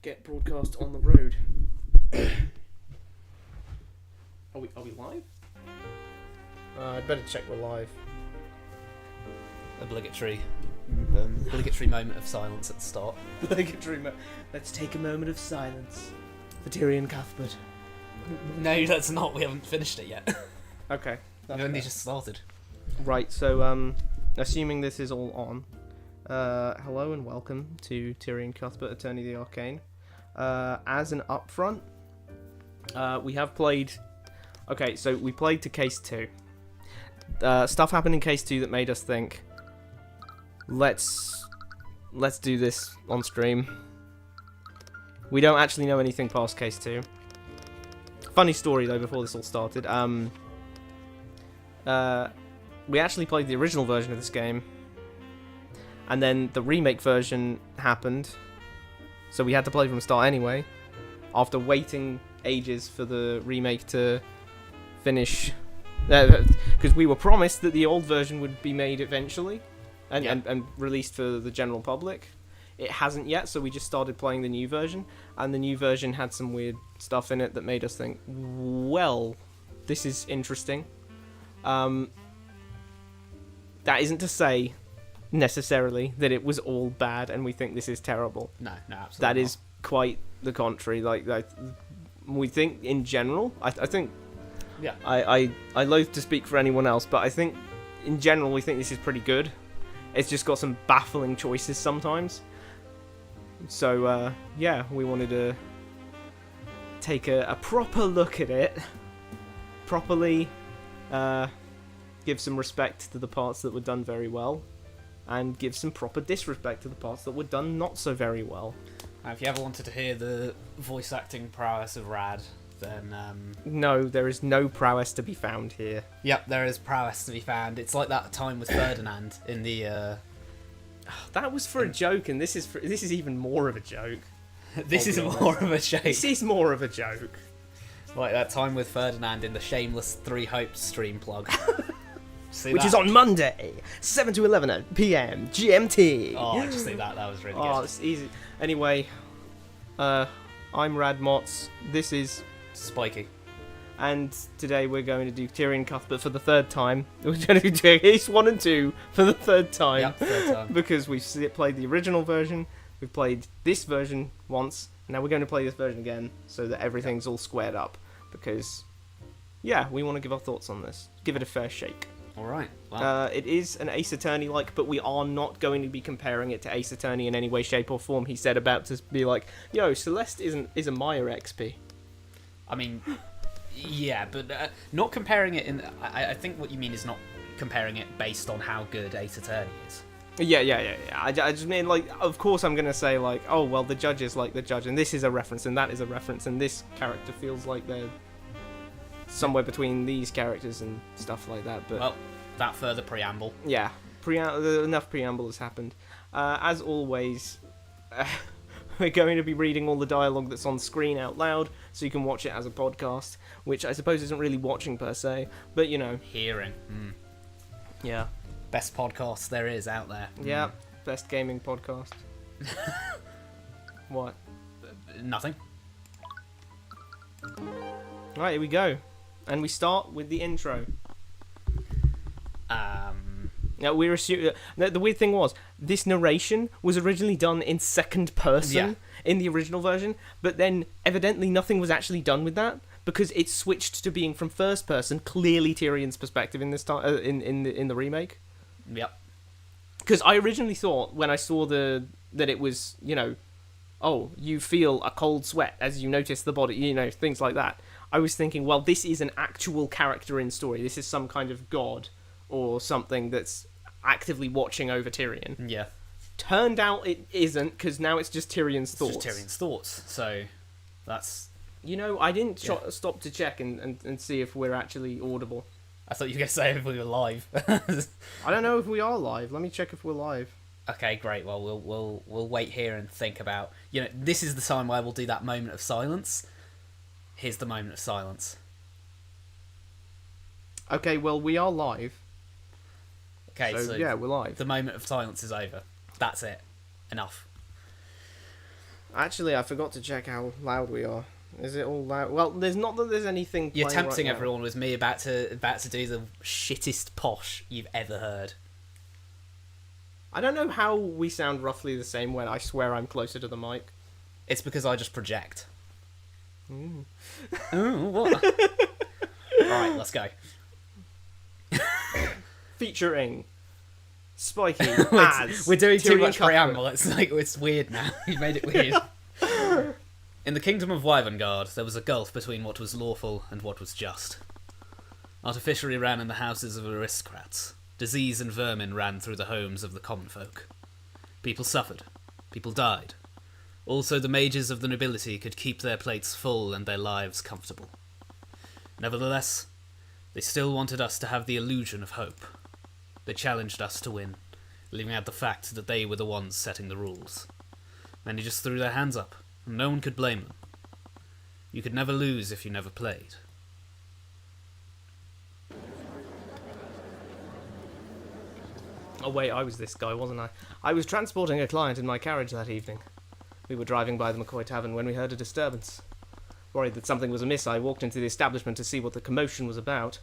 get broadcast on the road. Are we live? I'd better check we're live. Obligatory moment of silence at the start. Let's take a moment of silence for Tyrion Cuthbert. No, that's not. We haven't finished it yet. Okay. We've only just started. Right, so assuming this is all on, hello and welcome to Tyrion Cuthbert, Attorney of the Arcane. As an upfront, we have played... Okay, so we played to Case 2. Stuff happened in Case 2 that made us think, let's do this on stream. We don't actually know anything past Case 2. Funny story, though, before this all started. We actually played the original version of this game, and then the remake version happened, so we had to play from the start anyway, after waiting ages for the remake to finish, because we were promised that the old version would be made eventually, and released for the general public. It hasn't yet, so we just started playing the new version, and the new version had some weird stuff in it that made us think, well, this is interesting. That isn't to say, necessarily, that it was all bad and we think this is terrible. No, absolutely That not. is quite the contrary. Like we think, in general, I think... Yeah. I loathe to speak for anyone else, but I think, in general, we think this is pretty good. It's just got some baffling choices sometimes. So, yeah, we wanted to take a proper look at it. Properly give some respect to the parts that were done very well, and give some proper disrespect to the parts that were done not so very well. If you ever wanted to hear the voice acting prowess of Rad, then... No, there is no prowess to be found here. Yep, there is prowess to be found. It's like that time with Ferdinand in the... That was for a joke, and this is even more of a joke. This is more of a joke. This is more of a joke. Like that time with Ferdinand in the shameless Three Hopes stream plug. Which is on Monday, 7 to 11 p.m. GMT. Oh, just see that. That was really good. Oh, it's easy. Anyway, I'm Radmots. This is Spiky. And today we're going to do Tyrion Cuthbert for the third time. We're going to do Case 1 and 2 for the third time. Yep, third time. Because we've played the original version, we've played this version once, now we're going to play this version again, so that everything's all squared up. Because, yeah, we want to give our thoughts on this. Give it a fair shake. Alright. Well. It is an Ace Attorney-like, but we are not going to be comparing it to Ace Attorney in any way, shape, or form. He said about to be like, yo, Celeste is a Maya XP. I mean... Yeah, but not comparing it in... I think what you mean is not comparing it based on how good Ace Attorney is. Yeah. I just mean, like, of course I'm going to say, like, oh, well, the judge is like the judge, and this is a reference, and that is a reference, and this character feels like they're somewhere between these characters and stuff like that, but... Well, that further preamble. Yeah, enough preamble has happened. As always... We're going to be reading all the dialogue that's on screen out loud, so you can watch it as a podcast, which I suppose isn't really watching per se, but you know. Hearing. Yeah. Best podcast there is out there. Yeah, best gaming podcast. What? Nothing. Right, here we go. And we start with the intro. Now, we're assuming... The weird thing was, this narration was originally done in second person in the original version, but then evidently nothing was actually done with that, because it switched to being from first person, clearly Tyrion's perspective in this time in the remake. Yep. Because I originally thought, when I saw that it was, you know, oh, you feel a cold sweat as you notice the body, you know, things like that. I was thinking, well, this is an actual character in story. This is some kind of god or something that's actively watching over Tyrion. Yeah. Turned out it isn't, because now it's just Tyrion's thoughts. It's just Tyrion's thoughts, so that's... You know, I didn't stop to check and see if we're actually audible. I thought you were going to say if we were live. I don't know if we are live. Let me check if we're live. Okay, great. Well, we'll wait here and think about... You know, this is the time where we'll do that moment of silence. Here's the moment of silence. Okay, well, we are live. Okay, so yeah, we're live. The moment of silence is over. That's it. Enough. Actually, I forgot to check how loud we are. Is it all loud? Well, there's not that there's anything. You're playing tempting right now. everyone with me about to do the shittest posh you've ever heard. I don't know how we sound roughly the same when I swear I'm closer to the mic. It's because I just project. Ooh. Oh, what? Alright, let's go. Featuring Spiky as We're doing too Tyrion much Cuthbert. preamble. It's weird now. You've made it weird. In the kingdom of Wyvernguard, there was a gulf between what was lawful and what was just. Artificially ran in the houses of aristocrats. Disease and vermin ran through the homes of the common folk. People suffered. People died. Also, the mages of the nobility could keep their plates full and their lives comfortable. Nevertheless, they still wanted us to have the illusion of hope. They challenged us to win, leaving out the fact that they were the ones setting the rules. Many just threw their hands up, and no one could blame them. You could never lose if you never played. Oh wait, I was this guy, wasn't I? I was transporting a client in my carriage that evening. We were driving by the McCoy Tavern when we heard a disturbance. Worried that something was amiss, I walked into the establishment to see what the commotion was about.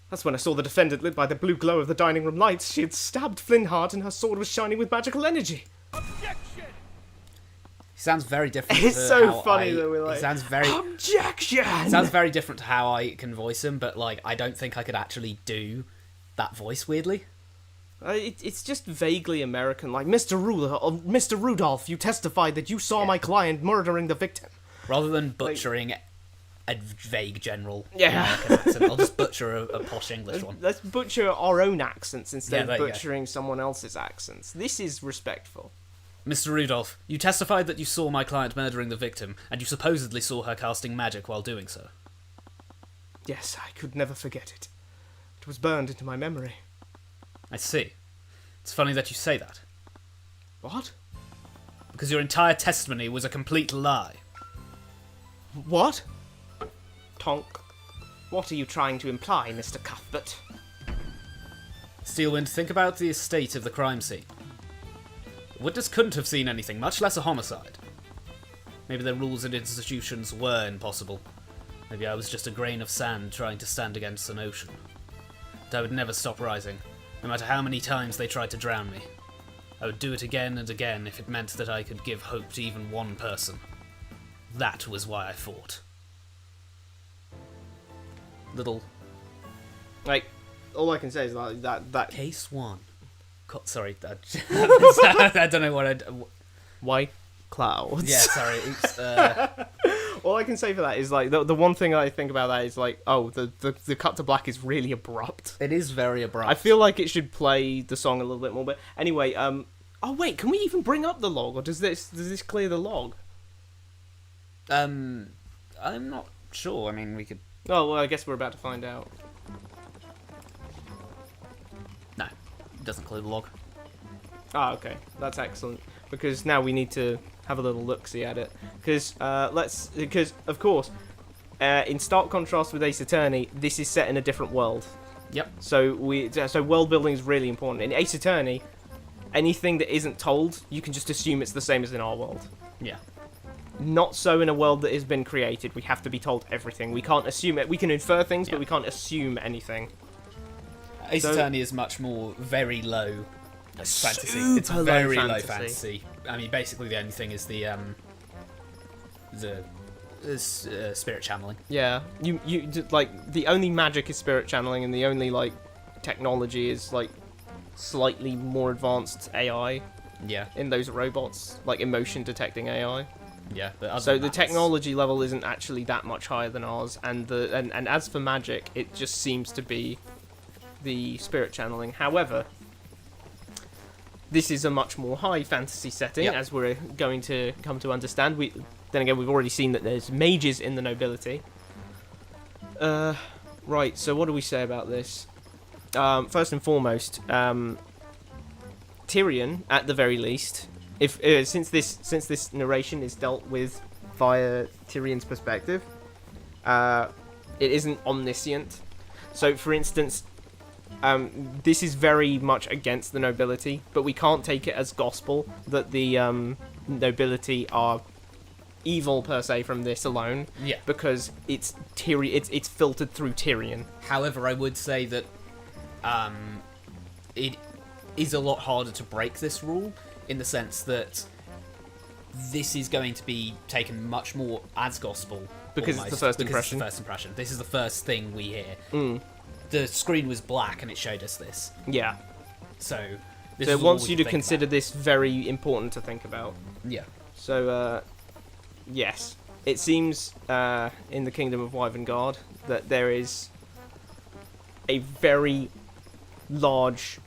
That's when I saw the defendant lit by the blue glow of the dining room lights. She had stabbed Flynnhart and her sword was shining with magical energy. He sounds very different. It's to so how funny I, that we're like, he sounds very objection! sounds very different to how I can voice him, but like I don't think I could actually do that voice weirdly. It's just vaguely American, like, Mr. Rudolph, you testified that you saw my client murdering the victim. Rather than butchering a vague general Yeah. American accent, I'll just butcher a posh English one. Let's butcher our own accents instead there of you go. butchering someone else's accents. This is respectful. Mr. Rudolph, you testified that you saw my client murdering the victim, and you supposedly saw her casting magic while doing so. Yes, I could never forget it. It was burned into my memory. I see. It's funny that you say that, What? because your entire testimony was a complete lie. What? Tonk. What are you trying to imply, Mr. Cuthbert? Steelwind, think about the estate of the crime scene. The witness couldn't have seen anything, much less a homicide. Maybe their rules and institutions were impossible. Maybe I was just a grain of sand trying to stand against an ocean. But I would never stop rising, no matter how many times they tried to drown me. I would do it again and again if it meant that I could give hope to even one person. That was why I fought. Little Like, all I can say is like that. case one. Sorry, I don't know what I'd... White clouds. Yeah, sorry. Oops. All I can say for that is like the one thing I think about that is like, oh, the cut to black is really abrupt. It is very abrupt. I feel like it should play the song a little bit more. But anyway, oh wait, can we even bring up the log, or does this clear the log? I'm not sure. I mean, we could... Oh well, I guess we're about to find out. No, it doesn't clear the log. Ah, okay, that's excellent. Because now we need to have a little look-see at it. Because of course, in stark contrast with Ace Attorney, this is set in a different world. Yep. So world building is really important. In Ace Attorney, anything that isn't told, you can just assume it's the same as in our world. Yeah. Not so in a world that has been created. We have to be told everything. We can't assume it. We can infer things, but we can't assume anything. Ace Attorney is much more very low fantasy. It's Super very low low fantasy. fantasy. I mean, basically the only thing is the spirit channeling. Yeah, you like the only magic is spirit channeling, and the only like technology is like slightly more advanced AI Yeah. in those robots, like emotion detecting AI. Yeah. But other So than the that, technology level isn't actually that much higher than ours, and and as for magic, it just seems to be the spirit channeling. However, this is a much more high fantasy setting, Yep. as we're going to come to understand. Then again, we've already seen that there's mages in the nobility. Right, so what do we say about this? First and foremost, Tyrion, at the very least, if since this narration is dealt with via Tyrion's perspective, it isn't omniscient. So, for instance, this is very much against the nobility, but we can't take it as gospel that the nobility are evil per se from this alone. Yeah. Because it's it's filtered through Tyrion. However, I would say that it is a lot harder to break this rule in the sense that this is going to be taken much more as gospel. Because it's the first impression. It's the first impression. This is the first thing we hear. Mm. The screen was black and it showed us this. Yeah. So it wants you to consider this very important to think about. Yeah. So, yes. It seems in the Kingdom of Wyvern that there is a very large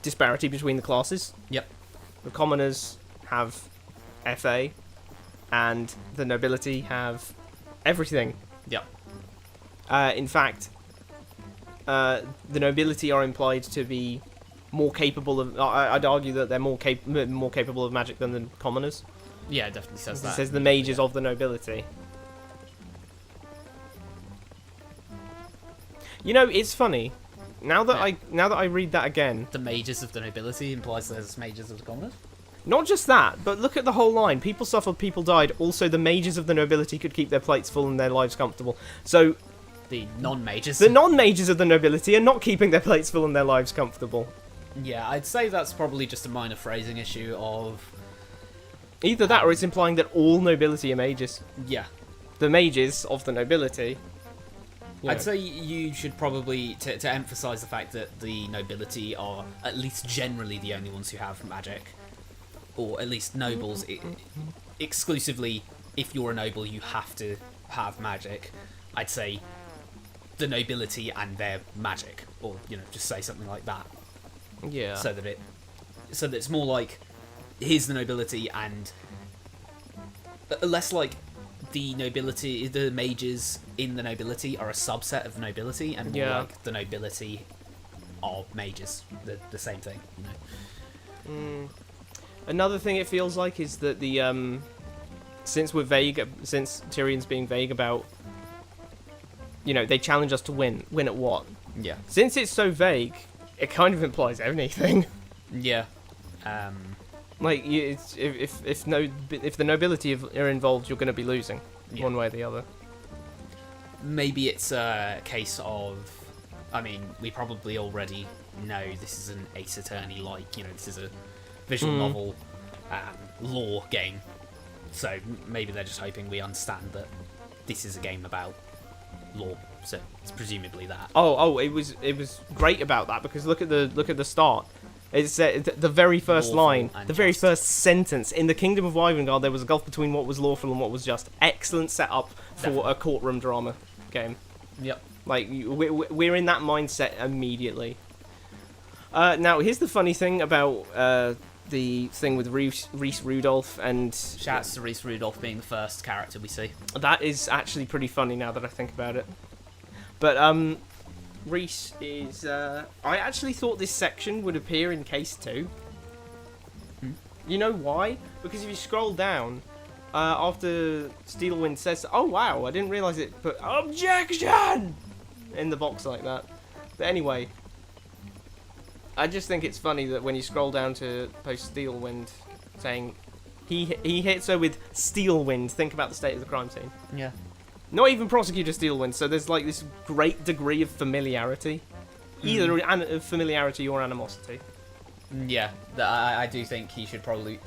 disparity between the classes. Yep. The commoners have FA, and the nobility have everything. Yep. In fact, the nobility are implied to be more capable of. I'd argue that they're more capable of magic than the commoners. Yeah, it definitely says that. It says the mages of the nobility. You know, it's funny. Now that I read that again, The mages of the nobility implies there's mages of the commoners. not just that, but look at the whole line. People suffered, people died. Also, the mages of the nobility could keep their plates full and their lives comfortable. So, The non-mages. the non-mages of the nobility are not keeping their plates full and their lives comfortable. Yeah, I'd say that's probably just a minor phrasing issue of... Either that, or it's implying that all nobility are mages. Yeah. The mages of the nobility. I'd say you should probably, to emphasise the fact that the nobility are at least generally the only ones who have magic. Or at least nobles. Exclusively, if you're a noble, you have to have magic. I'd say the nobility and their magic. Or, just say something like that. Yeah. So that it's more like, here's the nobility and... less like the nobility, the mages in the nobility are a subset of nobility, and more like the nobility are mages. The same thing, Another thing it feels like is that the since Tyrion's being vague about, they challenge us to win at what? Yeah. Since it's so vague, it kind of implies anything. Yeah. Like, if the nobility are involved, you're going to be losing, one way or the other. Maybe it's a case of, I mean, we probably already know this is an Ace Attorney, this is a visual novel lore game. So maybe they're just hoping we understand that this is a game about lore. So it's presumably that. It was great about that, because look at the start. It's the very first line, the very first sentence. In the Kingdom of Wyvern, there was a gulf between what was lawful and what was just. Excellent setup for a courtroom drama game. Yep. Like, we're in that mindset immediately. Now, here's the funny thing about the thing with Reese Rudolph and... Shouts to Reese Rudolph being the first character we see. That is actually pretty funny now that I think about it. But, Reese is... I actually thought this section would appear in Case 2. You know why? Because if you scroll down, after Steelwind says, oh wow, I didn't realise it put OBJECTION in the box like that. But anyway, I just think it's funny that when you scroll down to post Steelwind saying he hits her with Steelwind, think about the state of the crime scene. Yeah. Not even Prosecutor Steelwind, so there's like this great degree of familiarity. Either familiarity or animosity. Yeah, I do think he should probably...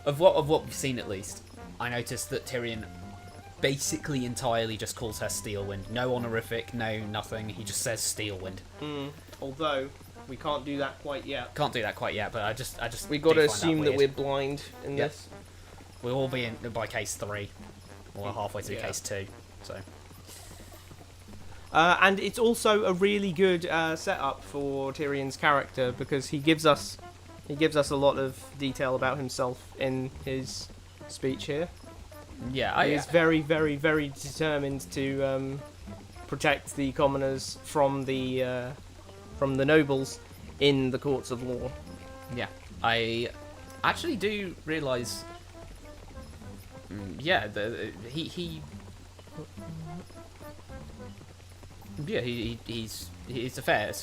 Of what we've seen at least, I noticed that Tyrion basically entirely just calls her Steelwind. No honorific, no nothing, he just says Steelwind. Although, we can't do that quite yet. Can't do that quite yet, but I just we got to assume that we're blind in this. We'll all be in by Case 3. Or halfway through Case 2, so... And it's also a really good setup for Tyrion's character, because he gives us a lot of detail about himself in his speech here. Yeah, He's very, very, very determined to protect the commoners from the nobles in the courts of law. Yeah, I actually do realise. Yeah, he's a fair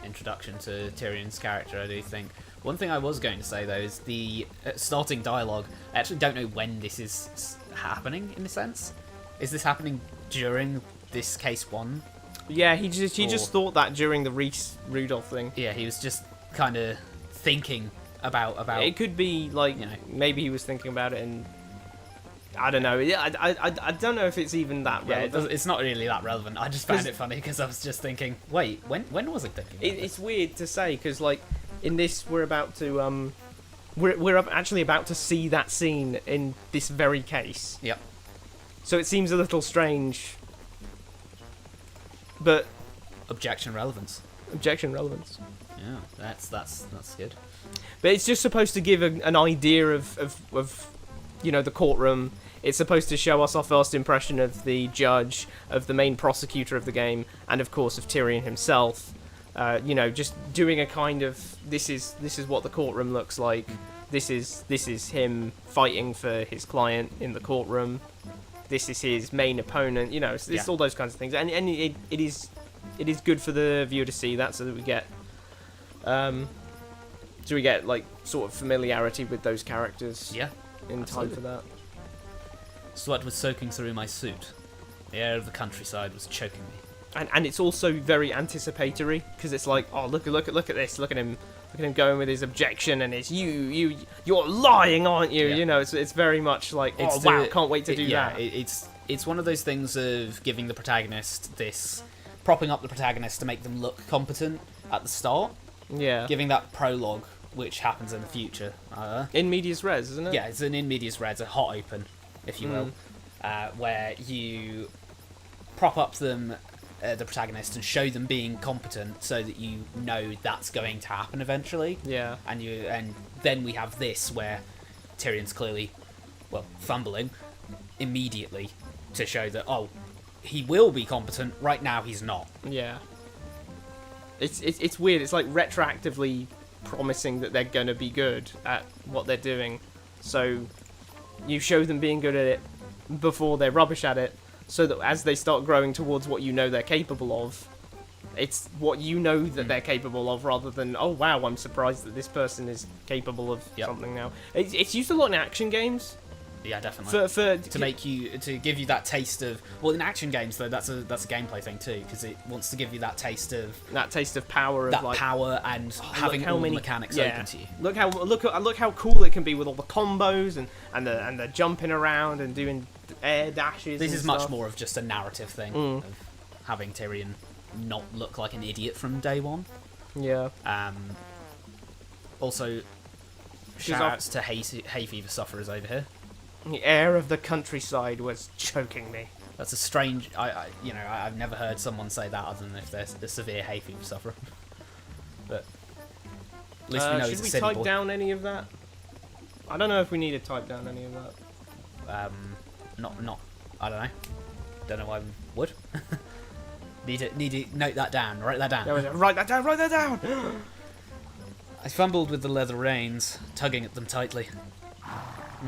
introduction to Tyrion's character, I do think. One thing I was going to say, though, is the starting dialogue. I actually don't know when this is happening, in a sense. Is this happening during this case 1? Yeah, he just thought that during the Reese Rudolph thing. Yeah, he was just kind of thinking about. It could be like, maybe he was thinking about it, and I don't know. I don't know if it's even that relevant. It's not really that relevant. I just found it funny because I was just thinking, wait, when was I thinking? It's weird to say because like in this we're about to we're actually about to see that scene in this very case. Yep. So it seems a little strange. But objection relevance. Yeah, that's good. But it's just supposed to give an idea of the courtroom. It's supposed to show us our first impression of the judge, of the main prosecutor of the game, and of course of Tyrion himself. Just doing a kind of this is what the courtroom looks like. This is him fighting for his client in the courtroom. This is his main opponent. It's all those kinds of things, and it is good for the viewer to see that, so that we get like sort of familiarity with those characters. Yeah, in absolutely. time for that. Sweat was soaking through my suit. The air of the countryside was choking me. And it's also very anticipatory because it's like, oh look at this, look at him going with his objection and his you're lying, aren't you? Yeah. It's very much like, can't wait to do that. It's one of those things of giving the protagonist propping up the protagonist to make them look competent at the start. Yeah. Giving that prologue, which happens in the future. In medias res, isn't it? Yeah, it's an in medias res, a hot open, if you will, where you prop up the protagonist and show them being competent, so that you know that's going to happen eventually. Yeah. And then we have this where Tyrion's clearly, fumbling immediately to show that he will be competent. Right now, he's not. Yeah. It's weird. It's like retroactively promising that they're going to be good at what they're doing. So you show them being good at it before they're rubbish at it, so that as they start growing towards what you know they're capable of, it's what you know that they're capable of, rather than, oh wow, I'm surprised that this person is capable of something now. It's used a lot in action games. Yeah, definitely. To give you that taste of, in action games though, that's a gameplay thing too, because it wants to give you that taste of power, power and having all the mechanics open to you. Look how cool it can be with all the combos and the jumping around and doing air dashes. This is stuff. much more of just a narrative thing of having Tyrion not look like an idiot from day one. Yeah. Also, shout-outs to hay fever sufferers over here. The air of the countryside was choking me. That's a strange. I've never heard someone say that other than if they're a severe hay fever sufferer. But at least we know he's a city boy. Should we type down any of that? I don't know if we need to type down any of that. Not. I don't know. Don't know why we would. Need to note that down. Write that down. Yeah, write that down. Write that down. I fumbled with the leather reins, tugging at them tightly.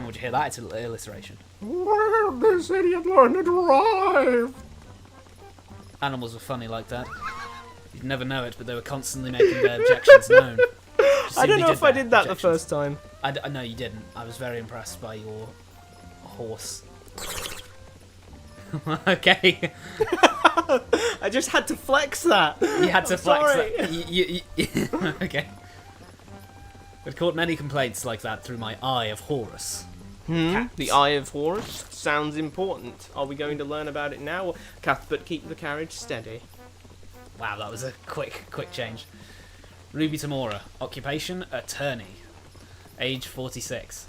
Would you hear that? It's an alliteration. Where did this idiot learn to drive? Animals were funny like that. You'd never know it, but they were constantly making their objections known. I don't know if I did that the first time. No, you didn't. I was very impressed by your horse. Okay. I just had to flex that. You had to flex that. Okay. I've caught many complaints like that through my eye of Horus. The Eye of Horus sounds important. Are we going to learn about it now? Cuthbert, keep the carriage steady. Wow, that was a quick change. Ruby Tamora, occupation, attorney. Age 46.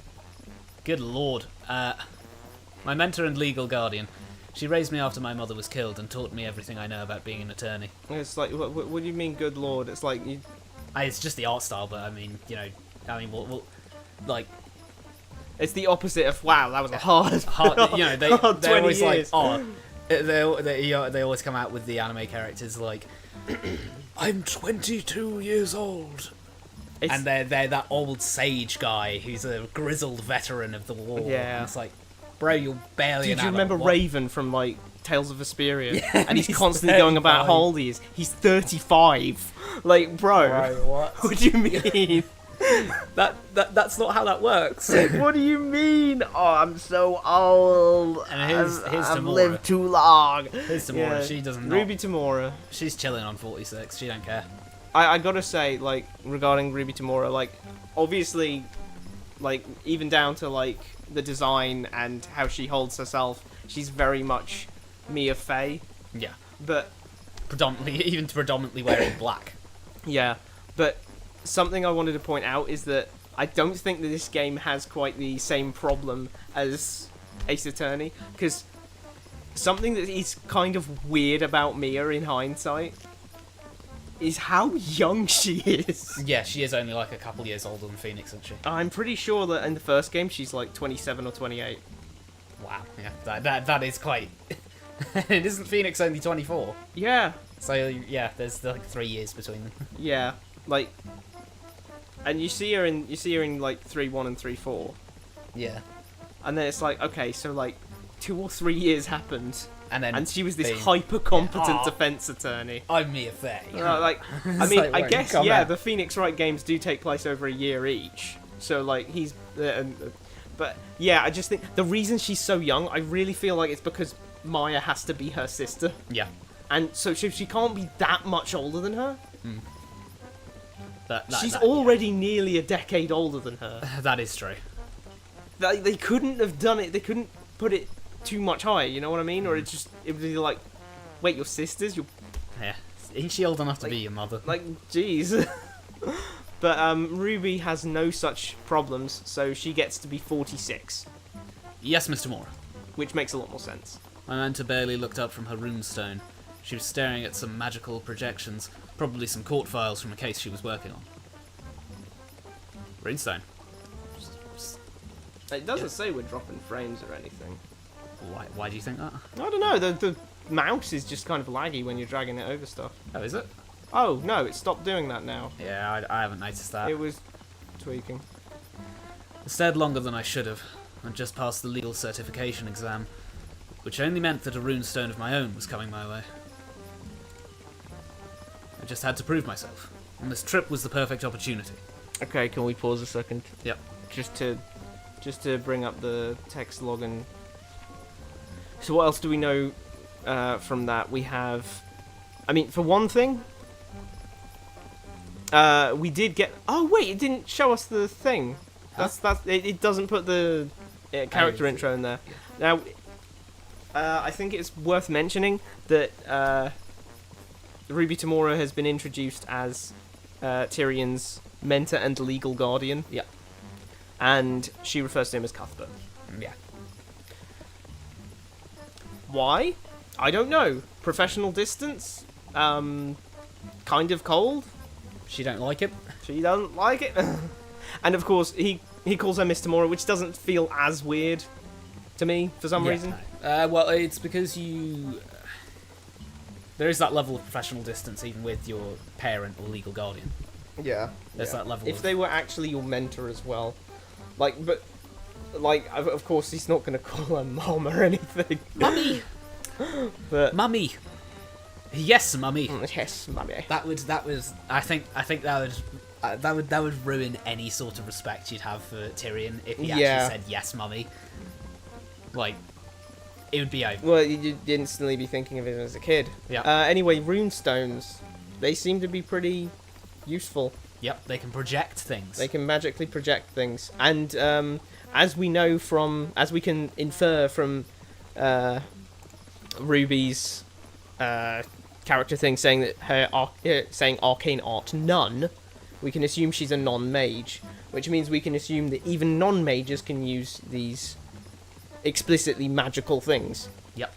Good lord. My mentor and legal guardian. She raised me after my mother was killed and taught me everything I know about being an attorney. It's like, what do you mean, good lord? It's like you... It's just the art style, but I mean, like... It's the opposite of, wow, that was a hard they're always years. like, they always come out with the anime characters like, I'm 22 years old. And they're that old sage guy who's a grizzled veteran of the war. Yeah. And it's like, bro, you're barely an adult. Do you remember Raven from, like, Tales of Vesperia? Yeah, and he's constantly going about how old he is. He's 35. Like, bro. What? What do you mean? That's not how that works. What do you mean? Oh, I'm so old. And here's I've Tamora. lived too long. Here's Tamora. She doesn't. Ruby Tamora. She's chilling on 46. She don't care. I gotta say, like, regarding Ruby Tamora, like, obviously, like, even down to, like, the design and how she holds herself, she's very much Mia Fey. Yeah. But predominantly wearing black. yeah, but something I wanted to point out is that I don't think that this game has quite the same problem as Ace Attorney, because something that is kind of weird about Mia in hindsight is how young she is. Yeah, she is only like a couple years older than Phoenix, isn't she? I'm pretty sure that in the first game she's like 27 or 28. Wow. Yeah, that is quite. It isn't Phoenix only 24. Yeah, So yeah, there's like 3 years between them. yeah, like, and you see her in like 3-1 and 3-4, Yeah. and then it's like, okay, so like 2 or 3 years happened, And she was this being- hyper competent Yeah. defense attorney. I'm Mia Fey. Like, I It's mean, like, I where guess you come yeah, at. the Phoenix Wright games do take place over a year each, so like he's, but yeah, I just think the reason she's so young, I really feel like it's because Maya has to be her sister, Yeah. and so she can't be that much older than her. She's that- already nearly a decade older than her. That is true. They couldn't have done it. They couldn't put it too much higher. You know what I mean? Or it would be like, wait, your sisters? You're Yeah. Ain't she old enough to Like- be your mother? like, jeez. But Ruby has no such problems, so she gets to be 46, Yes, Mr. Moore. which makes a lot more sense. My mentor barely looked up from her runestone. She was staring at some magical projections, probably some court files from a case she was working on. Runestone. It doesn't say we're dropping frames or anything. Why do you think that? I don't know. The mouse is just kind of laggy when you're dragging it over stuff. Oh, is it? Oh no, it stopped doing that now. Yeah, I haven't noticed that. It was tweaking. I stared longer than I should have. I'd just passed the legal certification exam, which only meant that a runestone of my own was coming my way. I just had to prove myself, and this trip was the perfect opportunity. Okay, can we pause a second? Yep. Just to bring up the text log and. So what else do we know from that? We have, I mean, for one thing, we did get. Oh wait, it didn't show us the thing. That's it doesn't put the character intro in there. Now, I think it's worth mentioning that Ruby Tamora has been introduced as Tyrion's mentor and legal guardian. Yeah. And she refers to him as Cuthbert. Yeah. Why? I don't know. Professional distance? Kind of cold? She don't like it. She doesn't like it. And of course, he calls her Miss Tamora, which doesn't feel as weird to me for some reason. No. Well, it's because you. There is that level of professional distance even with your parent or legal guardian. Yeah. There's that level. If they were actually your mentor as well. Of course, he's not going to call her mom or anything. Mummy! But Mummy! Yes, mummy. yes, mummy. That would. I think that would ruin any sort of respect you'd have for Tyrion if he actually said yes, mummy. Like, it would be over. Well, you'd instantly be thinking of him as a kid. Yeah. Anyway, runestones. They seem to be pretty useful. Yep, they can project things. They can magically project things. And as we can infer from Ruby's character thing saying that saying arcane art none, we can assume she's a non-mage, which means we can assume that even non-mages can use these explicitly magical things. Yep.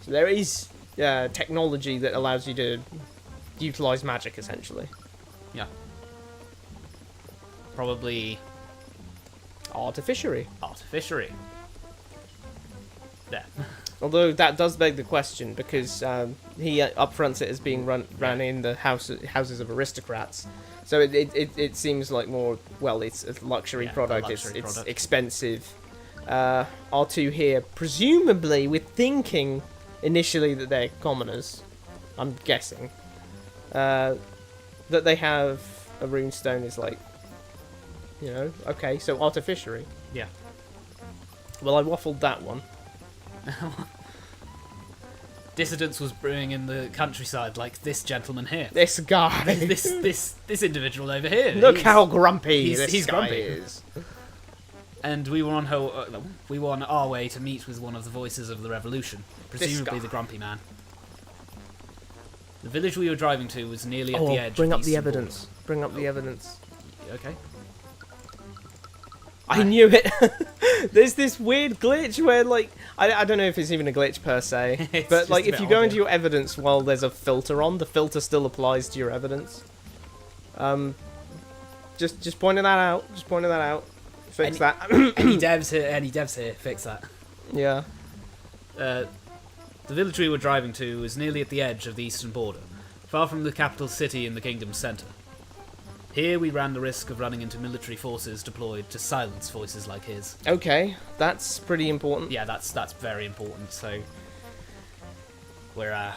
So there is technology that allows you to utilize magic, essentially. Yeah. Probably Artificiary. artificiary. Yeah. Although that does beg the question, because he upfronts it as being ran in the houses of aristocrats. So it seems like more, well, it's a luxury product, it's expensive. R2 here, presumably, we're thinking initially that they're commoners, I'm guessing. That they have a runestone is like You know? Okay, so artificiary. Yeah. Well, I waffled that one. Dissidence was brewing in the countryside, like this gentleman here. This guy. this individual over here. Look how grumpy he's this guy grumpy. is. And we were on our way to meet with one of the voices of the revolution, presumably the grumpy man. The village we were driving to was nearly at the edge. Bring of up the eastern evidence. border. Bring up the evidence. Okay. I knew it. There's this weird glitch where, like, I don't know if it's even a glitch per se, but like if you go into your evidence while there's a filter on, the filter still applies to your evidence. Just pointing that out. Just pointing that out. Fix that. Any devs here, fix that. Yeah. The village we were driving to was nearly at the edge of the eastern border, far from the capital city in the kingdom's centre. Here we ran the risk of running into military forces deployed to silence voices like his. Okay, that's pretty important. Yeah, that's very important. So we're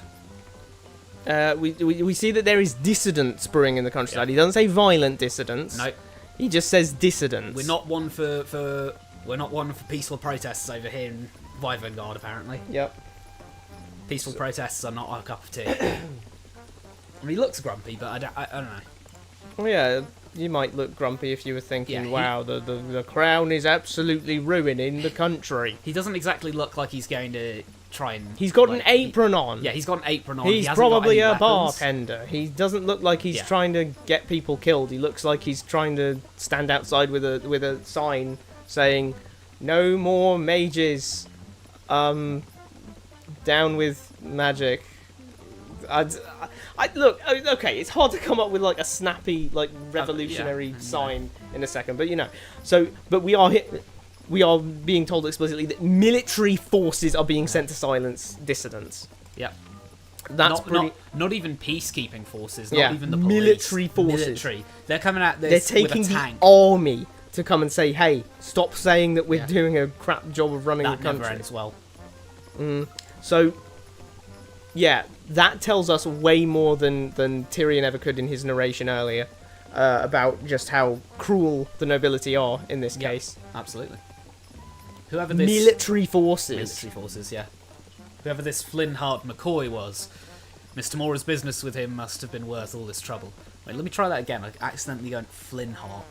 we see that there is dissidence brewing in the countryside. Yeah. He doesn't say violent dissidence. no, He just says dissidence. we're not one for peaceful protests over here in Wyvern apparently. Yep. Peaceful protests are not our cup of tea. I mean, he looks grumpy, but I don't know. Well, yeah, you might look grumpy if you were thinking, Yeah, wow, the crown is absolutely ruining the country. He doesn't exactly look like he's going to try and... He's got like, an apron on. Yeah, he's got an apron on. He's He hasn't probably got a any weapons. bartender. He doesn't look like he's Yeah. trying to get people killed. He looks like he's trying to stand outside with a sign saying, "No more mages. Down with magic." Look, okay, it's hard to come up with like a snappy, like revolutionary yeah. sign in a second, but you know. But we are being told explicitly that military forces are being sent to silence dissidents. Yeah. That's not even peacekeeping forces, Yeah, not even the police. military forces. Military. They're coming at They're this taking with a the tank. army to come and say, "Hey, stop saying that we're Yeah. doing a crap job of running That the never country." ends well. So, yeah, that tells us way more than Tyrion ever could in his narration earlier about just how cruel the nobility are in this Yeah. case. Absolutely. Whoever this... Military forces. Military forces, yeah. Whoever this Flynnhart McCoy was, Mr. Mora's business with him must have been worth all this trouble. Wait, let me try that again. I accidentally going Flynnhart.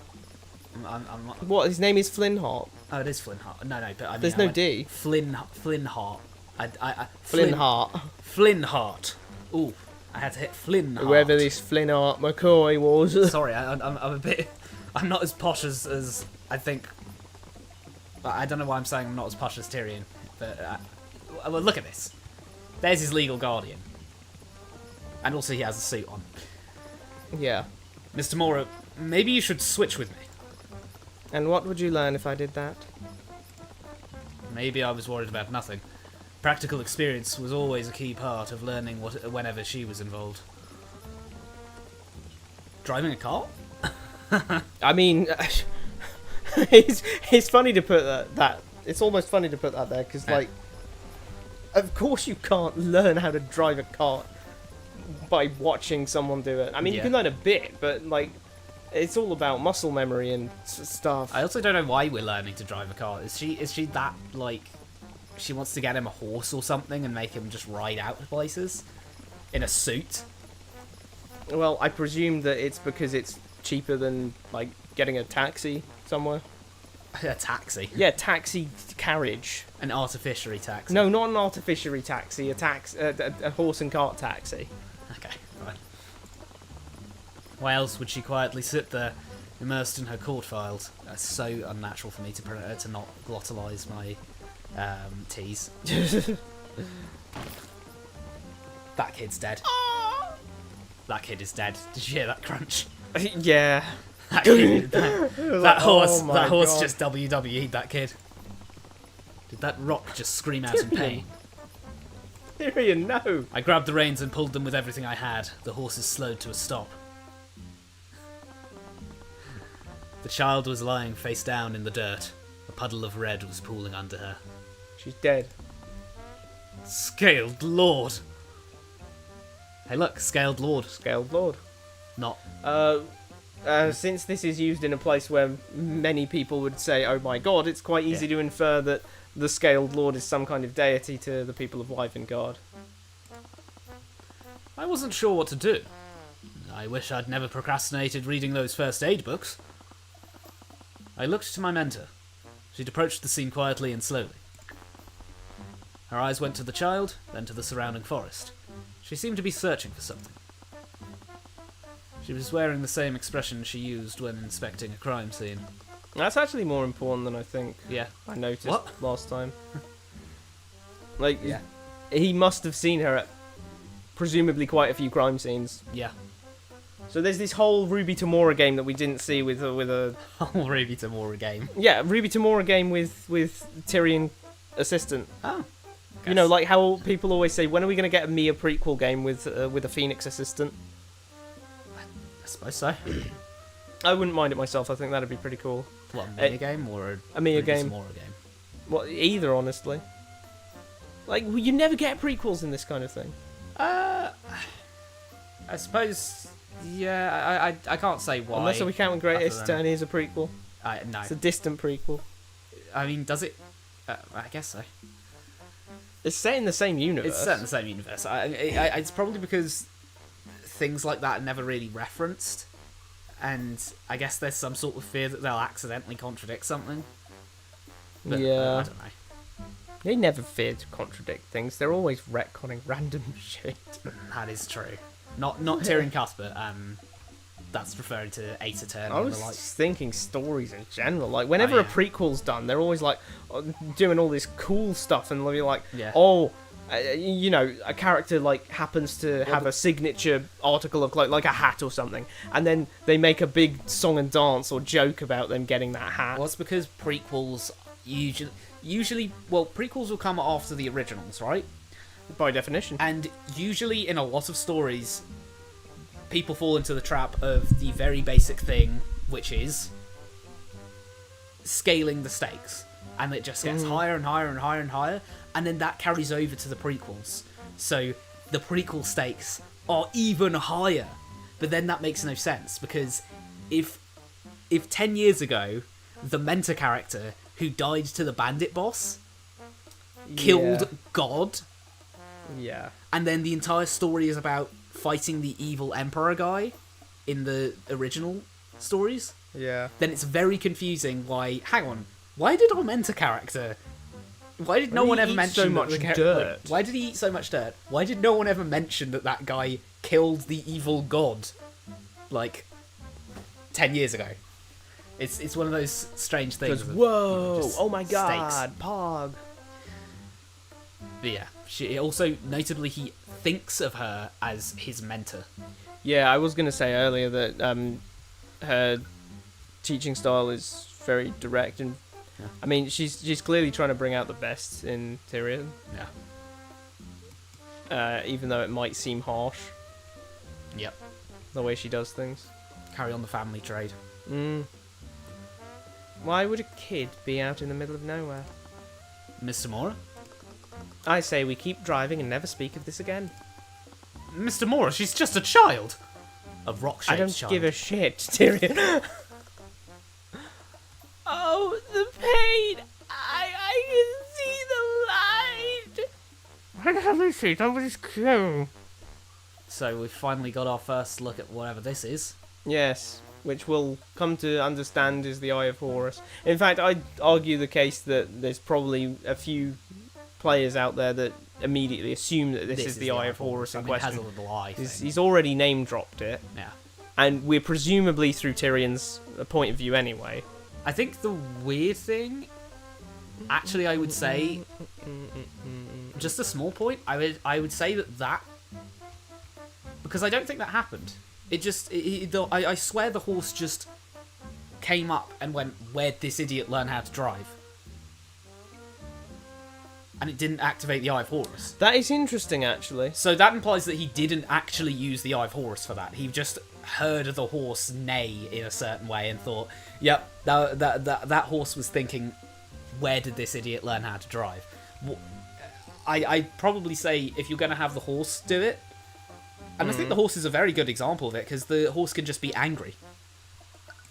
I'm not... What? His name is Flynnhart. Oh, it is Flynnhart. No, but I mean... There's no D. Flynnhart. Flynnhart. Flynnhart. Ooh, I had to hit Flynnhart. Whoever this Flynnhart McCoy was. Sorry, I'm a bit... I'm not as posh as I think... I don't know why I'm saying I'm not as posh as Tyrion, but... well, look at this. There's his legal guardian. And also he has a suit on. Yeah. Mr. Mora, maybe you should switch with me. And what would you learn if I did that? Maybe I was worried about nothing. Practical experience was always a key part of learning whenever she was involved. Driving a car? I mean, it's funny to put that. It's almost funny to put that there because, like, of course you can't learn how to drive a car by watching someone do it. I mean, you can learn a bit, but like, it's all about muscle memory and stuff. I also don't know why we're learning to drive a car. Is she that, like, she wants to get him a horse or something and make him just ride out to places in a suit? Well, I presume that it's because it's cheaper than like getting a taxi somewhere. A taxi? Yeah, taxi carriage. An artificiary taxi? No, not an artificiary taxi. A horse and cart taxi. Okay, fine. Why else would she quietly sit there, immersed in her court files? That's so unnatural for me to not glottalize my T's. That kid's dead. That kid is dead. Did you hear that crunch? Yeah. That horse God. just WWE'd that kid. Did that rock just scream out in pain? Tyrion, no. I grabbed the reins and pulled them with everything I had. The horses slowed to a stop. The child was lying face down in the dirt. A puddle of red was pooling under her. She's dead. Scaled Lord! Hey look, Scaled Lord. Scaled Lord. Not... Since this is used in a place where many people would say, oh my god, it's quite easy to infer that the Scaled Lord is some kind of deity to the people of Wyvern. I wasn't sure what to do. I wish I'd never procrastinated reading those first aid books. I looked to my mentor. She'd approached the scene quietly and slowly. Her eyes went to the child, then to the surrounding forest. She seemed to be searching for something. She was wearing the same expression she used when inspecting a crime scene. That's actually more important than I think. Yeah. I noticed What? last time. He must have seen her at presumably quite a few crime scenes. Yeah. So there's this whole Ruby Tamora game that we didn't see with a Whole Ruby Tamora game. yeah, Ruby Tamora game with Tyrion assistant. Oh. You know, like how people always say, when are we going to get a Mia prequel game with a Phoenix assistant? I suppose so. I wouldn't mind it myself. I think that'd be pretty cool. What, a Mia game or a Mia Ruby game? Tamora game? Well, either, honestly. Like, you never get prequels in this kind of thing. I suppose. Yeah, I can't say why. Unless we count Greatest other than- Attorney as a prequel. No. It's a distant prequel. I mean, does it? I guess so. It's set in the same universe. It's set in the same universe. It's probably because things like that are never really referenced, and I guess there's some sort of fear that they'll accidentally contradict something. But, yeah. I don't know. They never fear to contradict things. They're always retconning random shit. That is true. Not Tyrion Cuthbert. That's referring to Ace Attorney I and was the like. just thinking stories in general. Like, whenever a prequel's done, they're always like doing all this cool stuff, and they'll be like, you know, a character like happens to have a signature article of like a hat or something, and then they make a big song and dance or joke about them getting that hat. Well, it's because prequels usually prequels will come after the originals, right? By definition. And usually in a lot of stories, people fall into the trap of the very basic thing, which is scaling the stakes. And it just gets higher and higher and higher and higher, and then that carries over to the prequels. So the prequel stakes are even higher. But then that makes no sense, because if 10 years ago, the mentor character who died to the bandit boss killed God, and then the entire story is about fighting the evil emperor guy in the original stories, then it's very confusing why... Hang on, why did our mentor character... Why did no one ever mention so much dirt? Why did he eat so much dirt? Why did no one ever mention that guy killed the evil god, like, 10 years ago? It's one of those strange things. Whoa! Oh my god! Stakes. Pog! But yeah, notably, he thinks of her as his mentor. Yeah, I was going to say earlier that her teaching style is very direct, and I mean, she's clearly trying to bring out the best in Tyrion. Yeah. Even though it might seem harsh. Yep. The way she does things. Carry on the family trade. Why would a kid be out in the middle of nowhere? Mr. Mora? I say we keep driving and never speak of this again. Mr. Mora, she's just a child! A rock-shaped I don't child. give a shit, Tyrion. Oh, the pain! I can see the light! Where the hell is she? Nobody's clue. So we've finally got our first look at whatever this is. Yes, which we'll come to understand is the Eye of Horus. In fact, I'd argue the case that there's probably a few players out there that immediately assume that this is the Eye of Horus in question. It has a little eye thing. He's already name-dropped it. Yeah. And we're presumably through Tyrion's point of view anyway. I think the weird thing, actually, I would say, just a small point, I would say that, because I don't think that happened. I swear the horse just came up and went, where'd this idiot learn how to drive? And it didn't activate the Eye of Horus. That is interesting, actually. So that implies that he didn't actually use the Eye of Horus for that. He just heard the horse neigh in a certain way and thought, yep, that horse was thinking, where did this idiot learn how to drive? I'd probably say if you're going to have the horse do it, and I think the horse is a very good example of it, because the horse can just be angry.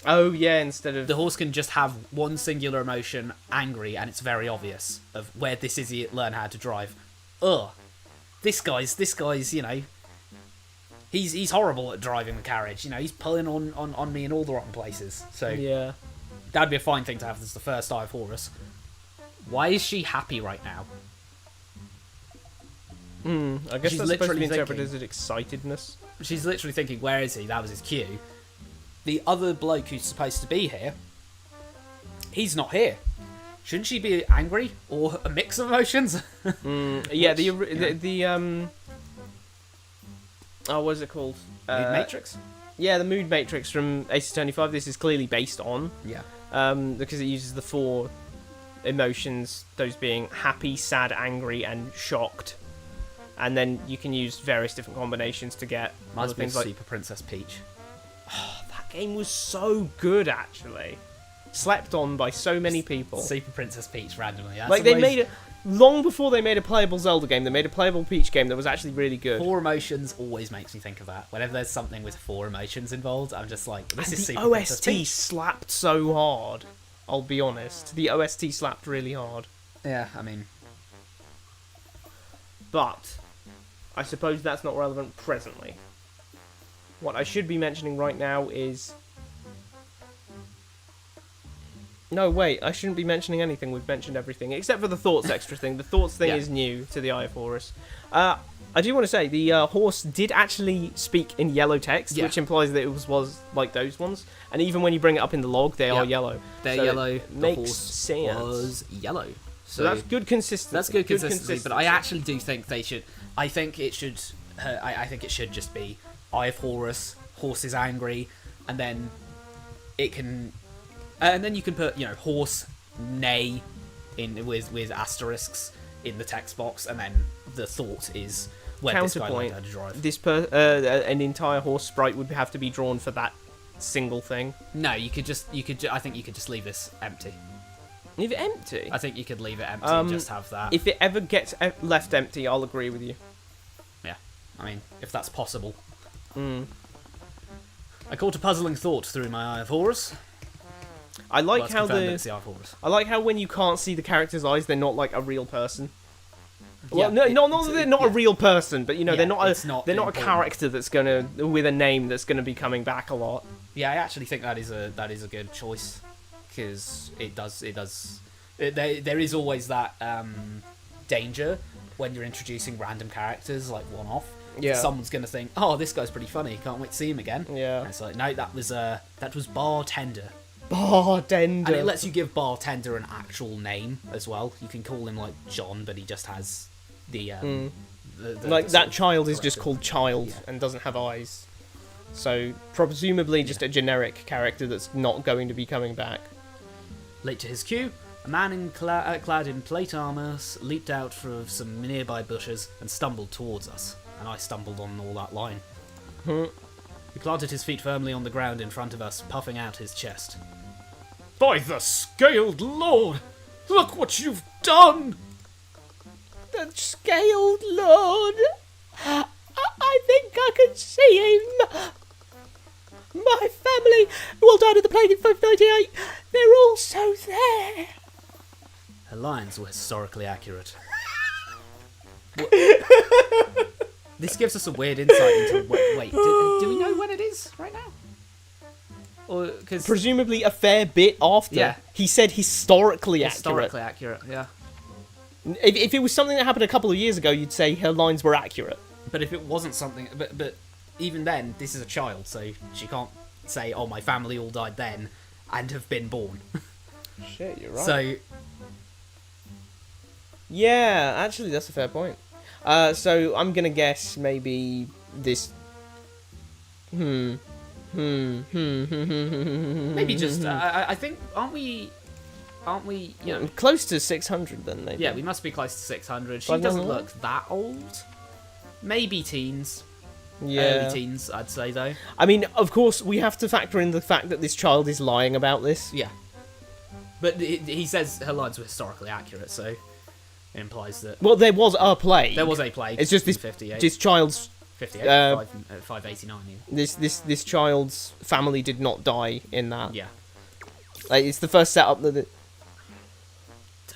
Oh yeah, instead of The horse can just have one singular emotion, angry, and it's very obvious of where this idiot learned how to drive. Ugh. This guy's, you know, he's horrible at driving the carriage. You know, he's pulling on me in all the wrong places. So yeah. that'd be a fine thing to have as the first Eye of Horus. Why is she happy right now? I guess She's that's supposed to literally be interpreted thinking- as excitedness. She's literally thinking, where is he? That was his cue. The other bloke who's supposed to be here, he's not here. Shouldn't she be angry or a mix of emotions? Yeah, the oh, what is it called? Mood Matrix? Yeah, the Mood Matrix from Ace Attorney 5. This is clearly based on. Yeah. Because it uses the 4 emotions, those being happy, sad, angry, and shocked. And then you can use various different combinations to get Reminds other me of things like... Super Princess Peach. That game was so good, actually. Slept on by so many people. Super Princess Peach randomly. That's Like, they made it... Long before they made a playable Zelda game, they made a playable Peach game that was actually really good. 4 emotions always makes me think of that. Whenever there's something with 4 emotions involved, I'm just like, this is The Super Princess OST Peach. slapped so hard. I'll be honest. The OST slapped really hard. Yeah, I mean... But I suppose that's not relevant presently. What I should be mentioning right now is... No, wait, I shouldn't be mentioning anything. We've mentioned everything, except for the Thoughts extra thing. The Thoughts thing Yeah. is new to the Eye of Horus. I do want to say, the horse did actually speak in yellow text, Yeah. which implies that it was like those ones. And even when you bring it up in the log, they are yellow. They're So yellow. it The makes horse sense. was yellow. So that's good consistency. That's good consistency, but I actually do think they should. I think it should. I think it should just be Eye of Horus. Horse is angry, and then it can, and then you can put horse neigh in with asterisks in the text box, and then the thought is where this guy learned how to drive. This an entire horse sprite would have to be drawn for that single thing. No, I think you could just leave this empty. Leave it empty. I think you could leave it empty and just have that. If it ever gets left empty, I'll agree with you. Yeah, I mean, if that's possible. Mm. I caught a puzzling thought through my Eye of Horus. I like Well, it's how confirmed that it's the Eye of Horus. I like how when you can't see the character's eyes, they're not like a real person. Yeah, Well, not that they're not a real person, but they're not it's not they're not a important. character that's gonna with a name that's gonna be coming back a lot. Yeah, I actually think that is a good choice because there is always that danger when you're introducing random characters like one-off. Yeah. Someone's gonna think, oh, this guy's pretty funny. Can't wait to see him again. Yeah. And it's like, no, that was Bartender. Bartender. And it lets you give Bartender an actual name as well. You can call him like John, but he just has the like the that sort child of is just corrective. called Child and doesn't have eyes. So presumably just a generic character that's not going to be coming back. Late to his cue, a man clad in plate armour leaped out from some nearby bushes and stumbled towards us, and I stumbled on all that line. He planted his feet firmly on the ground in front of us, puffing out his chest. By the Scaled Lord! Look what you've done! The Scaled Lord! I think I can see him! My family, who all died of the plague in 598, they're also there! Her lines were historically accurate. This gives us a weird insight into... Wait, do we know when it is right now? Or, cause Presumably a fair bit after. Yeah. He said historically historically accurate, yeah. accurate. If it was something that happened a couple of years ago, you'd say her lines were accurate. But if it wasn't something... But even then, this is a child, so she can't say, oh, my family all died then and have been born. Shit, you're right. So, yeah, actually, that's a fair point. So I'm gonna guess maybe this. maybe just... I think, aren't we, Close to 600 then, maybe. Yeah, we must be close to 600. She But doesn't no. look that old. Maybe teens. Yeah. Early teens, I'd say, though. I mean, of course, we have to factor in the fact that this child is lying about this. Yeah. But he says her lines were historically accurate, so it implies that Well, there was a plague. there was a plague. It's just in this 58. this child's 58, 589 even. This child's family did not die in that. Yeah. Like, it's the first setup that.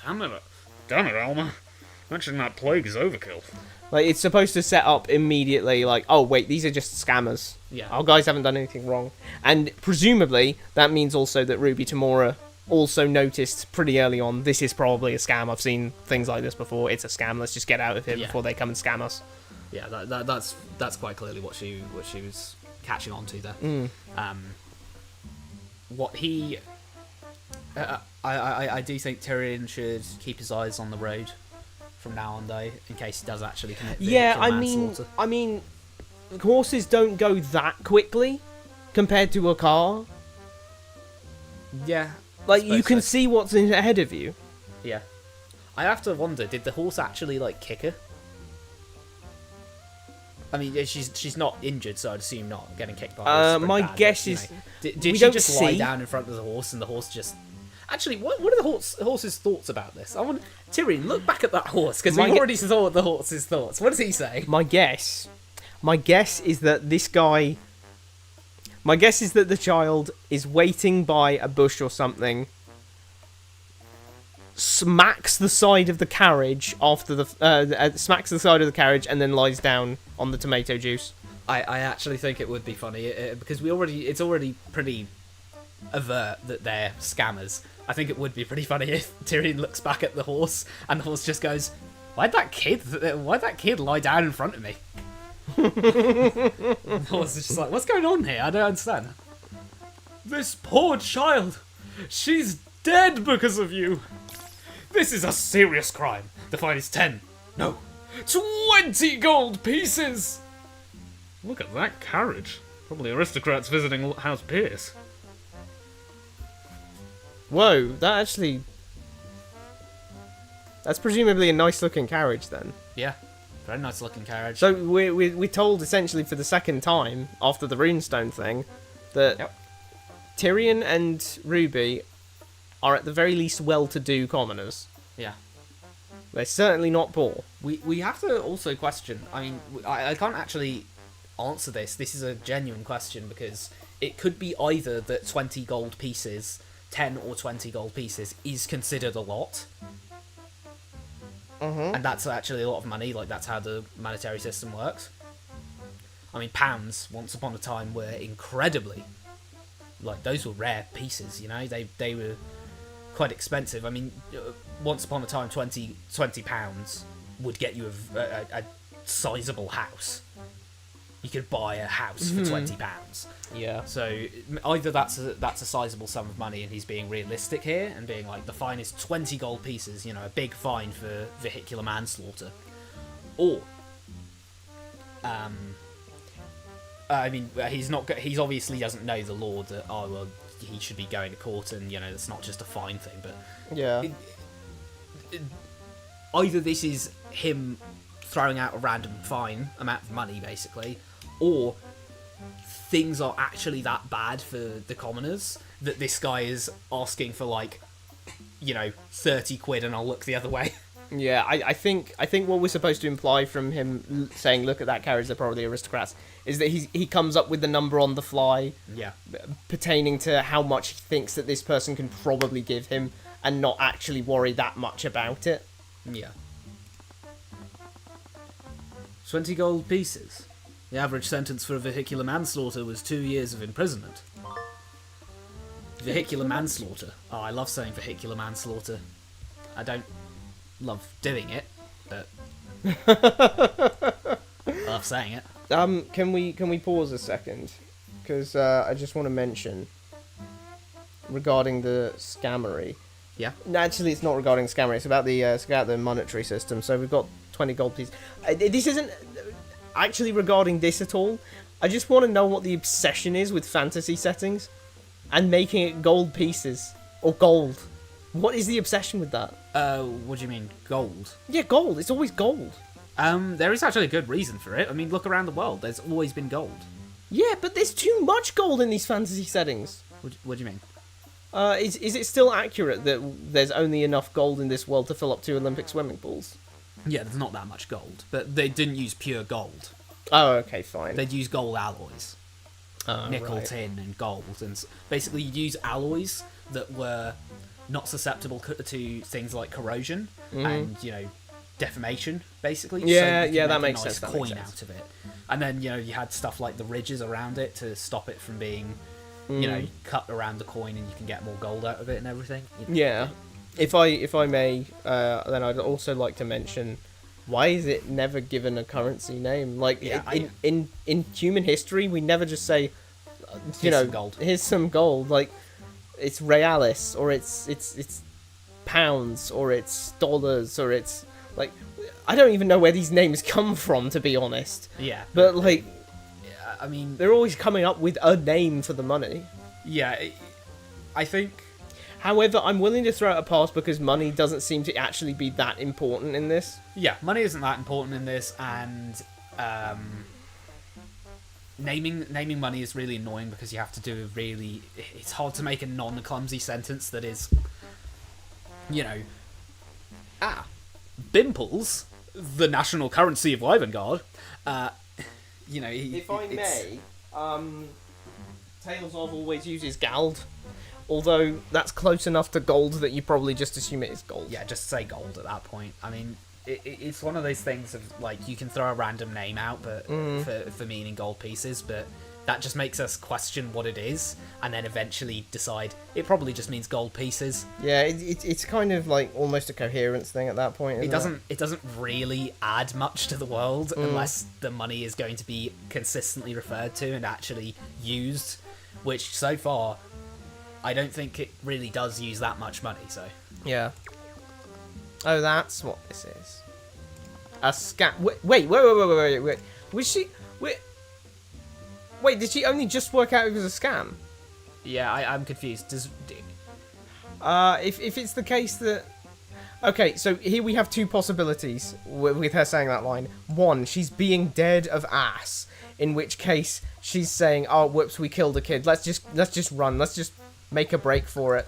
Damn it, Alma. Mentioning that plague is overkill. Like, it's supposed to set up immediately, like, oh, wait, these are just scammers. Yeah. Our guys haven't done anything wrong. And presumably, that means also that Ruby Tamora also noticed pretty early on, this is probably a scam. I've seen things like this before. It's a scam. Let's just get out of here before they come and scam us. Yeah, that's quite clearly what she was catching on to there. What he... I do think Tyrion should keep his eyes on the road from now on, though, in case he does actually commit manslaughter. I mean, horses don't go that quickly compared to a car. Yeah. Like, you can see what's ahead of you. Yeah. I have to wonder, did the horse actually, like, kick her? I mean, she's not injured, so I'd assume not getting kicked by a horse. My bad, guess but, is... Did we she don't just lie down in front of the horse, and the horse just... Actually, what are the horse's thoughts about this? I want Tyrion, look back at that horse, because we've already saw the horse's thoughts. What does he say? My guess is that this guy... My guess is that the child is waiting by a bush or something, smacks the side of the carriage after the... smacks the side of the carriage and then lies down on the tomato juice. I actually think it would be funny, because it's already pretty overt that they're scammers. I think it would be pretty funny if Tyrion looks back at the horse and the horse just goes, why'd that kid lie down in front of me? The horse is just like, what's going on here? I don't understand. This poor child, she's dead because of you. This is a serious crime. The fine is 10, no, 20 gold pieces. Look at that carriage. Probably aristocrats visiting House Pierce. Whoa, that's presumably a nice-looking carriage, then. Yeah, very nice-looking carriage. So we're told, essentially, for the second time, after the runestone thing, that Tyrion and Ruby are at the very least well-to-do commoners. Yeah. They're certainly not poor. We have to also question, I mean, I can't actually answer this. This is a genuine question, because it could be either that 20 gold pieces... 10 or 20 gold pieces is considered a lot. And that's actually a lot of money, like that's how the monetary system works. I mean, pounds, once upon a time, were incredibly... Like, those were rare pieces, you know? They were quite expensive. I mean, once upon a time, 20 pounds would get you a sizable house. You could buy a house for £20. Yeah. So either that's a sizable sum of money, and he's being realistic here and being like, the fine is 20 gold pieces, you know, a big fine for vehicular manslaughter, or I mean, he's obviously doesn't know the law that he should be going to court, and you know, it's not just a fine thing, but yeah. Either this is him throwing out a random fine amount of money, basically, or things are actually that bad for the commoners that this guy is asking for, like, you know, 30 quid and I'll look the other way. Yeah, I think what we're supposed to imply from him saying, look at that carriage, they're probably aristocrats, is that he comes up with the number on the fly, pertaining to how much he thinks that this person can probably give him, and not actually worry that much about it. Yeah. 20 gold pieces. The average sentence for a vehicular manslaughter was 2 years of imprisonment. Vehicular manslaughter. Oh, I love saying vehicular manslaughter. I don't love doing it, but I love saying it. Can we pause a second? Because I just want to mention regarding the scammery. Yeah. No, actually, it's not regarding scammery. It's about the monetary system. So we've got 20 gold pieces. This isn't actually regarding this at all. I just want to know what the obsession is with fantasy settings and making it gold pieces or gold. What is the obsession with that? What do you mean, gold? Yeah, gold. It's always gold. There is actually a good reason for it. I mean, look around the world. There's always been gold. Yeah, but there's too much gold in these fantasy settings. What do you mean? Is it still accurate that there's only enough gold in this world to fill up 2 Olympic swimming pools? Yeah, there's not that much gold, but they didn't use pure gold. Oh, okay, fine. They'd use gold alloys. Nickel, right. tin, and gold, and basically you'd use alloys that were not susceptible to things like corrosion and deformation, basically. Yeah, so you yeah, could that make makes a nice sense. coin out of it, and then you had stuff like the ridges around it to stop it from being, cut around the coin, and you can get more gold out of it and everything. Yeah. If I may, then I'd also like to mention, why is it never given a currency name? Like in human history, we never just say, Here's some gold. Here's some gold. Like it's realis, or it's pounds, or it's dollars, or it's like I don't even know where these names come from, to be honest. Yeah, But like, I mean, they're always coming up with a name for the money. yeah, I think. However, I'm willing to throw it a pass because money doesn't seem to actually be that important in this. Yeah, money isn't that important in this, and naming money is really annoying because you have to do it's hard to make a non-clumsy sentence that is, Bimples, the national currency of Wyvern. If I may, Tales of always uses gald, although that's close enough to gold that you probably just assume it is gold. Yeah, just say gold at that point. I mean, it's one of those things of, like, you can throw a random name out but for meaning gold pieces, but that just makes us question what it is, and then eventually decide it probably just means gold pieces. Yeah, it's kind of like almost a coherence thing at that point. It doesn't really add much to the world unless the money is going to be consistently referred to and actually used, which so far I don't think it really does use that much money. So yeah. Oh, that's what this is. A scam. Wait. Was she? Wait, did she only just work out it was a scam? yeah, I'm confused. If it's the case that... Okay, so here we have two possibilities with her saying that line. One, she's being dead of ass, in which case she's saying, "Oh, whoops, we killed a kid. Let's just run. Let's just make a break for it."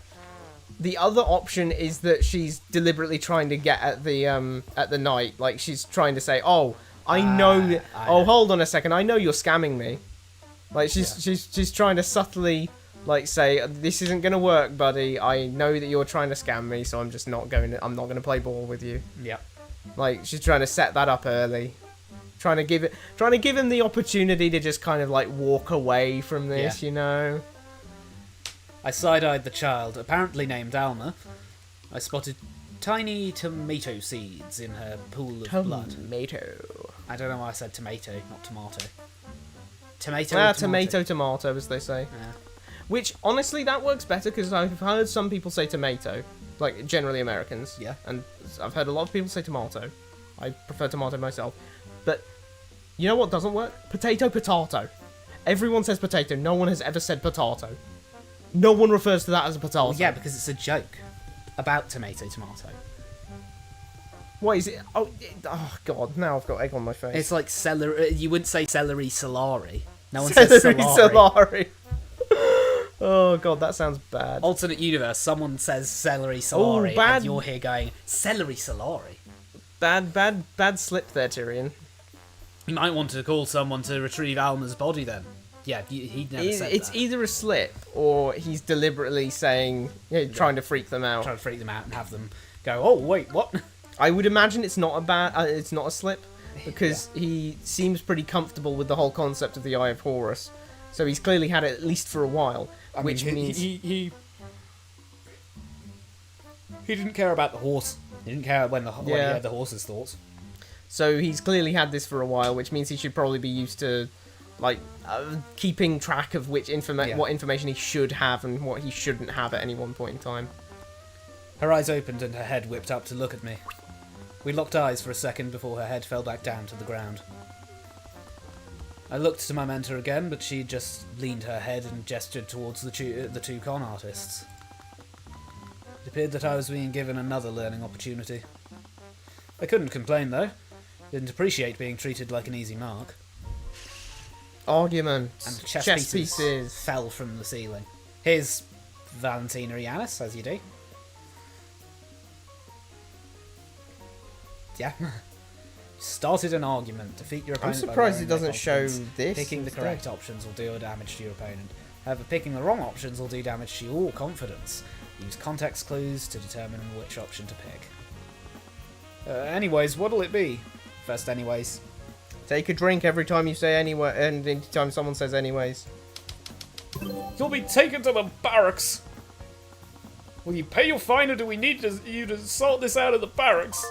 The other option is that she's deliberately trying to get at the knight. Like, she's trying to say, "Oh, I know. Hold on a second. I know you're scamming me." Like, she's trying to subtly, like, say, "This isn't gonna work, buddy. I know that you're trying to scam me, so I'm not gonna play ball with you." Yeah. Like, she's trying to set that up early, trying to give him the opportunity to just kind of like walk away from this, I side-eyed the child, apparently named Alma. I spotted tiny tomato seeds in her pool of blood. Tomato. I don't know why I said tomato, not tomato. Tomato, as they say. Yeah. Which, honestly, that works better, because I've heard some people say tomato, like, generally Americans. Yeah. And I've heard a lot of people say tomato. I prefer tomato myself. But, you know what doesn't work? Potato. Everyone says potato. No one has ever said potato. No one refers to that as a potato. Well, yeah, because it's a joke about tomato. What is it? Oh, God, now I've got egg on my face. It's like celery. You wouldn't say celery salari. No one Celery says salari. Oh, God, that sounds bad. Alternate universe, someone says celery salari, bad. and you're here going, celery salari? Bad slip there, Tyrion. You might want to call someone to retrieve Alma's body then. Yeah, he'd never said that. It's either a slip, or he's deliberately saying, trying to freak them out. Trying to freak them out and have them go, oh, wait, what? I would imagine it's not a slip, because he seems pretty comfortable with the whole concept of the Eye of Horus. So he's clearly had it at least for a while, which means... He didn't care about the horse. He didn't care when he had the horse's thoughts. So he's clearly had this for a while, which means he should probably be used to, like, keeping track of what information he should have and what he shouldn't have at any one point in time. Her eyes opened and her head whipped up to look at me. We locked eyes for a second before her head fell back down to the ground. I looked to my mentor again, but she just leaned her head and gestured towards the two con artists. It appeared that I was being given another learning opportunity. I couldn't complain, though. Didn't appreciate being treated like an easy mark. Arguments. And chess pieces fell from the ceiling. Here's Valentina Yanis, as you do. Yeah. Started an argument. Defeat your I'm opponent. by surprised lowering it their doesn't show confidence. this. Picking the instead. correct options will do damage to your opponent. However, picking the wrong options will do damage to your confidence. Use context clues to determine which option to pick. Anyways, what'll it be? First, anyways. Take a drink every time you say anyway, and every time someone says anyways. You'll be taken to the barracks. Will you pay your fine, or do we need you to sort this out at the barracks?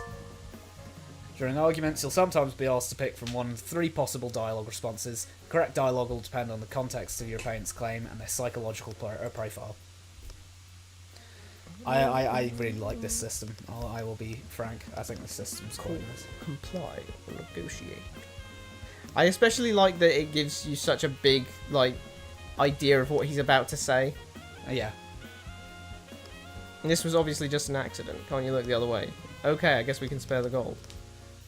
During arguments, you'll sometimes be asked to pick from one of 3 possible dialogue responses. Correct dialogue will depend on the context of your opponent's claim and their psychological profile. I really like this system. I will be frank. I think this system's quite nice. Comply or negotiate. I especially like that it gives you such a big idea of what he's about to say. Yeah. And this was obviously just an accident. Can't you look the other way? Okay, I guess we can spare the gold.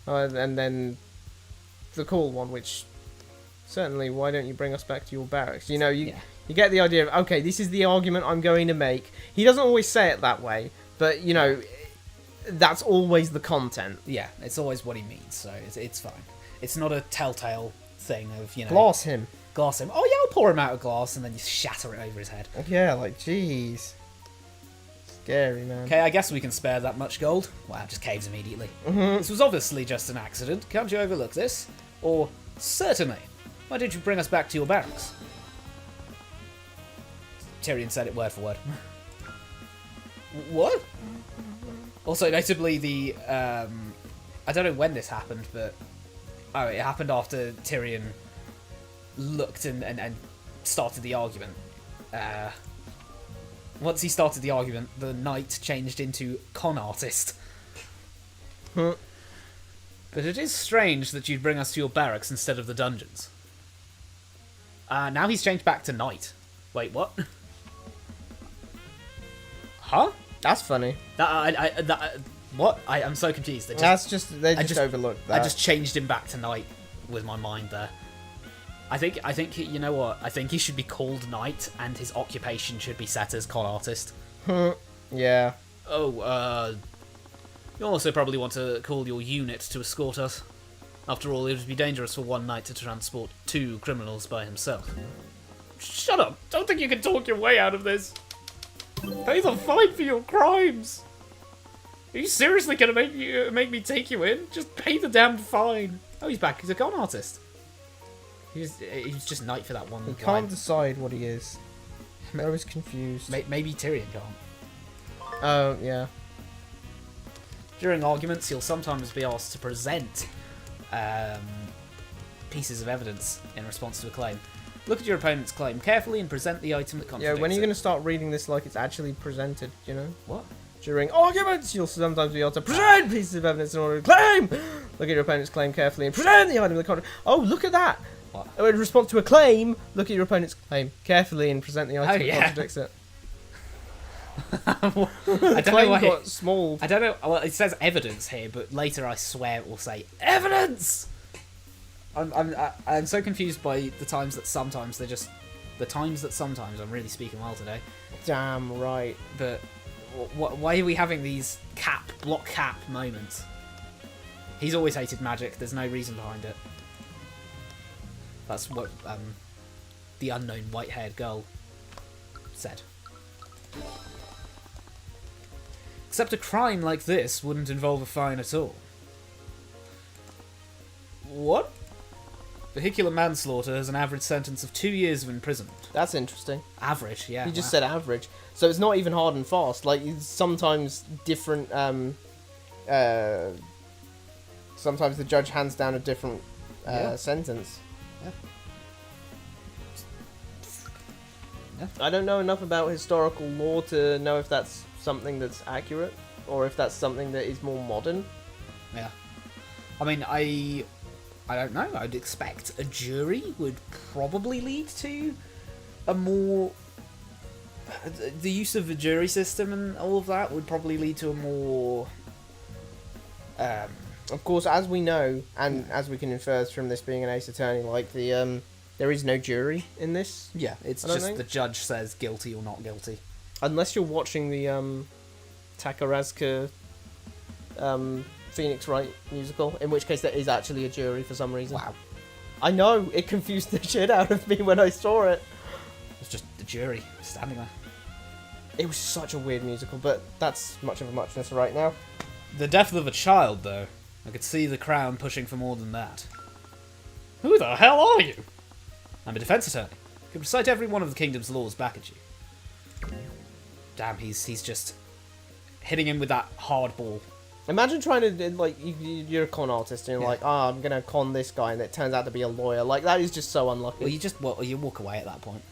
And then the cool one, which certainly, why don't you bring us back to your barracks? You know, you get the idea of, okay, this is the argument I'm going to make. He doesn't always say it that way, but, you know, that's always the content. Yeah, it's always what he means, so it's fine. It's not a telltale thing of, you know... Glass him. Glass him. Oh, yeah, I'll pour him out a glass, and then you shatter it over his head. Yeah, like, jeez. Scary, man. Okay, I guess we can spare that much gold. Wow, just caves immediately. This was obviously just an accident. Can't you overlook this? Or, certainly. Why did you bring us back to your barracks? Tyrion said it word for word. What? Also, notably, the... I don't know when this happened, but... Oh, it happened after Tyrion looked and started the argument. Once he started the argument, the knight changed into con artist. But it is strange that you'd bring us to your barracks instead of the dungeons. Now he's changed back to knight. Wait, what? Huh? That's funny. What? I'm so confused. They just overlooked that. I just changed him back to knight with my mind there. I think you know what? I think he should be called knight, and his occupation should be set as con artist. Yeah. Oh, you also probably want to call your unit to escort us. After all, it would be dangerous for one knight to transport 2 criminals by himself. Shut up! Don't think you can talk your way out of this. Pay the fine for your crimes. Are you seriously gonna make me take you in? Just pay the damn fine. Oh, he's back. He's a con artist. He was just knight for that one. He can't decide what he is. I was confused. Maybe Tyrion can't. Oh, yeah. During arguments, you'll sometimes be asked to present pieces of evidence in response to a claim. Look at your opponent's claim carefully and present the item that contradicts it. Yeah, when are you going to start reading this like it's actually presented, you know? What? During arguments, you'll sometimes be able to present pieces of evidence in order to claim! Look at your opponent's claim carefully and present the item that contradicts. Oh, look at that! What? In response to a claim, look at your opponent's claim carefully and present the item that contradicts it. I don't Claim know why got small. I don't know. Well, it says evidence here, but later I swear it will say evidence. I'm so confused by the times that sometimes I'm really speaking well today. Damn right. But why are we having these block cap moments? He's always hated magic. There's no reason behind it. That's what the unknown white-haired girl said. Except a crime like this wouldn't involve a fine at all. What? Vehicular manslaughter has an average sentence of 2 years of imprisonment. That's interesting. Average, yeah. You just said average. So it's not even hard and fast. Like, it's sometimes different... sometimes the judge hands down a different sentence. Yeah. I don't know enough about historical law to know if that's something that's accurate or if that's something that is more modern. Yeah. I mean, I don't know. I'd expect a jury would probably lead to a more... The use of the jury system and all of that would probably lead to a more... Of course, as we know, and as we can infer from this being an Ace Attorney, like, there is no jury in this. Yeah, it's just the judge says guilty or not Phoenix Wright musical, in which case there is actually a jury for some reason. Wow. I know, it confused the shit out of me when I saw it. It's just the jury standing there. It was such a weird musical, but that's much of a muchness right now. The death of a child, though. I could see the Crown pushing for more than that. Who the hell are you? I'm a defense attorney. I can recite every one of the kingdom's laws back at you. Damn, he's just hitting him with that hard ball. Imagine trying to, like, you're a con artist, and you're like, I'm gonna con this guy, and it turns out to be a lawyer. Like, that is just so unlucky. Well, you walk away at that point.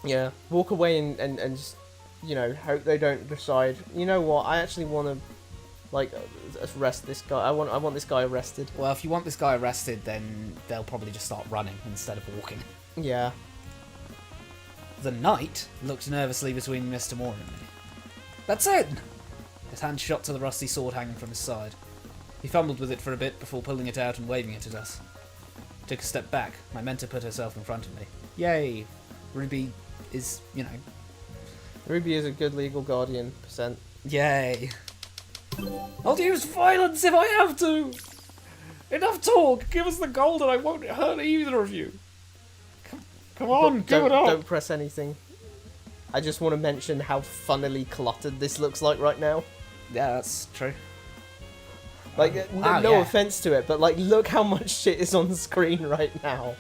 Yeah, walk away and just, you know, hope they don't decide, you know what, I actually want to, like, arrest this guy. I want this guy arrested. Well, if you want this guy arrested, then they'll probably just start running instead of walking. Yeah. The knight looked nervously between Mr. Moore and me. That's it! His hand shot to the rusty sword hanging from his side. He fumbled with it for a bit before pulling it out and waving it at us. Took a step back. My mentor put herself in front of me. Yay! Ruby is, you know... Ruby is a good legal guardian, %. Yay! I'll use violence if I have to! Enough talk! Give us the gold and I won't hurt either of you! Come on, give it up! Don't press anything. I just want to mention how funnily cluttered this looks like right now. Yeah, that's true. Like, Wow, no yeah. offense to it, but like, look how much shit is on the screen right now.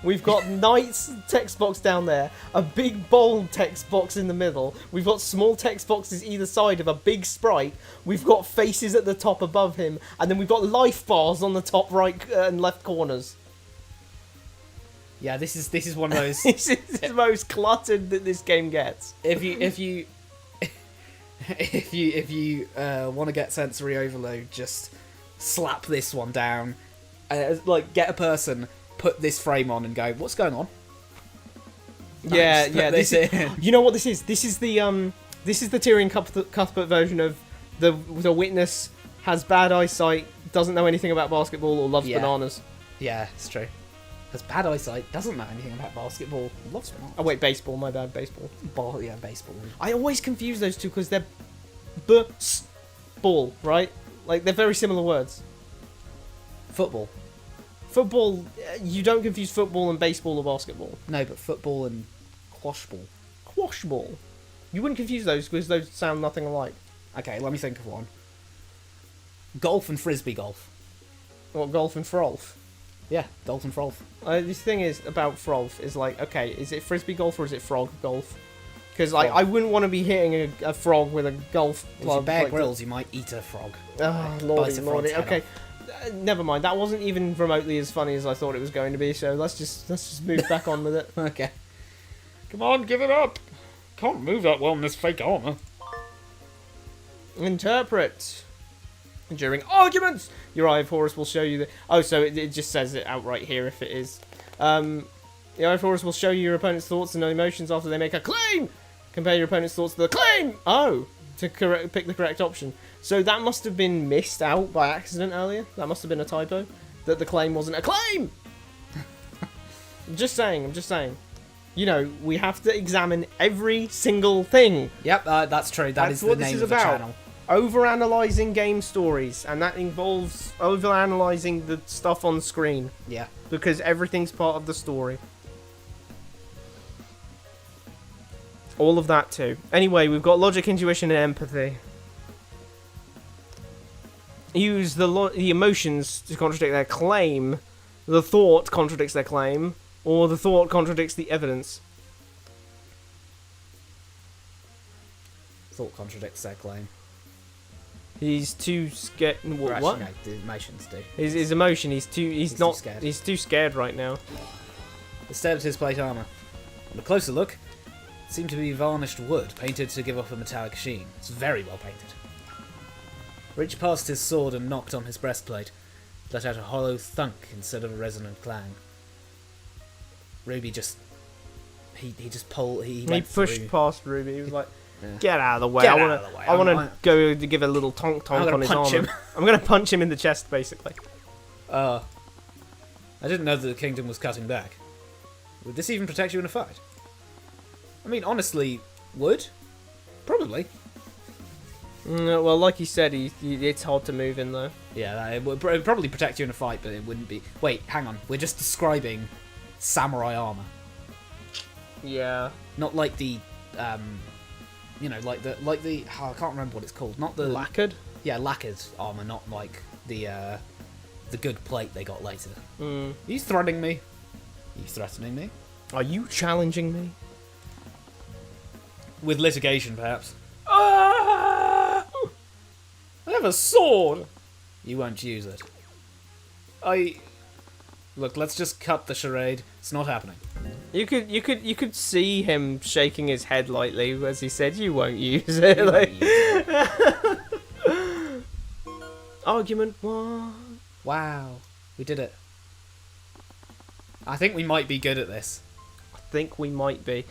We've got Knight's text box down there, a big bold text box in the middle. We've got small text boxes either side of a big sprite. We've got faces at the top above him, and then we've got life bars on the top right and left corners. Yeah, this is one of those. This is the most cluttered that this game gets. if you want to get sensory overload, just slap this one down. Like, get a person, put this frame on, and go, "What's going on?" Yeah, Put yeah. this in. You know what this is? This is the Tyrion Cuthbert version of the witness has bad eyesight, doesn't know anything about basketball, or loves bananas. Yeah, it's true. Has bad eyesight, doesn't know anything about basketball, loves it. Oh wait, baseball. My bad, baseball. Baseball. I always confuse those two because they're ball, right? Like, they're very similar words. Football. Football, you don't confuse football and baseball or basketball. No, but football and quashball. Quashball. You wouldn't confuse those because those sound nothing alike. Okay, let me think of one. Golf and frisbee golf. What, golf and frolf? Yeah, golf and frolf. This thing is about frolf is like, okay, is it frisbee golf or is it frog golf? Because like, Frog. I wouldn't want to be hitting a frog with a golf If you club. Bear like Grylls, you might eat a frog. Oh, Like, lordy, bite a frog's lordy. head Okay, off. never mind. That wasn't even remotely as funny as I thought it was going to be. So let's just move back on with it. Okay. Come on, give it up! Can't move that well in this fake armor. Interpret. During arguments, your Eye of Horus will show you the... Oh, so it just says it outright here if it is. The Eye of Horus will show you your opponent's thoughts and emotions after they make a claim. Compare your opponent's thoughts to the claim. Oh, to pick the correct option. So that must have been missed out by accident earlier. That must have been a typo. That the claim wasn't a claim. I'm just saying. You know, we have to examine every single thing. Yep, that's true. That's the what this name is of the about. channel. Overanalyzing game stories, and that involves overanalyzing the stuff on screen, Yeah. because everything's part of the story. All of that too. Anyway, we've got logic, intuition, and empathy. Use the emotions to contradict their claim. The thought contradicts their claim, or the thought contradicts the evidence. Thought contradicts their claim. He's too scared. Or What? actually, no, the emotions do. His emotion. He's too not. scared. He's too scared right now. I stared at his plate armour. On a closer look, it seemed to be varnished wood, painted to give off a metallic sheen. It's very well painted. Reached past his sword and knocked on his breastplate, let out a hollow thunk instead of a resonant clang. Ruby just... He just pulled... He went pushed through. past Ruby. He was like, Yeah. "Get out of the way! Get I out want of the way. to. I want I'm- to go to give a little tonk I'm gonna on his punch armor. him." I'm gonna punch him in the chest, basically." I didn't know that the kingdom was cutting back. Would this even protect you in a fight? I mean, honestly, would? Probably. Well, like he said, it's hard to move in though. Yeah, it would probably protect you in a fight, but it wouldn't be. Wait, hang on. We're just describing samurai armor, Yeah. not like the, like the oh, I can't remember what it's called. Not the Lacquered? Yeah, lacquered armor, not like the good plate they got later. Mm. He's threatening me. You threatening me? Are you challenging me? With litigation, perhaps. I have a sword. You won't use it. Look, let's just cut the charade. It's not happening. You could see him shaking his head lightly as he said, "You won't use it." You Like, won't use it. argument one. Wow, we did it. I think we might be good at this. I think we might be.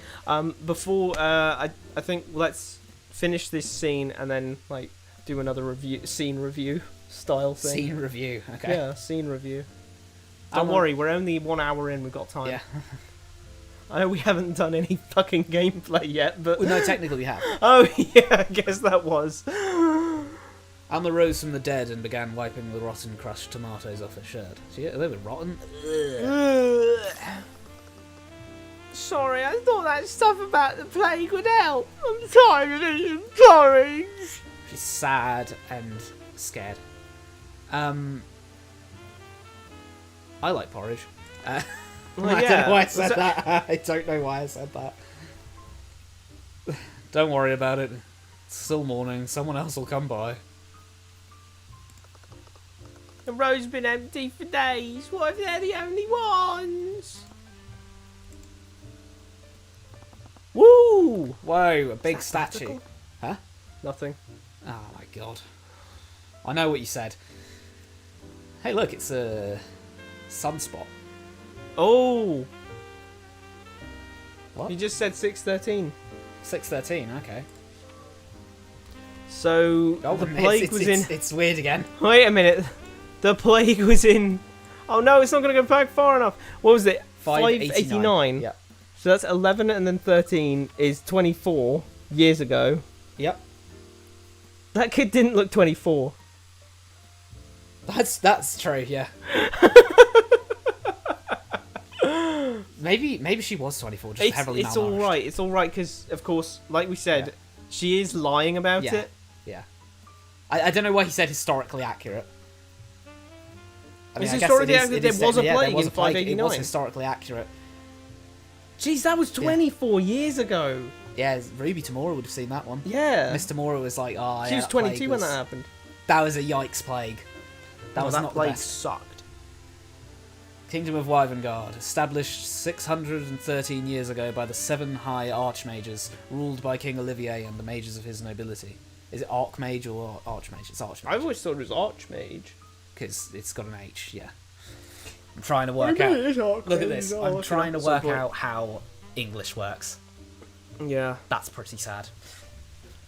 Before I think let's finish this scene and then like do another scene review style thing. Scene review. Okay. Yeah, scene review. Don't worry, we're only 1 hour in. We've got time. Yeah. I know we haven't done any fucking gameplay yet, but Well, no, technically we have. oh yeah, I guess that was. Alma rose from the dead and began wiping the rotten, crushed tomatoes off her shirt. They were rotten. Ugh. Sorry, I thought that stuff about the plague would help. I'm tired of eating porridge. She's sad and scared. I like porridge. Well, I yeah. don't know why I said that. I don't know why I said that. Don't worry about it. It's still morning. Someone else will come by. The road's been empty for days. What if they're the only ones? Woo! Whoa, a big Is that statue. tactical? Huh? Nothing. Oh my god. I know what you said. Hey, look, it's a sunspot. Oh! What? You just said 6:13. 6:13, okay. So the plague was in. It's weird again. Wait a minute. The plague was in. Oh no, it's not going to go back far enough. What was it? 589. Yeah. So that's 11 and then 13 is 24 years ago. Yep. That kid didn't look 24. That's true, yeah. maybe she was 24, just heavily It's malnourished. alright. It's alright because, of course, like we said, Yeah. she is lying about Yeah. it. Yeah. I don't know why he said historically accurate. I mean, It's I guess historically it is- accurate. it is There was a yeah, plague there was in a plague. It 589. was historically accurate. Jeez, that was 24 years ago. Yeah, Ruby Tamura would have seen that one. Yeah. Miss Tamura was like, oh, She yeah, was that 22 plague when was- that happened. That was a yikes plague. That was that not the plague best. sucked. Kingdom of Wyvengard, established 613 years ago by the 7 High Archmages, ruled by King Olivier and the mages of his nobility. Is it Archmage or Archmage? It's Archmage. I always thought it was Archmage. Because it's got an H, yeah. I'm trying to work out... Look at this. I'm trying to work out how English works. Yeah. That's pretty sad.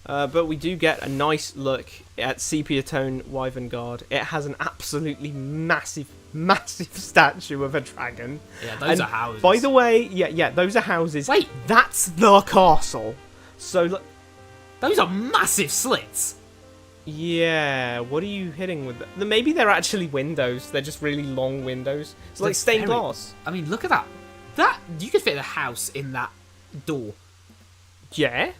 But we do get a nice look at Sepia Tone Wyvengard. It has an absolutely massive, massive statue of a dragon. Yeah, those are houses. By the way, yeah, those are houses. Wait. That's the castle. So, Those are massive slits! yeah, what are you hitting with that? Maybe they're actually windows. They're just really long windows. It's like That's stained very- glass. I mean, look at that. You could fit a house in that door. Yeah.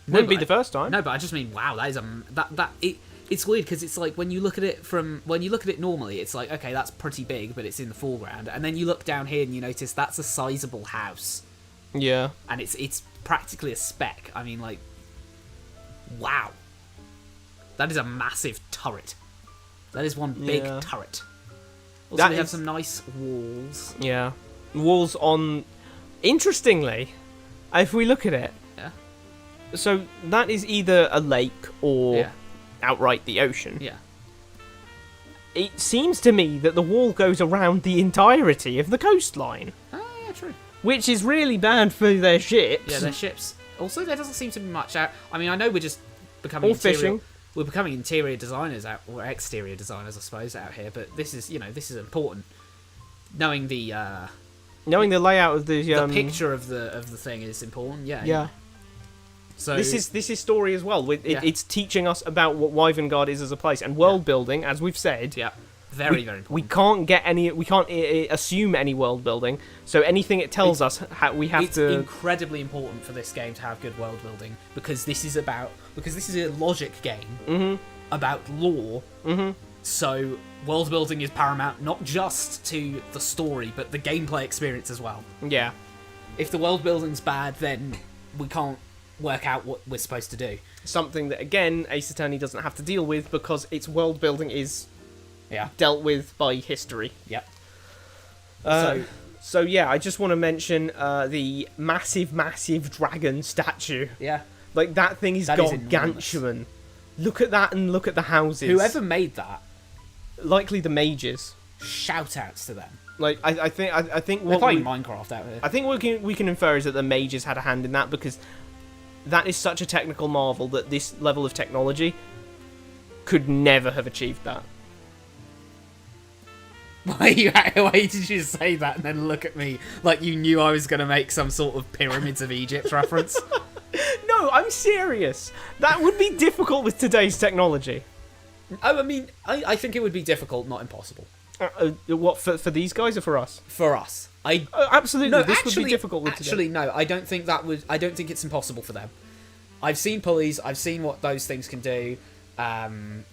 No, Wouldn't be but the first time. No, but I just mean, wow, that is it's weird because it's like when you look at it normally, it's like, okay, that's pretty big, but it's in the foreground, and then you look down here and you notice that's a sizable house, Yeah. and it's practically a speck. I mean, like, wow, that is a massive turret. That is one big Yeah. turret. Also, That we have is- some nice walls. Yeah. Walls on... Interestingly, if we look at it, Yeah. so that is either a lake or Yeah. outright the ocean. Yeah. It seems to me that the wall goes around the entirety of the coastline, Oh, yeah, true. which is really bad for their ships. Yeah, they're ships. Also, there doesn't seem to be much out. I mean, I know we're just becoming Or fishing. We're becoming interior designers or exterior designers, I suppose, out here. But this is important. Knowing the Knowing the layout of the picture of the thing is important. Yeah. Yeah. So This is story as well. Yeah. It's teaching us about what Wyvern is as a place and world building, as we've said. yeah, very important. We can't assume any world building. So anything it tells us, we have It's to. incredibly important for this game to have good world building because this is a logic game about lore. So world building is paramount, not just to the story, but the gameplay experience as well. Yeah. If the world building's bad, then we can't work out what we're supposed to do. Something that again Ace Attorney doesn't have to deal with because its world building is Yeah. dealt with by history. Yep. So yeah, I just want to mention the massive dragon statue. Yeah. Like that thing is That is gargantuan. Look at that and look at the houses. Whoever made that, likely the mages. shout outs to them. Like I think They're what playing Minecraft out here. I think we can infer is that the mages had a hand in that because that is such a technical marvel that this level of technology could never have achieved that. Why did you say that and then look at me like you knew I was going to make some sort of Pyramids of Egypt reference? No, I'm serious. That would be difficult with today's technology. I mean, I think it would be difficult, not impossible. What for these guys or for us? For us. Absolutely. No, this actually, would be difficult with today. actually, no. I don't think it's impossible for them. I've seen pulleys. I've seen what those things can do. I've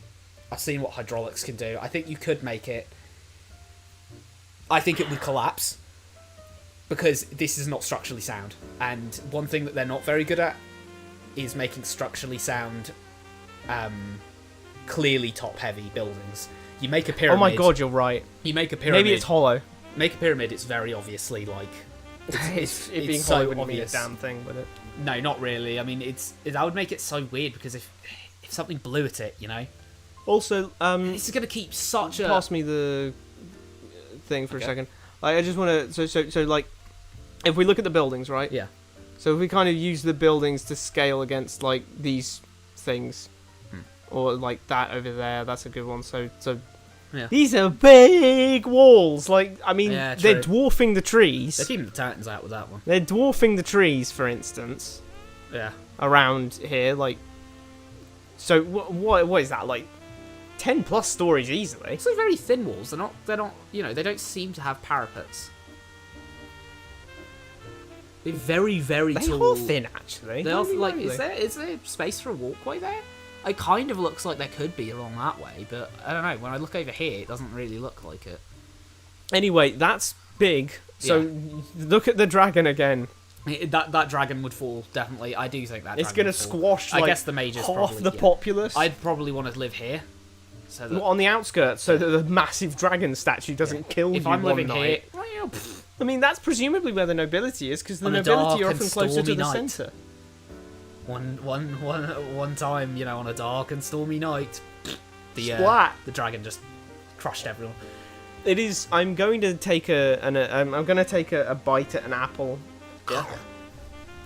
seen what hydraulics can do. I think you could make it. I think it would collapse because this is not structurally sound. And one thing that they're not very good at is making structurally sound, clearly top-heavy buildings. You make a pyramid. Oh my god, you're right. You make a pyramid. Maybe it's hollow. Make a pyramid. It's very obviously like. It being so hollow wouldn't be a obvious. damn thing, would it? No, not really. I mean, that would make it so weird because if something blew at it, you know, Also, this is gonna keep such a. pass me the thing for Okay. a second. Like, I just want to. So like, if we look at the buildings, right? Yeah. So if we kind of use the buildings to scale against like these things, or like that over there, that's a good one. So Yeah. these are big walls. Like, I mean, Yeah, they're true. dwarfing the trees. They're keeping the Titans out with that one. They're dwarfing the trees, for instance, Yeah. around here. Like, so what is that? Like, 10+ stories easily. It's like very thin walls. They're not. You know, they don't seem to have parapets. They're very, very They tall. are thin, actually. They are Really, like. really. Is there space for a walkway there? It kind of looks like there could be along that way, but I don't know. When I look over here, it doesn't really look like it. Anyway, that's big. So look at the dragon again. That dragon would fall, definitely. I do think that It's dragon gonna would fall. squash I like guess the mages half probably, the yeah. populace. I'd probably want to live here. So that On the outskirts, so that the massive dragon statue doesn't kill if you I'm one living night. here, I mean, that's presumably where the nobility is, because the On a nobility dark are and often closer to stormy the night. centre. one time, you know, on a dark and stormy night, Splat. the dragon just crushed everyone. It is. I'm going to take I'm going to take a bite at an apple. Yeah.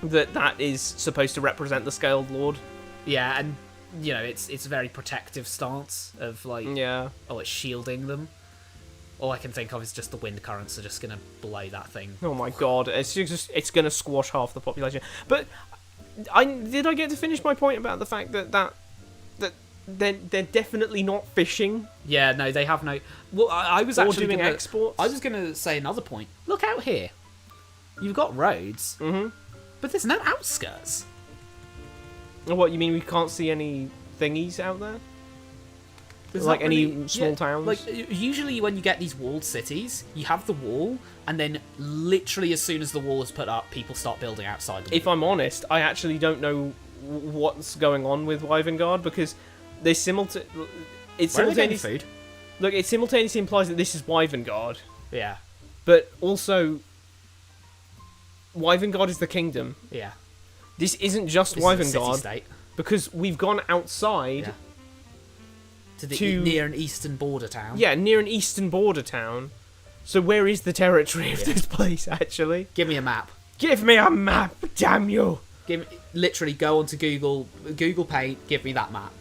That is supposed to represent the Scaled Lord. Yeah, and you know, it's a very protective stance of like, Yeah. oh, it's shielding them. All I can think of is just the wind currents are just gonna blow that thing. Oh my god, it's going to squash half the population. But did I get to finish my point about the fact that they're definitely not fishing Yeah, no, they have no. Well, I was or actually doing gonna, exports? I was gonna say another point. Look out here. You've got roads, but there's no outskirts. What, you mean we can't see any thingies out there? There's Like not any really- small towns? Like usually when you get these walled cities, you have the wall, and then literally as soon as the wall is put up, people start building outside the wall. If I'm honest, I actually don't know what's going on with Wyvern because they Where are they getting simultaneously food? look. It simultaneously implies that this is Wyvern, Yeah, but also Wyvern is the kingdom. yeah. This isn't just This is a Wyvern city-state. because we've gone outside. Yeah. To the to- near an eastern border town. Yeah, near an eastern border town. So where is the territory of this place, actually? Give me a map. Give me a map, damn you! Literally go onto Google Paint. Give me that map.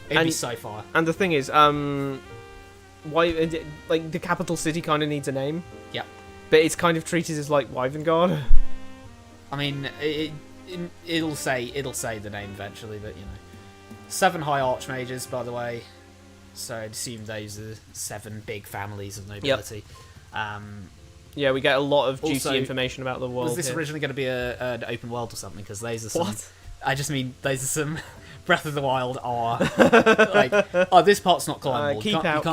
It'd be And- so far. And the thing is, why, like, the capital city kind of needs a name, Yep. but it's kind of treated as, like, Wyvern. I mean, it'll say the name eventually, but 7 high archmages, by the way. So I'd assume those are 7 big families of nobility. Yeah, we get a lot of juicy Also, information about the world. Was this here. originally going to be an open world or something? Because those are some. What? I just mean those are some. Breath of the Wild are like, this part's not climbable. Keep out.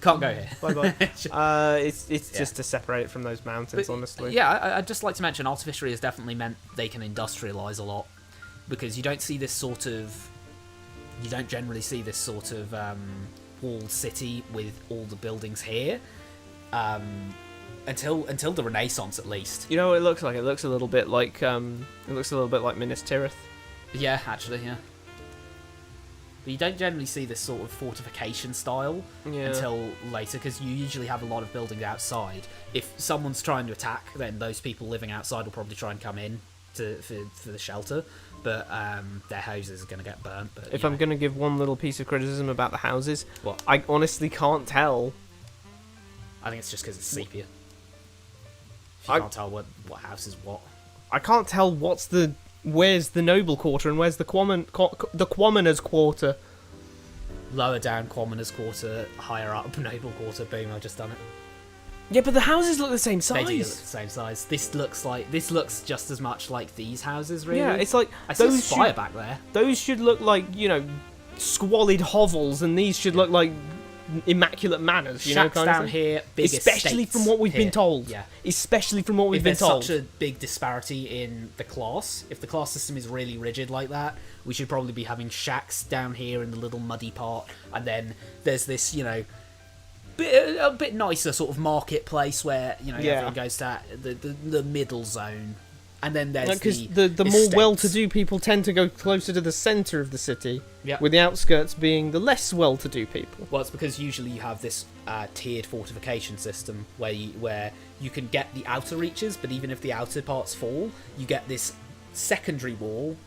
Can't go here. Bye bye. It's just to separate it from those mountains, honestly. Yeah, I'd just like to mention artificery has definitely meant they can industrialize a lot, because you don't generally see this sort of walled city with all the buildings here until the Renaissance, at least. You know what it looks like? It looks a little bit like Minas Tirith. Yeah, actually, yeah. But you don't generally see this sort of fortification style until later, because you usually have a lot of buildings outside. If someone's trying to attack, then those people living outside will probably try and come in for the shelter, but their houses are going to get burnt. But if I'm going to give one little piece of criticism about the houses, what? I honestly can't tell. I think it's just because it's sepia. You can't tell what house is what. I can't tell where's the noble quarter and where's the commoner's quarter. Lower down commoner's quarter, higher up noble quarter. Boom! I've just done it. Yeah, but the houses look the same size. They do look the same size. This looks just as much like these houses, really. Yeah, it's like I see a spire back there. Those should look like squalid hovels, and these should look like immaculate manors. Shacks down here, big especially estates from what we've been told. Yeah, especially from what we've been told. If there's such a big disparity in the class, if the class system is really rigid like that, we should probably be having shacks down here in the little muddy part, and then there's this, a bit nicer sort of marketplace where everyone goes to the middle zone. And then there's because the more well-to-do people tend to go closer to the centre of the city, with the outskirts being the less well-to-do people. Well, it's because usually you have this tiered fortification system where you can get the outer reaches, but even if the outer parts fall, you get this secondary wall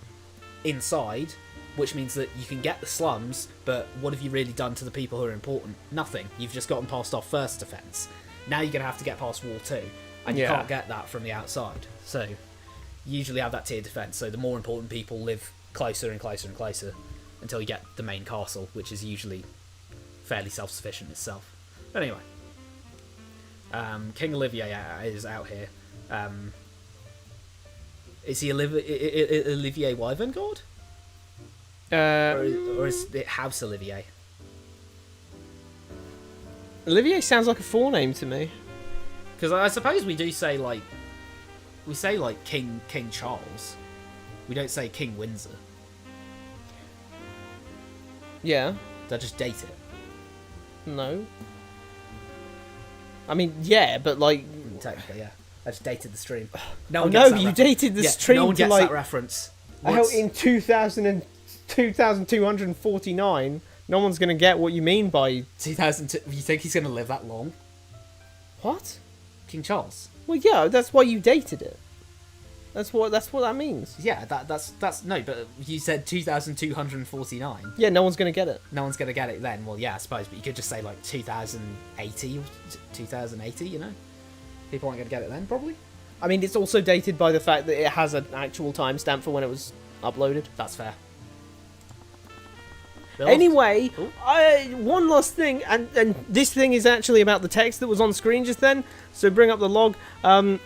inside, which means that you can get the slums, but what have you really done to the people who are important? Nothing. You've just gotten past our first defence. Now you're going to have to get past wall 2, and you can't get that from the outside. So you usually have that tiered defence, so the more important people live closer and closer and closer until you get the main castle, which is usually fairly self-sufficient itself. But anyway, King Olivier is out here. Is he Olivier Wyverngard? Or is it House Olivier? Olivier sounds like a forename to me. Because I suppose we do say King Charles. We don't say King Windsor. Yeah. Did I just date it? No. I mean, yeah, but technically, yeah. I just dated the stream. No, you dated the stream. No one gets to that reference. In 2249, no one's gonna get what you mean by 2002. You think he's gonna live that long? What? King Charles. Well, yeah, that's why you dated it. That's what that means. Yeah, that's no, but you said 2249. Yeah, no one's gonna get it. No one's gonna get it then. Well, yeah, I suppose, but you could just say 2080 or 2080. People aren't gonna get it then, probably. I mean, it's also dated by the fact that it has an actual timestamp for when it was uploaded. That's fair. Anyway, one last thing, and this thing is actually about the text that was on screen just then. So bring up the log. The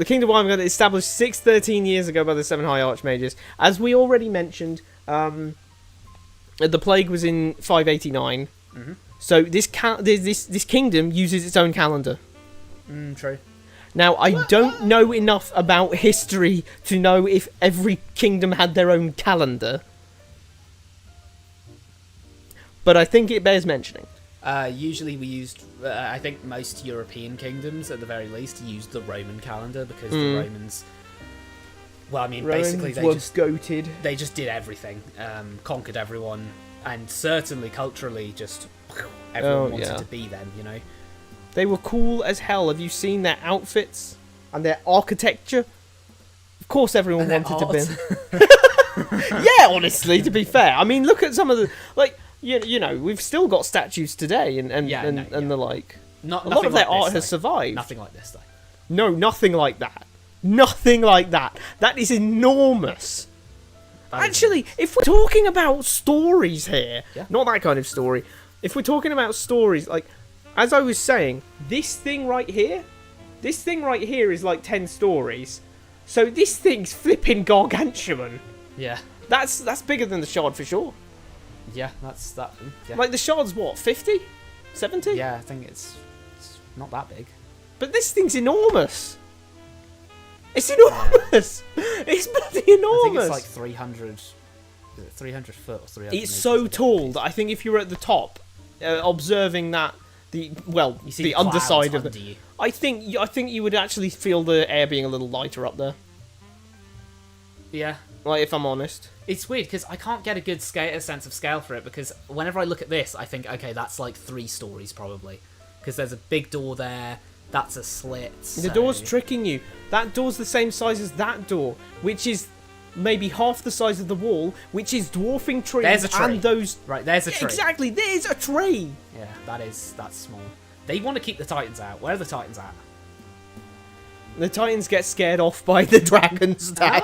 Kingdom of Wyvern got established 613 years ago by the 7 High Archmages. As we already mentioned, the plague was in 589. Mm-hmm. So this kingdom uses its own calendar. True. Now, I don't know enough about history to know if every kingdom had their own calendar. But I think it bears mentioning. Usually we used, I think most European kingdoms, at the very least, used the Roman calendar because the Romans... Well, I mean, basically goated. They just did everything. Conquered everyone. And certainly, culturally, just... Everyone wanted to be them, They were cool as hell. Have you seen their outfits? And their architecture? Of course everyone wanted to be... Yeah, honestly, to be fair. I mean, look at some of the... we've still got statues today and the like. A lot of their art has survived. Nothing like this, though. No, nothing like that. Nothing like that. That is enormous. That is Actually, if we're talking about stories here, Yeah. not that kind of story. If we're talking about stories, like, as I was saying, this thing right here is like 10 stories. So this thing's flipping gargantuan. Yeah. That's bigger than the Shard for sure. Yeah, that's that. Yeah. Like, the Shard's what, 50? 70? Yeah, I think it's not that big. But this thing's enormous. It's enormous. It's bloody enormous. I think it's like 300. Is it 300 foot or 300? It's so tall that I think if you're at the top, observing that the You see the clouds underside of under it, you. I think you would actually feel the air being a little lighter up there. Yeah. Like, if I'm honest. It's weird because I can't get a sense of scale for it, because whenever I look at this, I think, okay, that's like 3 stories probably, because there's a big door there. That's a slit. The door's tricking you. That door's the same size as that door, which is maybe half the size of the wall, which is dwarfing trees. There's a tree. And those. Right, there's a tree. Exactly, there's a tree. Yeah, that's small. They want to keep the Titans out. Where are the Titans at? The Titans get scared off by the dragon statue.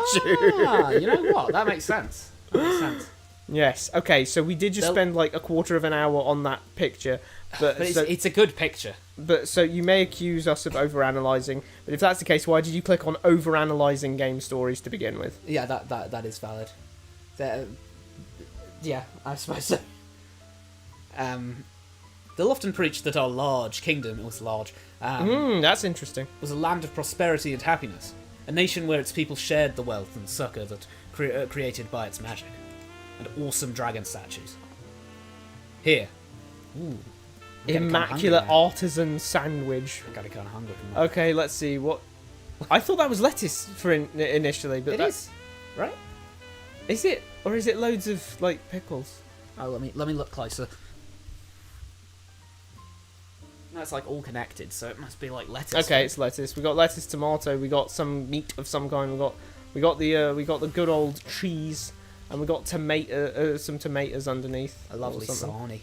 Ah, you know what? That makes sense. That makes sense. Yes. Okay. So we did just They'll- spend like a quarter of an hour on that picture, but But so, it's a good picture. so you may accuse us of overanalyzing. But if that's the case, why did you click on overanalyzing game stories to begin with? Yeah, that is valid. Yeah, I suppose so. They'll often preach that our large kingdom, it was large, That's interesting. was a land of prosperity and happiness, a nation where its people shared the wealth and succor that created by its magic, and awesome dragon statues. Here, ooh, Immaculate artisan sandwich. I'm getting kind of hungry from that. Okay, let's see what. I thought that was lettuce for initially, but It is, right? Is it, or is it loads of like pickles? Oh, let me look closer. No, it's like all connected, so it must be like lettuce. Okay, it's lettuce. We got lettuce, tomato. We got some meat of some kind. We got the good old cheese, and we got some tomatoes underneath. a lovely or something. sarnie.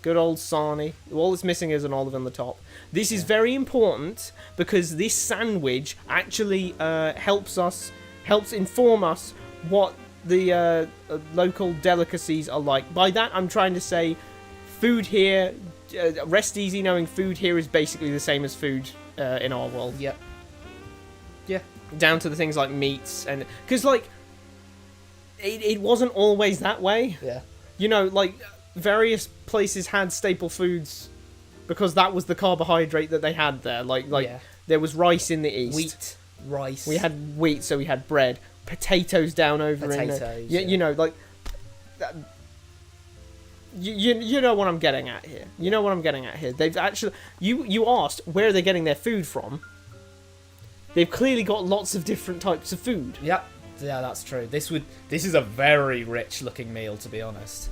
Good old sarnie. All it's missing is an olive on the top. This is very important because this sandwich actually helps inform us what the local delicacies are like. By that, I'm trying to say food here. Rest easy knowing food here is basically the same as food in our world. Yep. Yeah. Down to the things like meats and because like it wasn't always that way. Yeah. You know, like various places had staple foods because that was the carbohydrate that they had there. Like Yeah. there was rice in the east. Wheat, rice. We had wheat, so we had bread. Potatoes down over in Potatoes, yeah. yeah. You know, like that, you know what I'm getting at here. You know what I'm getting at here. They've actually you asked where are they getting their food from. They've clearly got lots of different types of food. Yep. Yeah, that's true. This is a very rich looking meal, to be honest.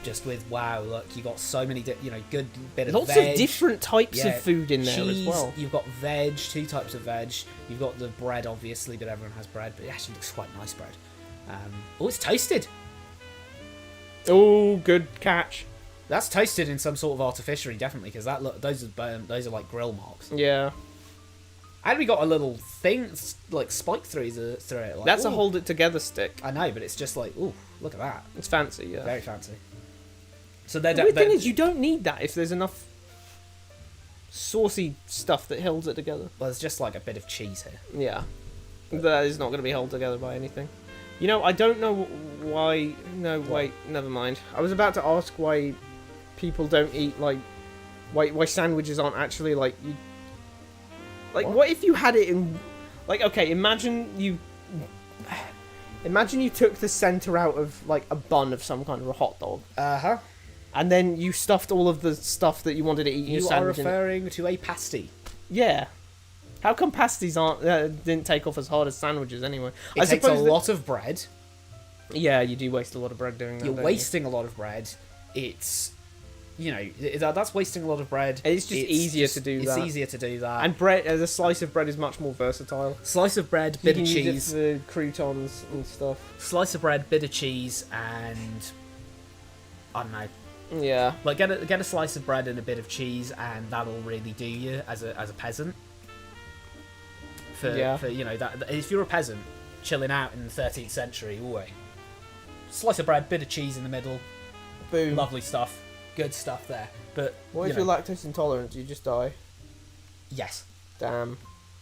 Just with wow, look, you got so many, good bit of Lots veg. of different types Yeah, of food in there cheese, as well. You've got veg, 2 types of veg. You've got the bread, obviously, but everyone has bread. But it actually looks quite nice bread. Oh, it's toasted. Oh, good catch. That's toasted in some sort of artificery, definitely, because those are like grill marks. Yeah. And we got a little thing like spike through it. Like, That's a ooh. hold it together stick. I know, but it's just like, ooh, look at that. It's fancy, yeah. Very fancy. So The weird thing is, you don't need that if there's enough saucy stuff that holds it together. well, there's just like a bit of cheese here. Yeah. That is not going to be held together by anything. You know, I don't know why... No, wait, never mind. I was about to ask why people don't eat, like... Why sandwiches aren't actually, like... What if you had it in... Like, okay, imagine you took the centre out of, like, a bun of some kind of a hot dog. Uh-huh. And then you stuffed all of the stuff that you wanted to eat in your You are sandwich in it. referring to a pasty. Yeah. How come pasties didn't take off as hard as sandwiches anyway? It takes a lot of bread. Yeah, you do waste a lot of bread doing that. You're don't wasting a lot of bread. It's, that's wasting a lot of bread. It's just easier to do that. It's easier to do that. And bread, the slice of bread is much more versatile. Slice of bread, You bit can of use cheese. it for croutons and stuff. Slice of bread, bit of cheese, and I don't know. Yeah. Like get a slice of bread and a bit of cheese, and that'll really do you as a peasant. for that. If you're a peasant chilling out in the 13th century, slice of bread, bit of cheese in the middle, Boom. lovely stuff, good stuff there. But What if you're lactose intolerant? Do you just die? Yes. Damn.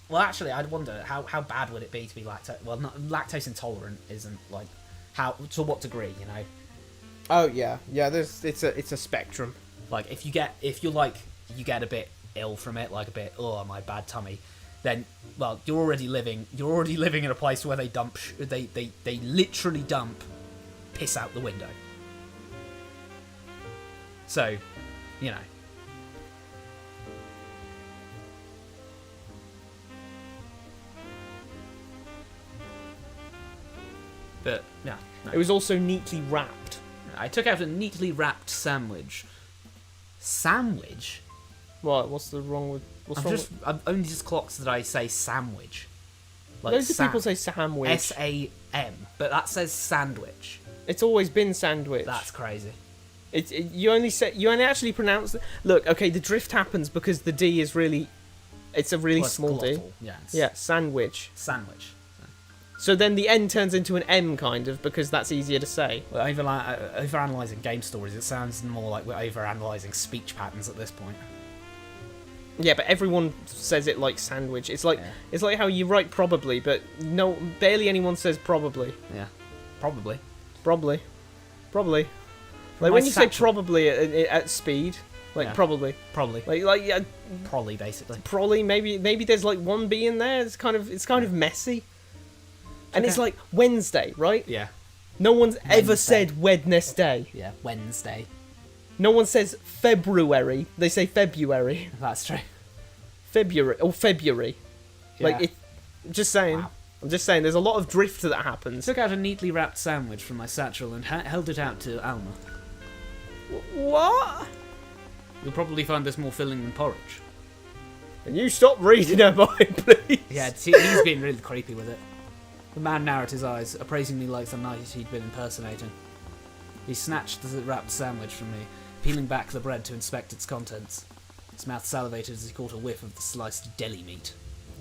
Well, actually, I'd wonder how bad would it be to be lactose. Well, lactose intolerant isn't like how to what degree, you know. Oh yeah. It's a spectrum. Like if you get a bit ill from it, like a bit my bad tummy, then you're already living in a place where they dump they literally dump piss out the window. So, you know. But yeah, no. It was also neatly wrapped. I took out a neatly wrapped sandwich. Sandwich? What? What's wrong with? I've only just clocked that I say sandwich. Like Loads of people say sandwich. S-A-M, but that says sandwich. It's always been sandwich. That's crazy. You only actually pronounce it. Look, okay, the drift happens because the D is really, it's a really small D. Yeah, Sandwich. Sandwich. So then the N turns into an M kind of because that's easier to say. Well, overanalyzing game stories, it sounds more like we're overanalyzing speech patterns at this point. Yeah, but everyone says it like sandwich. It's like how you write probably, but barely anyone says probably. Yeah, probably. Like when you say probably at speed, like probably. Like Probably basically. Probably maybe there's like one B in there. It's kind of messy. And it's like Wednesday, right? Yeah. No one's ever said Wednesday. Yeah, Wednesday. No one says February. They say February. That's true. February. Yeah. Like just saying. Wow. I'm just saying. There's a lot of drift that happens. Took out a neatly wrapped sandwich from my satchel and held it out to Alma. What? You'll probably find this more filling than porridge. And you stop reading her mind, please. Yeah, he's being really creepy with it. The man narrowed his eyes, appraising me like the knight he'd been impersonating. He snatched the wrapped sandwich from me, peeling back the bread to inspect its contents. His mouth salivated as he caught a whiff of the sliced deli meat.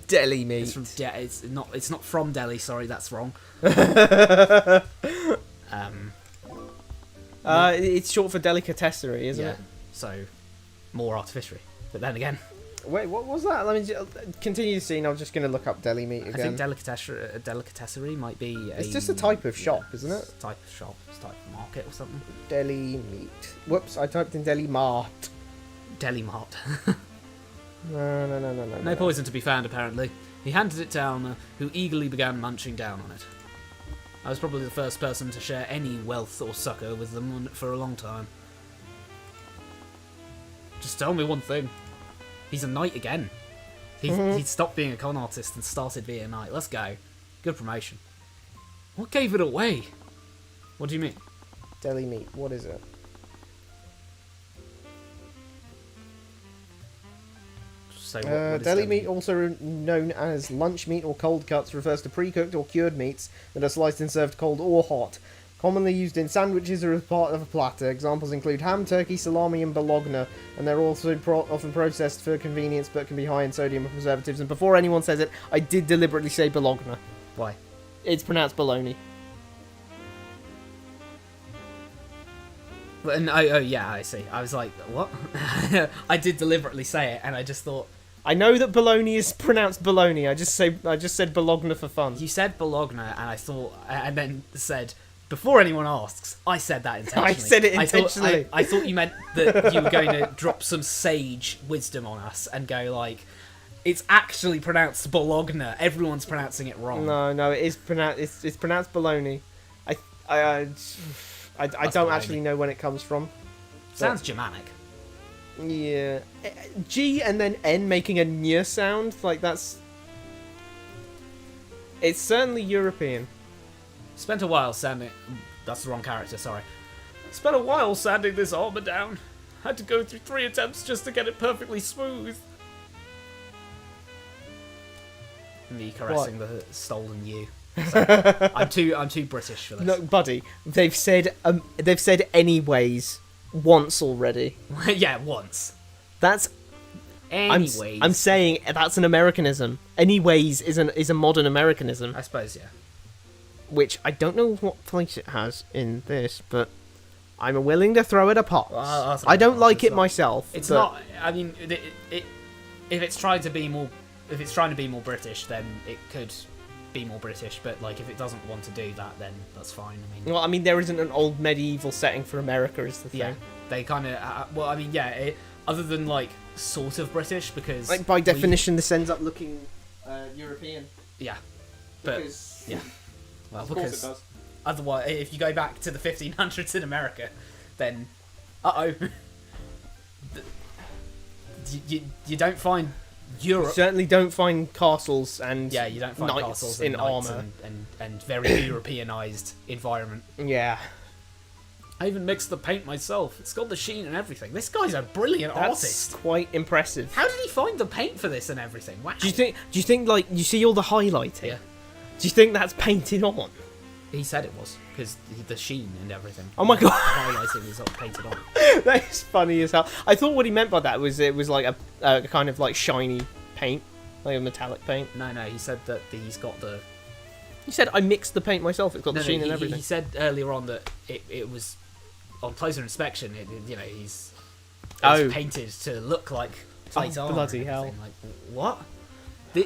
Deli meat. It's from it's not from Delhi. Sorry, that's wrong. It's short for delicatessen, isn't it? So more artificial. But then again, wait, what was that? Let me continue the scene. I'm just going to look up deli meat again. I think delicatessen might be. It's just a type of shop, isn't it? Type of shop, it's type of market or something. Deli meat. Whoops! I typed in deli mart. Deli mart. No. No poison to be found, apparently. He handed it to Alma, who eagerly began munching down on it. I was probably the first person to share any wealth or succour with them for a long time. Just tell me one thing. He's a knight again. He'd stopped being a con artist and started being a knight. Let's go. Good promotion. What gave it away? What do you mean? Deli meat. What is it? So what is deli meat, also known as lunch meat or cold cuts, refers to pre-cooked or cured meats that are sliced and served cold or hot. Commonly used in sandwiches or as part of a platter. Examples include ham, turkey, salami, and bologna, and they're also often processed for convenience but can be high in sodium and preservatives. And before anyone says it, I did deliberately say bologna. Why? It's pronounced bologna. Yeah, I see. I was like, what? I did deliberately say it, and I just thought. I know that bologna is pronounced bologna. I just said bologna for fun. You said bologna, and I thought, and then said. Before anyone asks, I said that intentionally. I said it intentionally. I thought you meant that you were going to drop some sage wisdom on us and go like, it's actually pronounced bologna. Everyone's pronouncing it wrong. No, it is pronounced. It's pronounced bologna. I don't actually know when it comes from. Sounds Germanic. Yeah, G and then N making a ñ sound like that's. It's certainly European. Spent a while sanding. That's the wrong character. Sorry. Spent a while sanding this armor down. Had to go through 3 attempts just to get it perfectly smooth. Me caressing the stolen you. So, I'm too British for this. No, buddy. They've said anyways once already. Yeah, once. That's Anyways. I'm saying that's an Americanism. Anyways is a modern Americanism, I suppose, yeah. which I don't know what place it has in this, but I'm willing to throw it a pot. Well, I'll throw I it a don't pot. like It's it not- myself. It's but not. I mean, if it's trying to be more, British, then it could be more British. But like, if it doesn't want to do that, then that's fine. I mean, Well, I mean, there isn't an old medieval setting for America, is the thing. yeah, they kind of. Well, I mean, yeah. Other than like sort of British, because Like by definition, this ends up looking European. yeah, but Because, yeah. Well, of course because it does. otherwise, if you go back to the 1500s in America, then you don't find You Europe. certainly don't find castles and Yeah, you don't find knights castles in and knights armor. and very Europeanized environment. Yeah, I even mixed the paint myself. It's got the sheen and everything. This guy's a brilliant that's artist. quite impressive. How did he find the paint for this and everything? Wow. Do you think like you see all the highlighting? Yeah. Do you think that's painted on? He said it was because the sheen and everything. Oh my God. The highlighting is all painted on. That is funny as hell. I thought what he meant by that was it was like a kind of like shiny paint, like a metallic paint. No, he said that he's got the. He said I mixed the paint myself. It's got the sheen and everything. He said earlier on that it was on closer inspection. He's painted to look like plate armor. Bloody and hell. everything. Like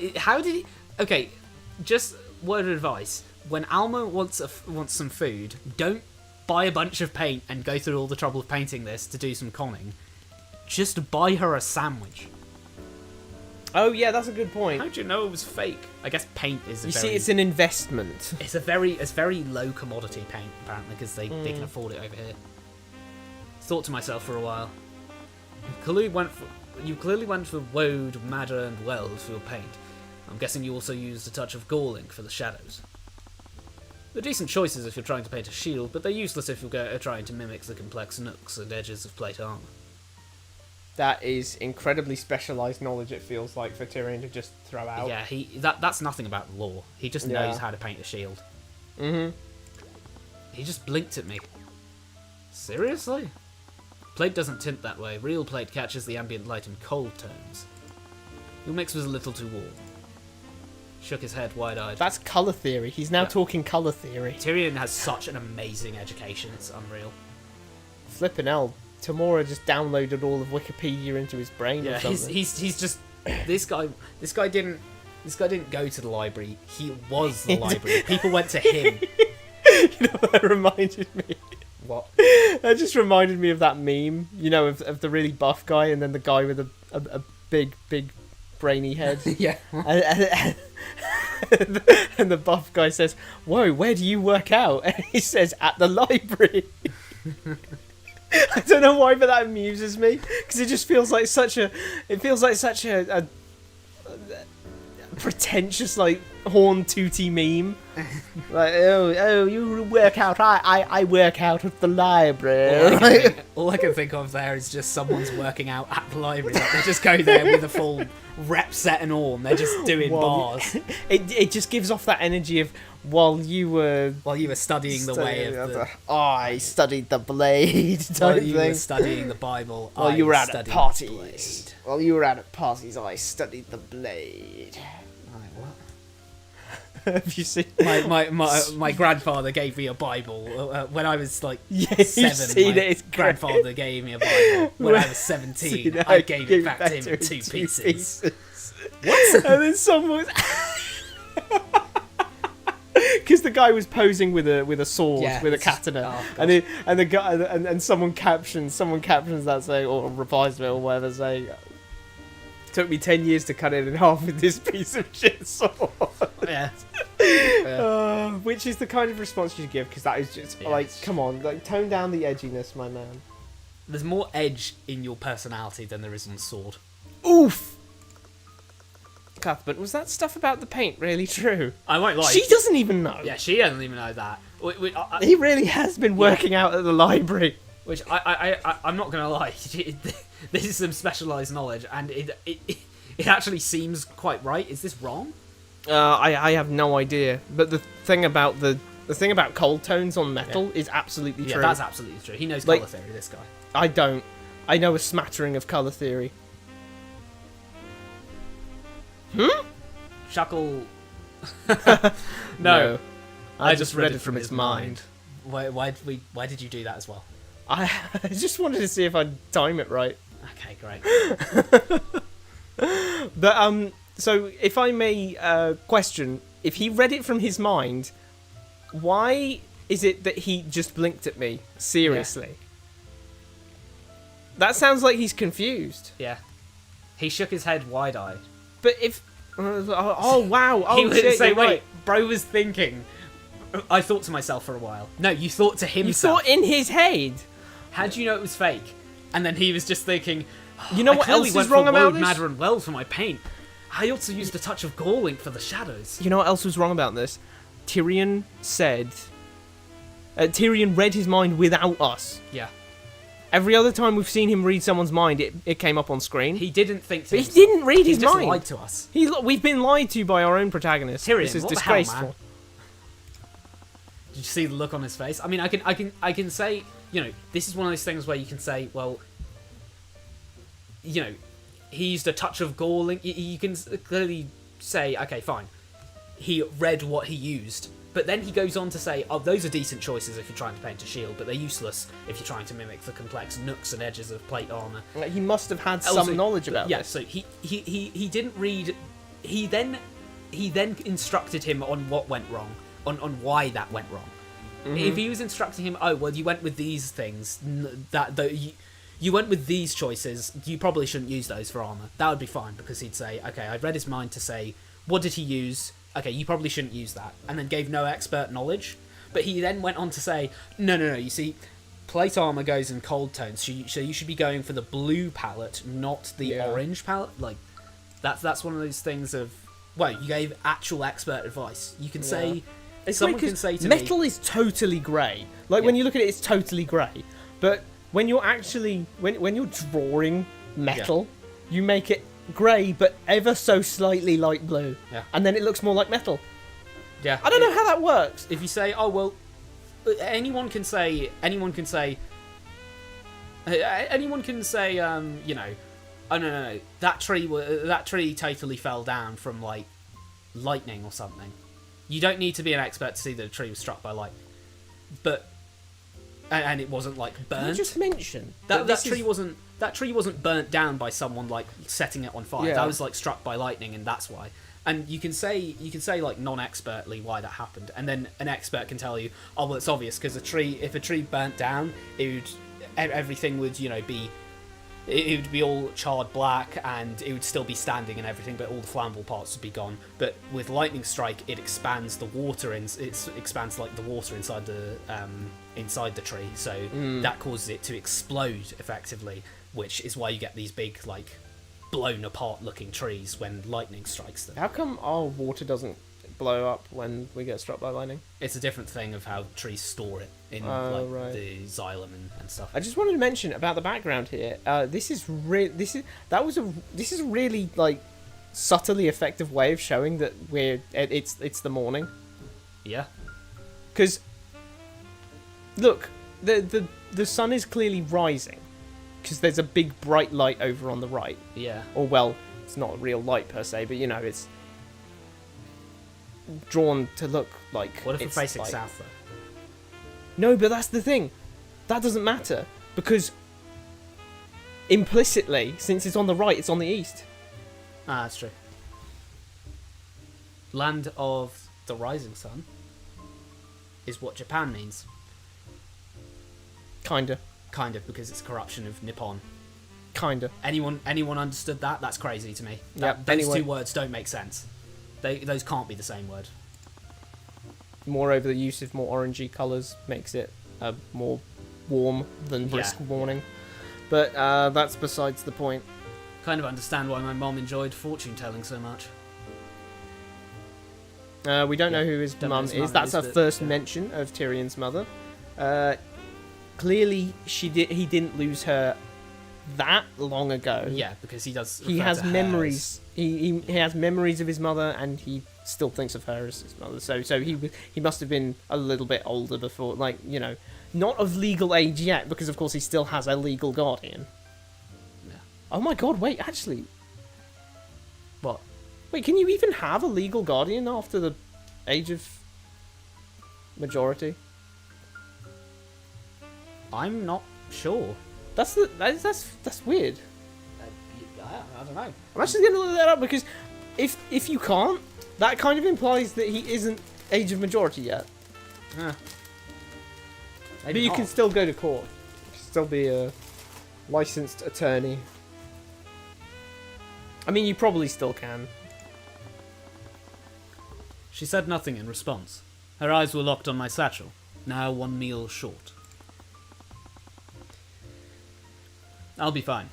what? How did he? Okay, just word of advice: when Alma wants some food, don't buy a bunch of paint and go through all the trouble of painting this to do some conning. Just buy her a sandwich. Oh yeah, that's a good point. How'd you know it was fake? I guess paint is. You see, it's an investment. It's very low commodity paint apparently because they can afford it over here. Thought to myself for a while. You clearly went for woad, madder, and weld for your paint. I'm guessing you also used a touch of galling for the shadows. They're decent choices if you're trying to paint a shield, but they're useless if you're trying to mimic the complex nooks and edges of plate armor. That is incredibly specialized knowledge. It feels like for Tyrion to just throw out. Yeah, that's nothing about lore. He just knows how to paint a shield. Mhm. He just blinked at me. Seriously? Plate doesn't tint that way. Real plate catches the ambient light in cold tones. Your mix was a little too warm. Shook his head wide-eyed. That's color theory. He's now talking color theory. Tyrion has such an amazing education. It's unreal. Flippin' hell. Tamora just downloaded all of Wikipedia into his brain or Yeah, something. he's just this guy didn't go to the library. He was the library. People went to him. You know what that reminded me? What? That just reminded me of that meme, you know, of the really buff guy and then the guy with a big brainy head. Yeah. And the buff guy says, "Whoa, where do you work out?" And he says, "At the library." I don't know why, but that amuses me because it just feels like such a pretentious, like horn tooty meme. Like, oh, you work out. I work out at the library. All I can think of there is just someone's working out at the library. Like they just go there with a full rep set and all, and they're just doing bars It just gives off that energy of while you were studying the way of the. I studied the blade While type you were thing. studying the Bible, While I you were out at studied the parties. blade. While you were out at parties, I studied the blade. Have you seen? My grandfather gave me a Bible when I was like Yeah, you've 7. seen My it. It's great. grandfather gave me a Bible when I was 17. Seen it, I gave it back to him in in 2 pieces. What? And then someone. Because the guy was posing with a sword, Yeah, with a it's just- katana, oh, and the guy and someone captions that saying, or revised it or whatever, saying, "Took me 10 years to cut it in half with this piece of shit sword." Yeah. Which is the kind of response you give, because that is just like, come on, like tone down the edginess, my man. There's more edge in your personality than there is on the sword. Oof. Cuthbert, was that stuff about the paint really true? I won't lie. She doesn't even know. Yeah, she doesn't even know that. He really has been working out at the library. Which I'm not gonna lie. This is some specialised knowledge, and it actually seems quite right. Is this wrong? I have no idea. But the thing about cold tones on metal is absolutely true. Yeah, that's absolutely true. He knows Like- colour theory. This guy. I don't. I know a smattering of colour theory. Shuckle. No. I just read it from his mind. Why did you do that as well? I just wanted to see if I'd time it right. Okay, great. But so if I may question, if he read it from his mind, why is it that he just blinked at me? Seriously. That sounds like he's confused. Yeah. He shook his head wide-eyed. But if oh wow, oh He would shit, say, you're wait, right. bro was thinking. I thought to myself for a while. No, you thought to You himself. thought in his head. How do you know it was fake? And then he was just thinking, You know I what clearly else went is wrong for about Woad, this? Madder and Well for my paint. I also used a touch of Gorlink for the shadows. You know what else was wrong about this? Tyrion said. Tyrion read his mind without us. Yeah. Every other time we've seen him read someone's mind, it came up on screen. He didn't think to But he himself. didn't read He his just mind. lied to us. We've been lied to by our own protagonist. Tyrion, this is what the hell, man? disgraceful. Did you see the look on his face? I mean, I can say, you know, this is one of those things where you can say, well, you know, he used a touch of Gorlink. You can clearly say, okay, fine. He read what he used. But then he goes on to say, oh, those are decent choices if you're trying to paint a shield, but they're useless if you're trying to mimic the complex nooks and edges of plate armor. Like, he must have had Also, some knowledge about yeah, this. so he didn't read. He then instructed him on what went wrong, on why that went wrong. Mm-hmm. If he was instructing him, oh well, you went with these things, you went with these choices, you probably shouldn't use those for armor. That would be fine because he'd say, okay, I read his mind to say, what did he use? Okay, you probably shouldn't use that, and then gave no expert knowledge. But he then went on to say, no, you see, plate armor goes in cold tones, so you should be going for the blue palette, not the orange palette. Like, that's one of those things of, well, you gave actual expert advice. You can say, someone can say to metal me, is totally grey. Like when you look at it, it's totally grey. But when you're actually when you're drawing metal, you make it grey, but ever so slightly light blue. Yeah. And then it looks more like metal. yeah, I don't know how that works. If you say, oh well, anyone can say, you know, oh no, that tree totally fell down from like lightning or something. You don't need to be an expert to see that a tree was struck by lightning, but and it wasn't like burnt. You just mention that tree wasn't burnt down by someone like setting it on fire. Yeah. That was like struck by lightning, and that's why. And you can say like non-expertly why that happened, and then an expert can tell you, oh well, it's obvious because if a tree burnt down, everything would it would be all charred black, and it would still be standing and everything, but all the flammable parts would be gone. But with lightning strike, it expands the water expands like the water inside the tree, so that causes it to explode effectively, which is why you get these big like blown apart looking trees when lightning strikes them. How come our water doesn't blow up when we get struck by lightning? It's a different thing of how trees store it in right. the xylem and stuff. I just wanted to mention about the background here. This is a really like subtly effective way of showing that it's the morning. Yeah. Because look, the sun is clearly rising because there's a big bright light over on the right. Yeah. Or well, it's not a real light per se, but you know it's drawn to look like. What if it's we're facing like... south though? No, but that's the thing. That doesn't matter because implicitly, since it's on the right, it's on the east. Ah, that's true. Land of the rising sun is what Japan means. Kinda. Kind of, because it's a corruption of Nippon. Kinda. Anyone understood that? That's crazy to me. Yep, Those anyway. two words don't make sense. Those can't be the same word. Moreover, the use of more orangey colours makes it more warm than brisk morning. But that's besides the point. Kind of understand why my mom enjoyed fortune telling so much. We don't know who his Don't know mum his is. mum That's is, our but- first mention of Tyrion's mother. Clearly, he didn't lose her that long ago. Yeah, because he does. He refer has to her memories. He has memories of his mother, and he still thinks of her as his mother. So he must have been a little bit older before, like, you know, not of legal age yet, because of course he still has a legal guardian. Yeah. Oh my god! Wait, actually, What? Wait, can you even have a legal guardian after the age of majority? I'm not sure. That's weird. I don't know. I'm actually going to look that up because if you can't, that kind of implies that he isn't age of majority yet. Huh. But Maybe you not. can still go to court. You can still be a licensed attorney. I mean, you probably still can. She said nothing in response. Her eyes were locked on my satchel, now 1 meal short. I'll be fine.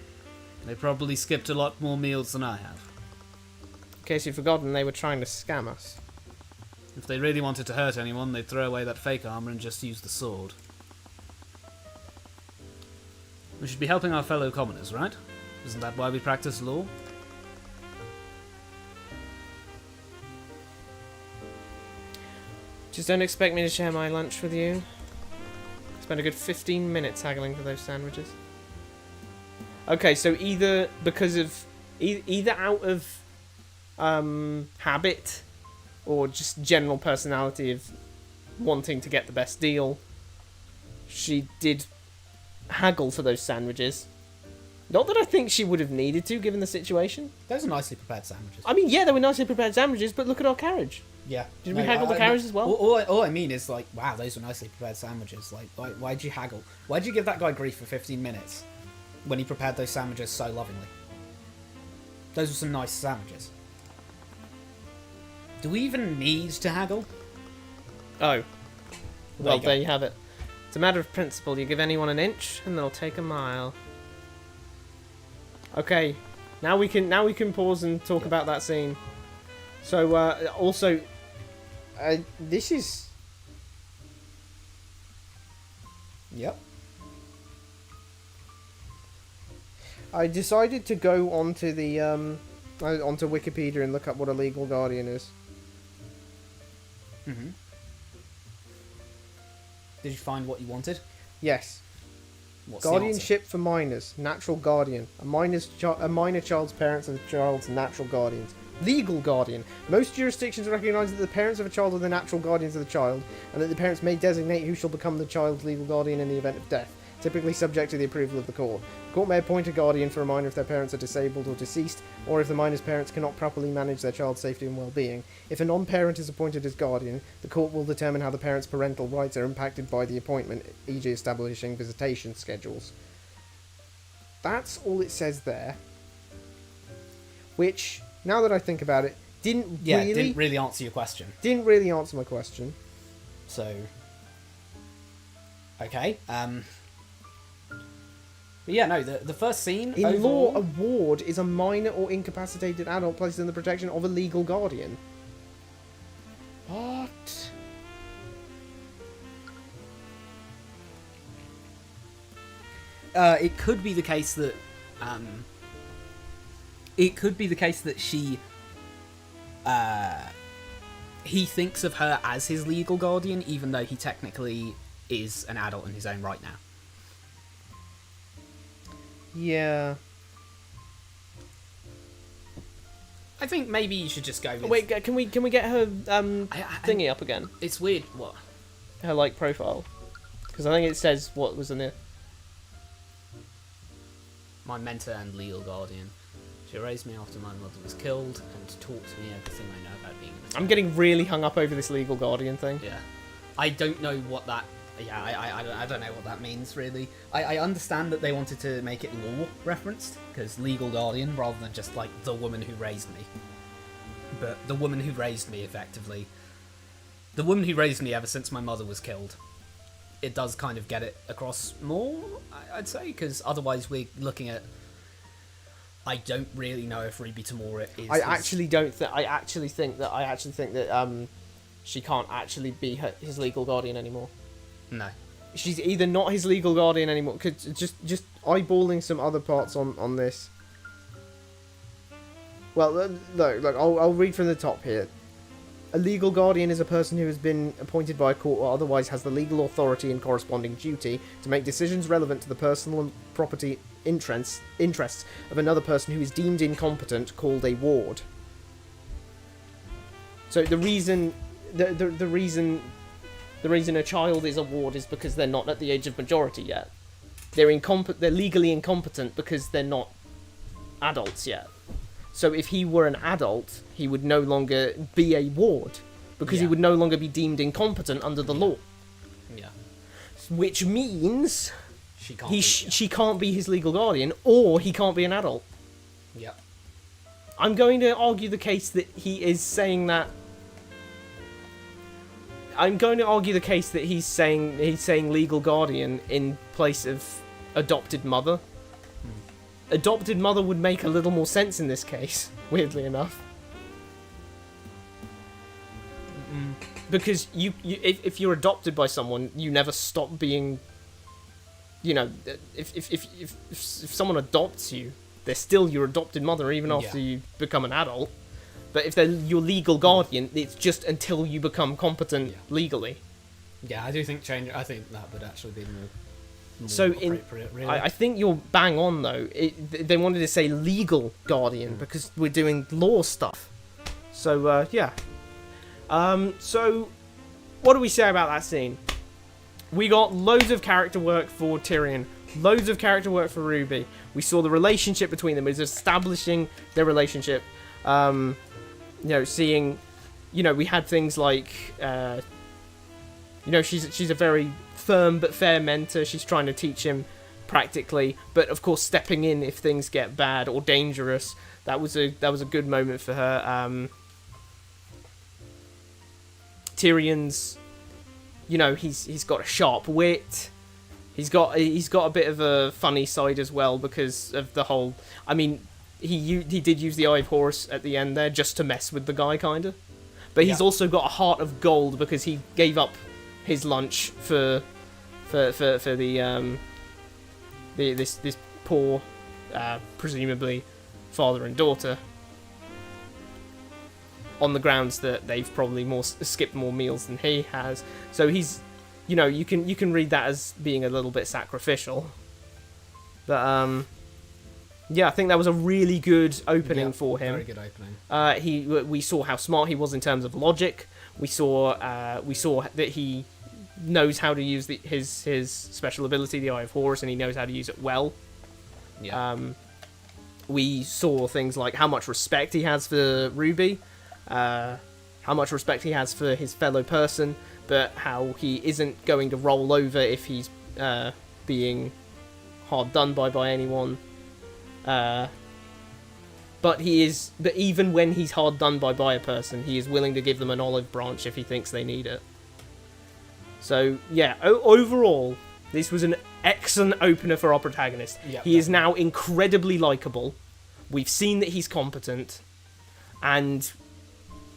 They probably skipped a lot more meals than I have. In case you've forgotten, they were trying to scam us. If they really wanted to hurt anyone, they'd throw away that fake armor and just use the sword. We should be helping our fellow commoners, right? Isn't that why we practice law? Just don't expect me to share my lunch with you. Spent a good 15 minutes haggling for those sandwiches. Okay, so either because of... either out of habit or just general personality of wanting to get the best deal, she did haggle for those sandwiches. Not that I think she would have needed to, given the situation. Those are nicely prepared sandwiches. I mean, yeah, they were nicely prepared sandwiches, but look at our carriage. Yeah. Did we haggle the carriage as well? All I mean is, like, wow, those were nicely prepared sandwiches. Like, why'd you haggle? Why'd you give that guy grief for 15 minutes when he prepared those sandwiches so lovingly? Those were some nice sandwiches. Do we even need to haggle? Oh. Well, you go. there you have it. It's a matter of principle. You give anyone an inch, and they'll take a mile. Okay. Now we can pause and talk about that scene. So, also... this is... Yep. I decided to go onto the onto Wikipedia and look up what a legal guardian is. Mm-hmm. Did you find what you wanted? Yes. What's the answer? Guardianship for minors. Natural guardian. A minor child's parents are the child's natural guardians. Legal guardian. Most jurisdictions recognise that the parents of a child are the natural guardians of the child, and that the parents may designate who shall become the child's legal guardian in the event of death, typically subject to the approval of the court. The court may appoint a guardian for a minor if their parents are disabled or deceased, or if the minor's parents cannot properly manage their child's safety and well-being. If a non-parent is appointed as guardian, the court will determine how the parent's parental rights are impacted by the appointment, e.g. establishing visitation schedules. That's all it says there. Which, now that I think about it, didn't really answer your question. Didn't really answer my question. So, okay. But yeah, no. The first scene In overall, law, a ward is a minor or incapacitated adult placed in the protection of a legal guardian. What? it could be the case that she he thinks of her as his legal guardian, even though he technically is an adult in his own right now. Yeah. I think maybe you should just go with... Oh, wait, can we get her thingy up again? It's weird. What? Her profile, because I think it says what was in it. My mentor and legal guardian. She raised me after my mother was killed and taught me everything I know about being an I'm getting really hung up over this legal guardian thing. Yeah. I don't know what that... Yeah, I don't know what that means, really. I understand that they wanted to make it law referenced, because legal guardian, rather than just, like, the woman who raised me. But the woman who raised me, effectively... The woman who raised me ever since my mother was killed. It does kind of get it across more, I'd say, because otherwise we're looking at... I don't really know if Ruby Tamora is... I actually think that she can't actually be his legal guardian anymore. No. She's either not his legal guardian anymore. Cause just eyeballing some other parts on this. Well, look, I'll read from the top here. A legal guardian is a person who has been appointed by a court or otherwise has the legal authority and corresponding duty to make decisions relevant to the personal and property interests of another person who is deemed incompetent, called a ward. So the reason a child is a ward is because they're not at the age of majority yet. They're legally incompetent because they're not adults yet. So if he were an adult, he would no longer be a ward because he would no longer be deemed incompetent under the law. Yeah. Which means She can't be his legal guardian, or he can't be an adult. Yeah. I'm going to argue the case that he is saying that. I'm going to argue the case that he's saying legal guardian in place of adopted mother. Adopted mother would make a little more sense in this case, weirdly enough. Because if you're adopted by someone, you never stop being. You know, if someone adopts you, they're still your adopted mother even after you become an adult. But if they're your legal guardian, it's just until you become competent legally. Yeah, I do think I think that would actually be more so appropriate, really. I think you're bang on though. They wanted to say legal guardian because we're doing law stuff. So yeah. So what do we say about that scene? We got loads of character work for Tyrion, loads of character work for Ruby. We saw the relationship between them. It was establishing their relationship. You know, seeing, you know, we had things like, you know, she's a very firm but fair mentor. She's trying to teach him practically, but of course stepping in if things get bad or dangerous. That was a good moment for her. Tyrion's, you know, he's got a sharp wit. He's got a bit of a funny side as well because of the whole. I mean, he did use the Eye of Horus at the end there just to mess with the guy, kinda. But he's also got a heart of gold because he gave up his lunch for the this poor, presumably father and daughter, on the grounds that they've probably skipped more meals than he has. So he's, you know, you can read that as being a little bit sacrificial. But yeah, I think that was a really good opening for him. Very good opening. We saw how smart he was in terms of logic. We saw that he knows how to use his special ability, the Eye of Horus, and he knows how to use it well. Yeah. We saw things like how much respect he has for Ruby, how much respect he has for his fellow person, but how he isn't going to roll over if he's being hard done by anyone. But even when he's hard done by a person, he is willing to give them an olive branch if he thinks they need it. So yeah, overall, this was an excellent opener for our protagonist. Yep, he is now incredibly likable. We've seen that he's competent, and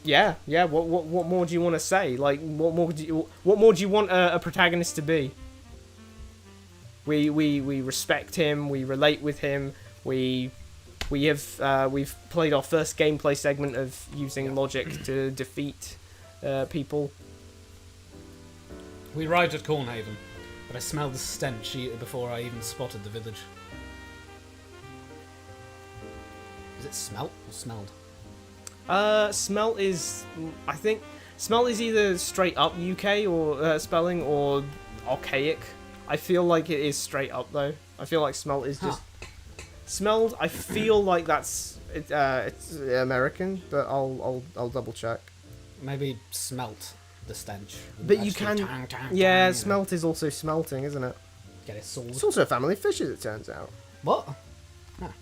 yeah. What more do you want to say? Like, what more do you want a protagonist to be? We respect him. We relate with him. We've played our first gameplay segment of using logic to defeat people. We arrived at Cornhaven, but I smelled the stench before I even spotted the village. Is it smelt or smelled? Smelt is, I think, smelt is either straight up UK or spelling or archaic. I feel like it is straight up though. I feel like smelt is just smelled. I feel like it's American, but I'll double check. Maybe smelt the stench. But you can, smelt is also smelting, isn't it? Get it sold. It's also a family of fishes, it turns out. What? Huh.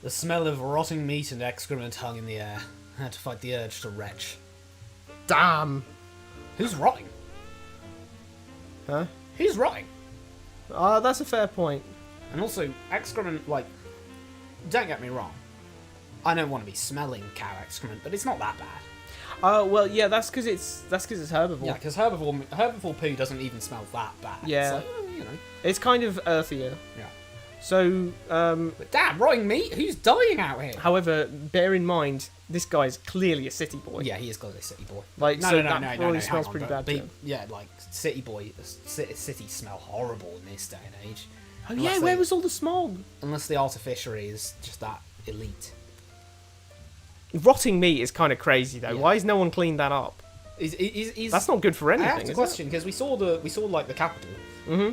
The smell of rotting meat and excrement hung in the air. I had to fight the urge to retch. Damn. Who's rotting? Huh? Who's rotting? That's a fair point. And also, excrement, like, don't get me wrong. I don't want to be smelling cow excrement, but it's not that bad. Well, yeah, that's because it's herbivore. Yeah, because herbivore poo doesn't even smell that bad. Yeah. It's like, you know. It's kind of earthier. Yeah. So, But damn, rotting meat? Who's dying out here? however, bear in mind, this guy's clearly a city boy. Yeah, he is clearly a city boy. Like, No, that probably smells pretty bad to him. Yeah, like, city boy, city smell horrible in this day and age. Oh yeah, where was all the smog? Unless the artificery is just that elite. Rotting meat is kind of crazy though. Yeah. Why has no one cleaned that up? That's not good for anything. I have to question because we saw like the capital. Mm-hmm.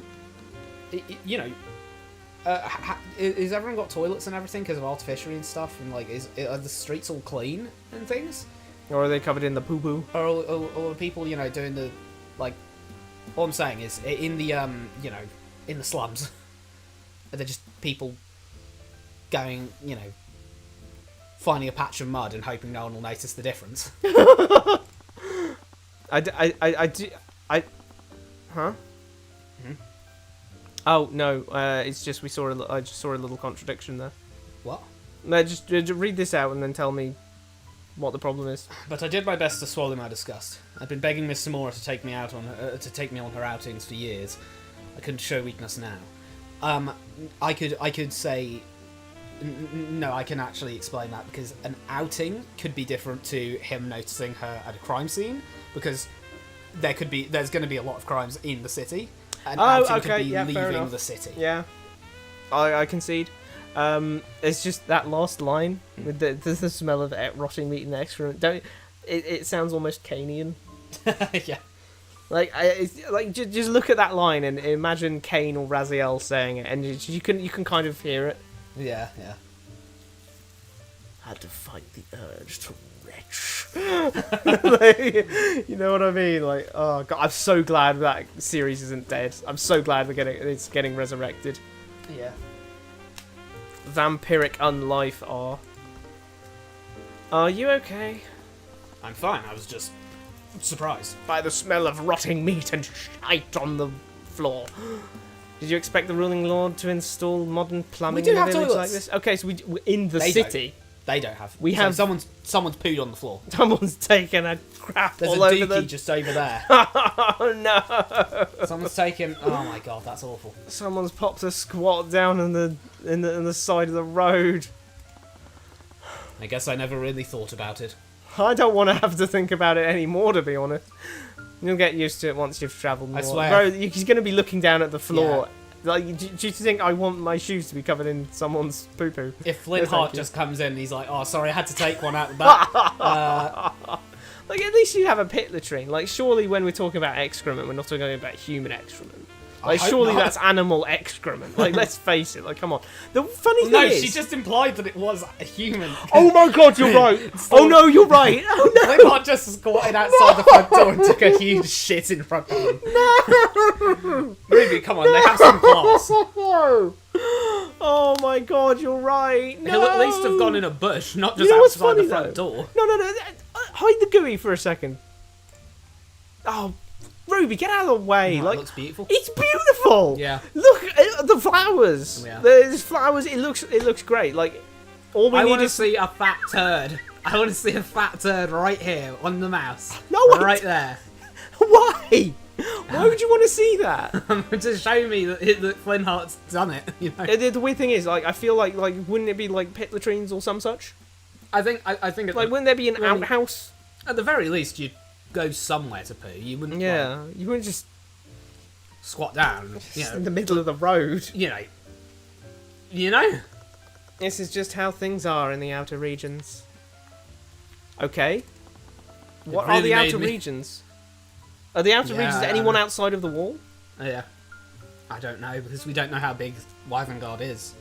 Is everyone got toilets and everything because of artificiary and stuff? And like, are the streets all clean and things? Or are they covered in the poo poo? Or are people doing the like? All I'm saying is in the in the slums, are there just people going finding a patch of mud and hoping no one will notice the difference? Huh? Mhm. Oh no! It's just I just saw a little contradiction there. What? No, just read this out and then tell me what the problem is. But I did my best to swallow my disgust. I've been begging Miss Samora to take me on her outings for years. I couldn't show weakness now. I could say. No, I can actually explain that because an outing could be different to him noticing her at a crime scene because there's going to be a lot of crimes in the city. An outing could be leaving the city. Yeah, I concede. It's just that last line with the smell of rotting meat and excrement. It sounds almost Cainian. Yeah. Just look at that line and imagine Cain or Raziel saying it, and you can kind of hear it. Yeah. Had to fight the urge to retch. You know what I mean? Like, oh god, I'm so glad that series isn't dead. I'm so glad it's getting resurrected. Yeah. Vampiric unlife are. Are you okay? I'm fine. I was just surprised By the smell of rotting meat and shite on the floor. Did you expect the ruling lord to install modern plumbing We do in a have village toilets. like this? Okay, so we're in the They city. They don't have. We have- someone's pooed on the floor. Someone's taken a crap There's all a over dookie the. just over there. Oh no! Someone's taken. Oh my god, that's awful. Someone's popped a squat down in the side of the road. I guess I never really thought about it. I don't want to have to think about it anymore, to be honest. You'll get used to it once you've travelled more. I swear. Bro, you're going to be looking down at the floor. Like, do you think I want my shoes to be covered in someone's poo-poo? If No, thank Flintheart you. just comes in and he's like, "Oh, sorry, I had to take one out the back." Like, at least you have a pit latrine. Like, surely when we're talking about excrement, we're not talking about human excrement. Like, hope surely not. that's animal excrement. Like, let's face it. Like, come on. The funny thing No, is... she just implied that it was a human. Oh my god, you're right. Oh no, you're right. Oh no. Flintheart just squatted outside the front door and took a huge shit in front of him. No! Ruby, come on, they have some class. Oh my god, you're right. No. He'll at least have gone in a bush, not just You know what's outside the funny, front though? door. No. Hide the GUI for a second. Oh, Ruby, get out of the way. Oh, Like, it looks beautiful. it's beautiful. Yeah. Look at the flowers. Yeah. There's flowers. It looks great. Like, all we I need want to is see a fat turd. I want to see a fat turd right here on the mouse. No, I right there. Why? Why would you want to see that? To show me that Flintheart's done it. You know. The weird thing is, like, I feel like wouldn't it be like pit latrines or some such? I think Like, wouldn't there be an well, outhouse? at the very least you'd go somewhere to poo. You wouldn't. Yeah, you wouldn't just Squat down. in the middle of the road. You know. This is just how things are in the outer regions. Okay. What are really the made outer me- regions? Are the outer regions anyone outside of the wall? Yeah. I don't know because we don't know how big Wyvern is.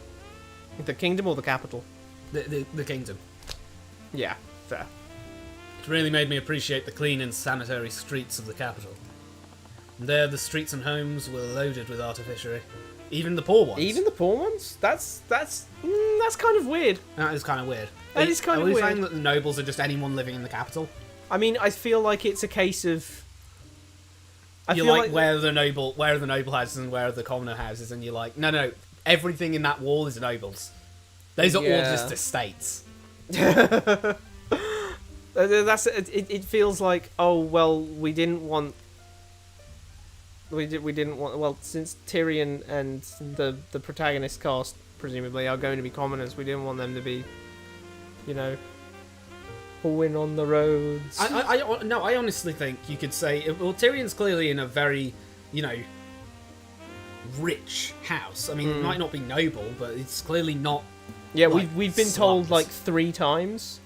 The kingdom or the capital? The kingdom. Yeah, fair. It really made me appreciate the clean and sanitary streets of the capital. And there, the streets and homes were loaded with artificiary. Even the poor ones. Even the poor ones? That's kind of weird. That is kind of weird. That is kind of Are we weird. saying that the nobles are just anyone living in the capital? I mean, I feel like it's a case of. You're like, where are the noble houses and where are the commoner houses? And you're like, no, everything in that wall is nobles. Those are all Yeah. just estates. It feels like, oh well, we didn't want well, since Tyrion and the protagonist cast presumably are going to be commoners, we didn't want them to be, pulling on the roads. I honestly think you could say, well, Tyrion's clearly in a very, rich house. I mean, it might not be noble, but it's clearly not. Yeah, like, we've been told slums. like 3 times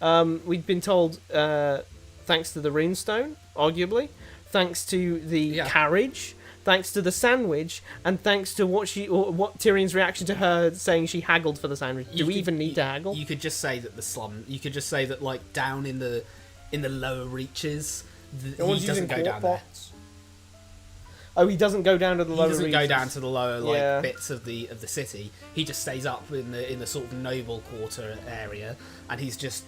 We've been told, thanks to the runestone, arguably, thanks to the carriage, thanks to the sandwich, and thanks to what Tyrion's reaction to her saying she haggled for the sandwich. Do we even need to haggle? You could just say that you could just say that, like, down in the lower reaches, he doesn't go down there. Oh, he doesn't go down to the lower reaches. He doesn't go down to the lower bits of the city. He just stays up in the sort of noble quarter area, and he's just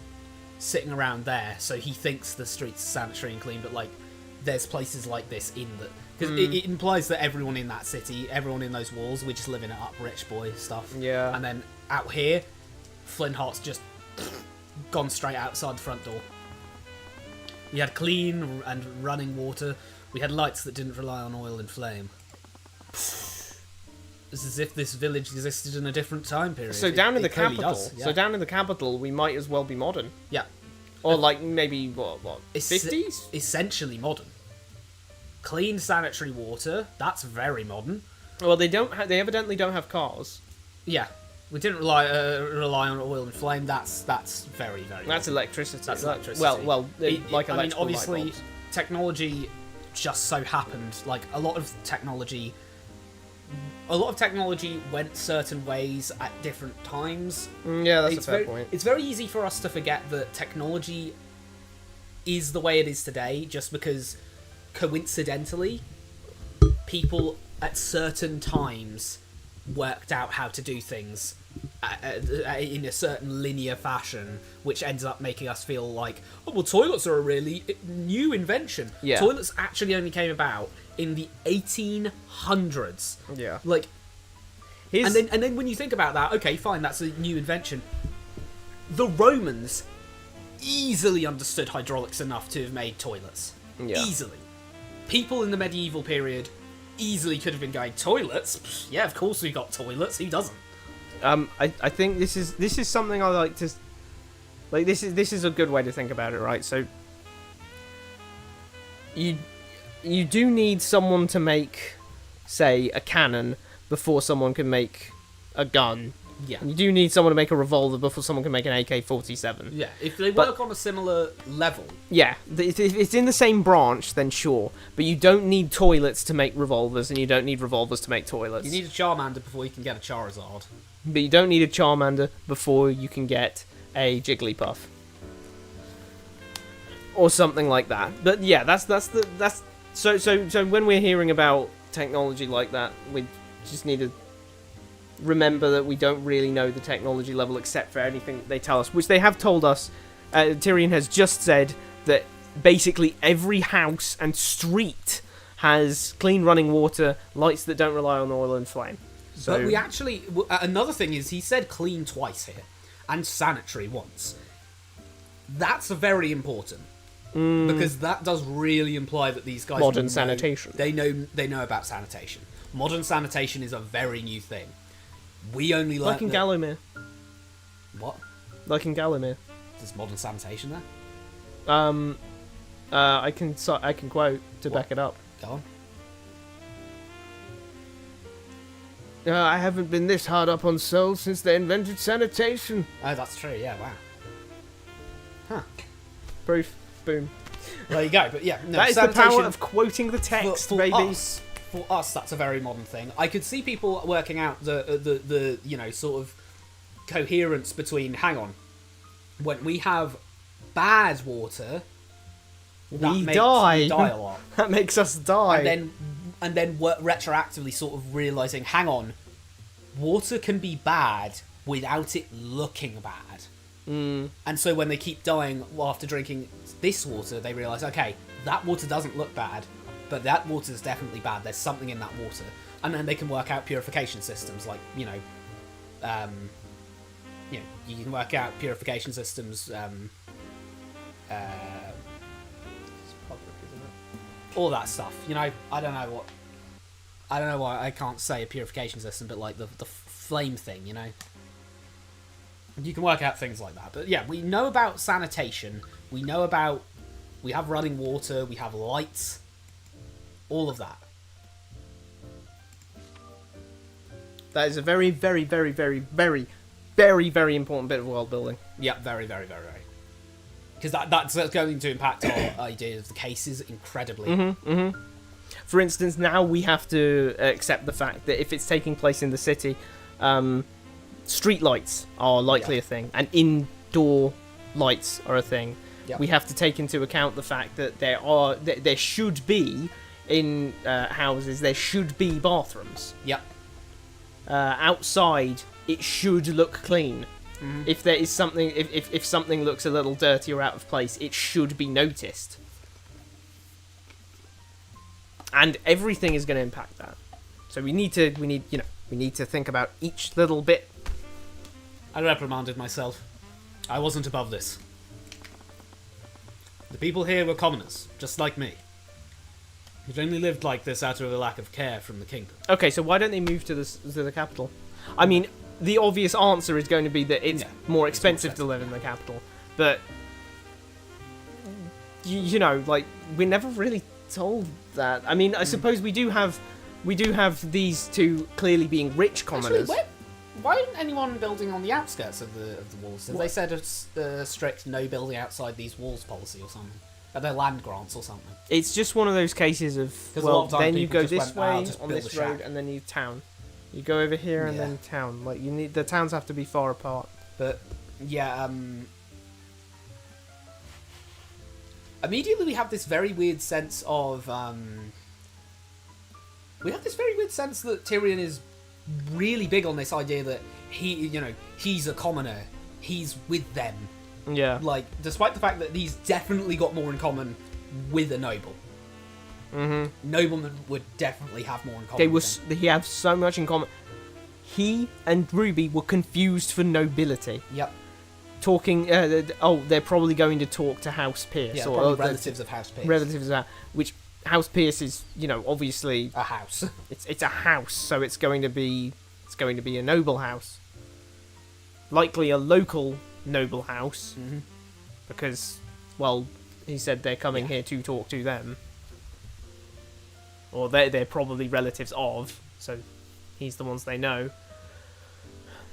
sitting around there. So he thinks the streets are sanitary and clean, but like there's places like this in the because it implies that everyone in that city, everyone in those walls, we're just living it up, rich boy stuff. Yeah. And then out here, Flintheart's just gone straight outside the front door. We had clean and running water. We had lights that didn't rely on oil and flame. It's as if this village existed in a different time period. So down in the clearly capital, does, yeah. so down in the capital, we might as well be modern. Yeah. Or like maybe what 50s? Essentially modern. Clean sanitary water. That's very modern. Well, they evidently don't have cars. Yeah. We didn't rely on oil and flame. That's very very. That's modern. Electricity. That's electricity. Well, like electrical I mean, obviously, light bulbs. technology just so happened. Like a lot of technology went certain ways at different times. Yeah, that's a fair point. It's very easy for us to forget that technology is the way it is today, just because coincidentally, people at certain times worked out how to do things in a certain linear fashion, which ends up making us feel like, oh, well, toilets are a really new invention. Yeah. Toilets actually only came about in the 1800s. Yeah. Like, and then when you think about that, okay, fine, that's a new invention. The Romans easily understood hydraulics enough to have made toilets. Yeah. Easily. People in the medieval period easily could have been going, toilets? Psh, yeah, of course we got toilets. Who doesn't? I think this is something I like to like. This is a good way to think about it, right? So you do need someone to make, say, a cannon before someone can make a gun. Yeah. You do need someone to make a revolver before someone can make an AK-47. Yeah, if they work on a similar level. Yeah, if it's in the same branch, then sure. But you don't need toilets to make revolvers, and you don't need revolvers to make toilets. You need a Charmander before you can get a Charizard. But you don't need a Charmander before you can get a Jigglypuff. Or something like that. But yeah, that's so when we're hearing about technology like that, we just need to remember that we don't really know the technology level except for anything they tell us, which they have told us. Tyrion has just said that basically every house and street has clean running water, lights that don't rely on oil and flame. So, but we actually, another thing is he said clean twice here, and sanitary once. That's very important. Because that does really imply that these guys modern sanitation. They know about sanitation. Modern sanitation is a very new thing. We only learned like in Gallowmere. What? Like in Gallowmere. There's modern sanitation there? I can quote to back it up. Go on. I haven't been this hard up on souls since they invented sanitation. Oh, that's true. Yeah. Wow. Huh. Proof. Boom. There you go. But yeah, no, that is the power of quoting the text, for baby. For us, that's a very modern thing. I could see people working out the sort of coherence between. Hang on, when we have bad water, we die a lot. That makes us die. And then retroactively sort of realizing, hang on, water can be bad without it looking bad. And so when they keep dying after drinking this water, they realize, okay, that water doesn't look bad, but that water is definitely bad. There's something in that water. And then they can work out purification systems, like, you can work out purification systems, all that stuff. I don't know why I can't say a purification system, but like the flame thing, You can work out things like that. But yeah, we know about sanitation. We have running water. We have lights. All of that. That is a very, very, very, very, very, very, very important bit of world building. Yeah, very, very, very, very. Because that's going to impact our idea of the cases incredibly. For instance, now we have to accept the fact that if it's taking place in the city, street lights are likely a thing, and indoor lights are a thing. Yep. We have to take into account the fact that there should be in houses, there should be bathrooms. Yep. Outside, it should look clean. If there is something, if something looks a little dirty or out of place, it should be noticed. And everything is going to impact that. So we need to think about each little bit. I reprimanded myself. I wasn't above this. The people here were commoners, just like me. Who'd only lived like this out of a lack of care from the kingdom. Okay, so why don't they move to the capital? I mean, the obvious answer is going to be that it's more expensive to live in the capital. But, you know, like, we're never really told that. I mean, I suppose we do have these two clearly being rich commoners. Actually, why isn't anyone building on the outskirts of the walls? Have they said a strict no building outside these walls policy or something? Are there land grants or something? It's just one of those cases of, well, then you go this way on this road and then you town. You go over here and then town. Like, you need, the towns have to be far apart. But, yeah, immediately we have this very weird sense of, we have this very weird sense that Tyrion is really big on this idea that he's a commoner. He's with them. Yeah. Like, despite the fact that he's definitely got more in common with a noble. Noblemen would definitely have more in common. He have so much in common. He and Ruby were confused for nobility. Yep. Talking. They're probably going to talk to House Pierce, Yeah, or relatives of House Pierce. Relatives of that, which House Pierce is, obviously a house. It's a house, so it's going to be a noble house. Likely a local noble house, because, well, he said they're coming here to talk to them. Or they're probably relatives of, so he's the ones they know.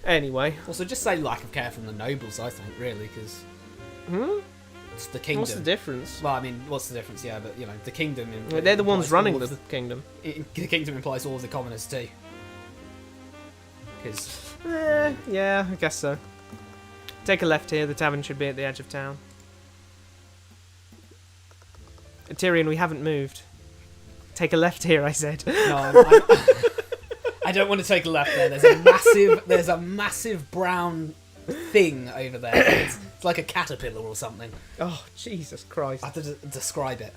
Anyway. Also, just say lack of care from the nobles, I think, really, because it's the kingdom. What's the difference? Well, I mean, what's the difference? Yeah, but, the kingdom... They're the ones running the kingdom. The kingdom implies all of the commoners, too. Because... yeah, I guess so. Take a left here, the tavern should be at the edge of town. Tyrion, we haven't moved. Take a left here, I said. No, I don't want to take a left there. There's a massive brown thing over there. It's like a caterpillar or something. Oh, Jesus Christ. I have to describe it.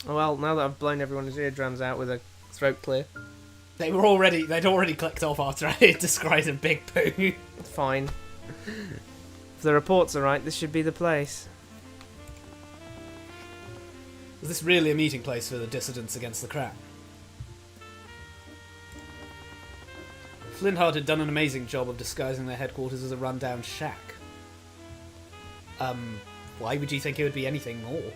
Well, now that I've blown everyone's eardrums out with a throat clear. They'd already clicked off after I described a big poo. Fine. If the reports are right, this should be the place. Is this really a meeting place for the dissidents against the crown? Flintheart had done an amazing job of disguising their headquarters as a rundown shack. Why would you think it would be anything more?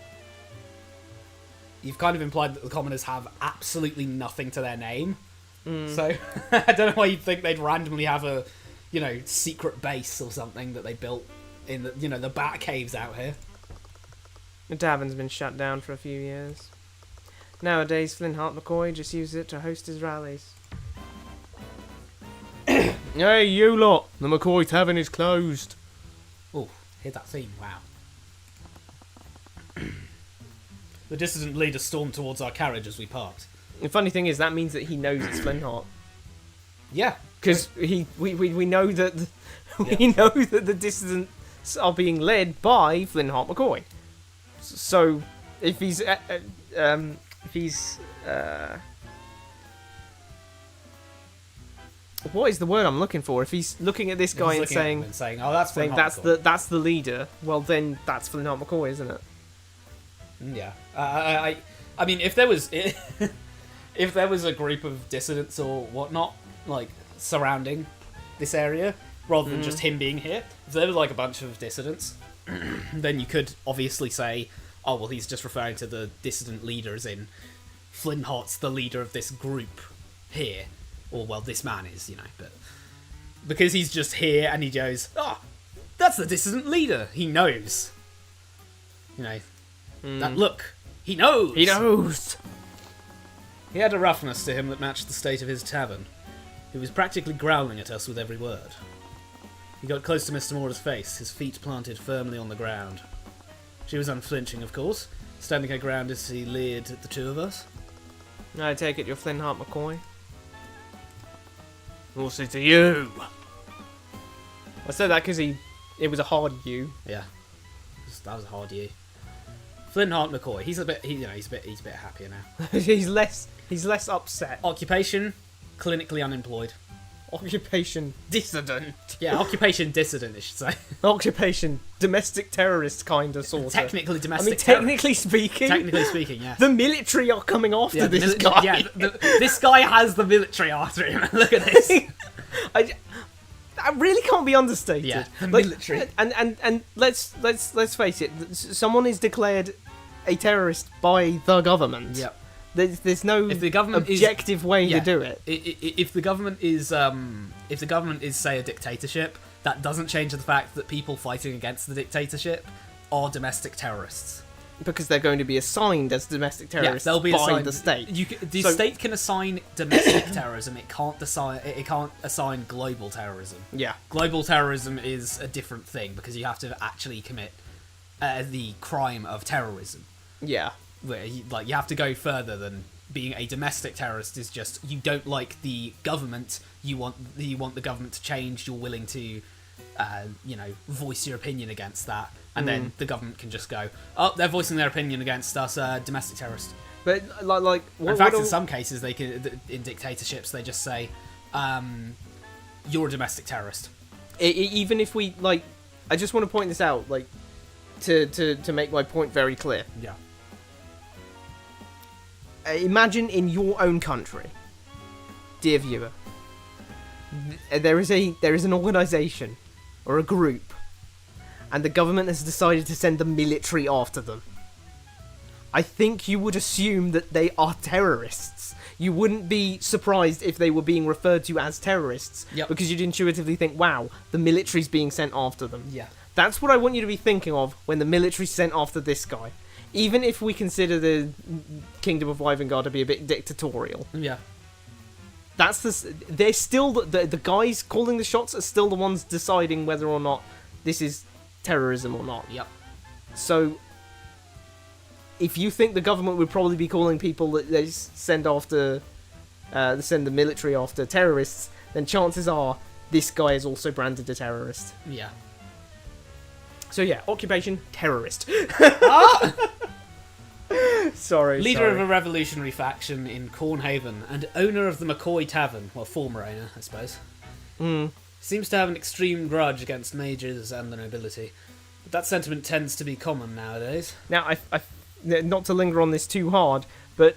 You've kind of implied that the commoners have absolutely nothing to their name. So, I don't know why you'd think they'd randomly have a, secret base or something that they built in the, the bat caves out here. The tavern's been shut down for a few years. Nowadays, Flintheart McCoy just uses it to host his rallies. Hey, you lot! The McCoy Tavern is closed. Oh, hear that theme, wow. The dissident leader stormed towards our carriage as we parked. The funny thing is, that means that he knows it's Flintheart. Yeah. Because we know that know that the dissidents are being led by Flintheart McCoy. So, if he's what is the word I'm looking for? If he's looking at this guy and saying, "Oh, that's Flintheart that's the leader," well, then that's Flintheart McCoy, isn't it? Yeah. I mean, if there was if there was a group of dissidents or whatnot, like surrounding this area, rather than just him being here, if there was like a bunch of dissidents, then you could obviously say, oh, well, he's just referring to the dissident leaders in Flintheart's the leader of this group here. Or, well, this man is, but because he's just here and he goes, oh, That's the dissident leader. He knows. You know, that look. He knows. He knows. He had a roughness to him that matched the state of his tavern. He was practically growling at us with every word. He got close to Mr. Mora's face, his feet planted firmly on the ground. She was unflinching, of course, standing her ground as he leered at the two of us. I take it you're Flintheart McCoy? We'll see to you. I said that because it was a hard you. Yeah, that was a hard you. Flintheart McCoy. He's a bit happier now. he's less upset. Occupation: clinically unemployed. Occupation dissident. Yeah, occupation dissident, I should say. Occupation domestic terrorist kind of sort of. Technically domestic. I mean, technically speaking. Technically speaking, yeah. The military are coming after this guy. Yeah, this guy has the military after him. Look at this. I really can't be understated. Yeah, the military. And let's face it. Someone is declared a terrorist by the government. Yep. There's no if the government objective way to do it. If the government is say a dictatorship, that doesn't change the fact that people fighting against the dictatorship are domestic terrorists. Because they're going to be assigned as domestic terrorists they'll be by assigned, the state. The state can assign domestic terrorism. It can't assign global terrorism. Yeah. Global terrorism is a different thing because you have to actually commit the crime of terrorism. Yeah. Where you have to go further than being a domestic terrorist. Is just you don't like the government. You want the government to change. You're willing to, voice your opinion against that, and then the government can just go, oh, they're voicing their opinion against us, domestic terrorist. But in fact, in some cases, they can in dictatorships they just say, you're a domestic terrorist. Even if we I just want to point this out, to make my point very clear. Yeah. Imagine in your own country, dear viewer, there is an organisation or a group, and the government has decided to send the military after them. I think you would assume that they are terrorists. You wouldn't be surprised if they were being referred to as terrorists, because you'd intuitively think, wow, the military's being sent after them. Yeah. That's what I want you to be thinking of when the military's sent after this guy. Even if we consider the Kingdom of Wyvern to be a bit dictatorial. Yeah. They're still the guys calling the shots are still the ones deciding whether or not this is terrorism or not. Yep. So if you think the government would probably be calling people that they send the military after terrorists, then chances are this guy is also branded a terrorist. Yeah. So yeah, occupation terrorist. Leader of a revolutionary faction in Cornhaven and owner of the McCoy Tavern, well, former owner, I suppose. Seems to have an extreme grudge against majors and the nobility. But that sentiment tends to be common nowadays. Now, I not to linger on this too hard, but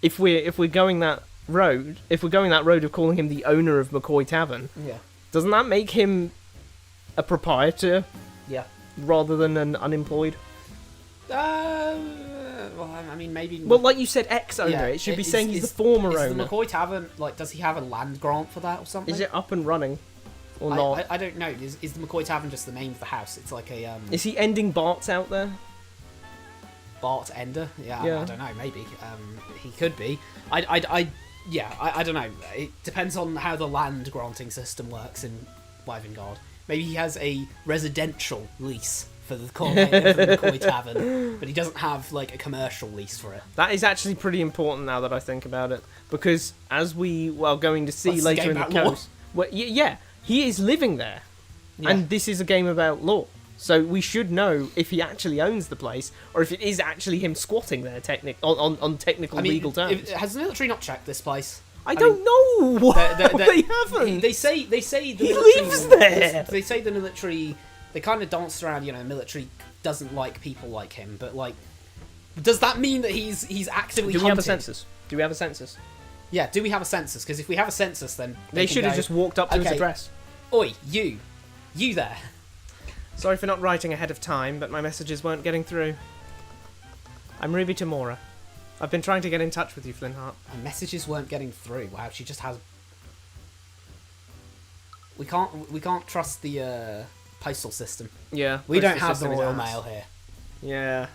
if we're going that road, of calling him the owner of McCoy Tavern, doesn't that make him a proprietor? Yeah. Rather than an unemployed? Well, I mean, maybe... Well, like you said, ex-owner. Yeah, it should be saying he's the former owner. Is the McCoy Tavern, does he have a land grant for that or something? Is it up and running? Or not? I don't know. Is the McCoy Tavern just the name of the house? It's like a... Is he ending Bart's out there? Bart Ender? Yeah. I don't know. Maybe. He could be. I don't know. It depends on how the land granting system works in Wyvern. Maybe he has a residential lease for the McCoy Tavern, but he doesn't have a commercial lease for it. That is actually pretty important now that I think about it, because as we are going to see later in the coast, he is living there, and this is a game about law. So we should know if he actually owns the place, or if it is actually him squatting there, on technical legal terms. Has the military not checked this place? I don't know. They haven't. They say the he lives there. They say the military. They kind of dance around. Military doesn't like people like him. But does that mean that he's actively? Do we have a census? Yeah. Do we have a census? Because if we have a census, then they should have just walked up to his address. Oi, you there. Sorry for not writing ahead of time, but my messages weren't getting through. I'm Ruby Tamora. I've been trying to get in touch with you, Flintheart. My messages weren't getting through. Wow, she just has... We can't trust the postal system. Yeah. We don't postal have the system is Royal ass. Mail here. Yeah.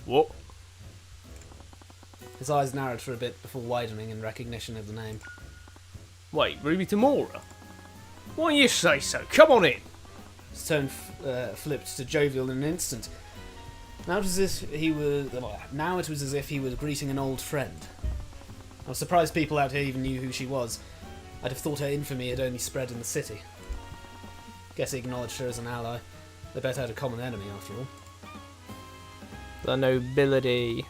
What? His eyes narrowed for a bit before widening in recognition of the name. Wait, Ruby Tamora? Why you say so? Come on in. His tone flipped to jovial in an instant. Now it was as if he was. Now it was as if he was greeting an old friend. I was surprised people out here even knew who she was. I'd have thought her infamy had only spread in the city. Guess he acknowledged her as an ally. They both had a common enemy, after all. The nobility.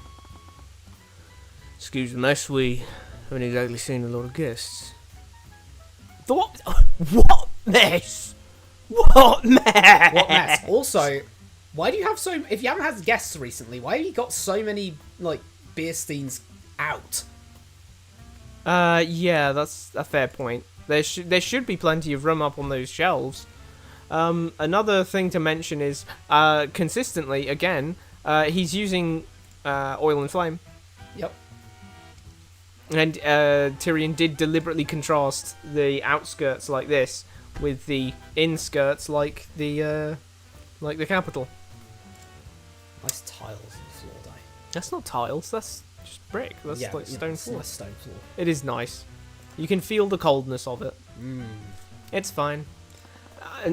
Excuse the mess, we haven't exactly seen a lot of guests. What? What mess? What mess? What mess? Also, why do you have so... If you haven't had guests recently, why have you got so many, like, beer steins out? Yeah, that's a fair point. There should be plenty of room up on those shelves. Another thing to mention is, consistently, again, he's using oil and flame. Yep. And Tyrion did deliberately contrast the outskirts like this with the inskirts like the capital. Nice tiles on the floor, though. That's not tiles, that's just brick. That's like stone floor. Nice stone floor. It is nice. You can feel the coldness of it. Mm. It's fine.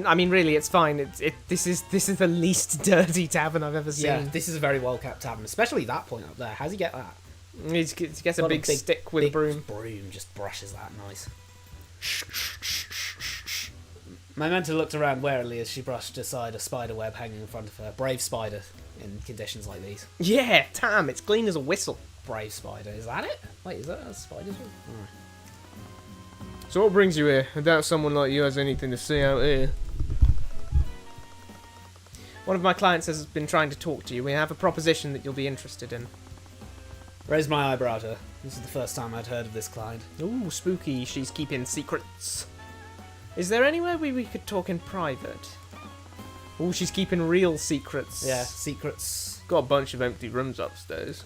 I mean, really, it's fine. This is the least dirty tavern I've ever seen. Yeah, this is a very well kept tavern, especially that point up there. How's he get that? He gets a big stick with a broom. Broom just brushes that nice. My mentor looked around warily as she brushed aside a spider web hanging in front of her. Brave spider in conditions like these. Yeah, damn, it's clean as a whistle. Brave spider. Is that it? Wait, is that a spider's web? Alright. So what brings you here? I doubt someone like you has anything to see out here. One of my clients has been trying to talk to you. We have a proposition that you'll be interested in. Raised my eyebrow at her. This is the first time I'd heard of this client. Ooh, spooky. She's keeping secrets. Is there anywhere we could talk in private? Ooh, she's keeping real secrets. Yeah, secrets. Got a bunch of empty rooms upstairs.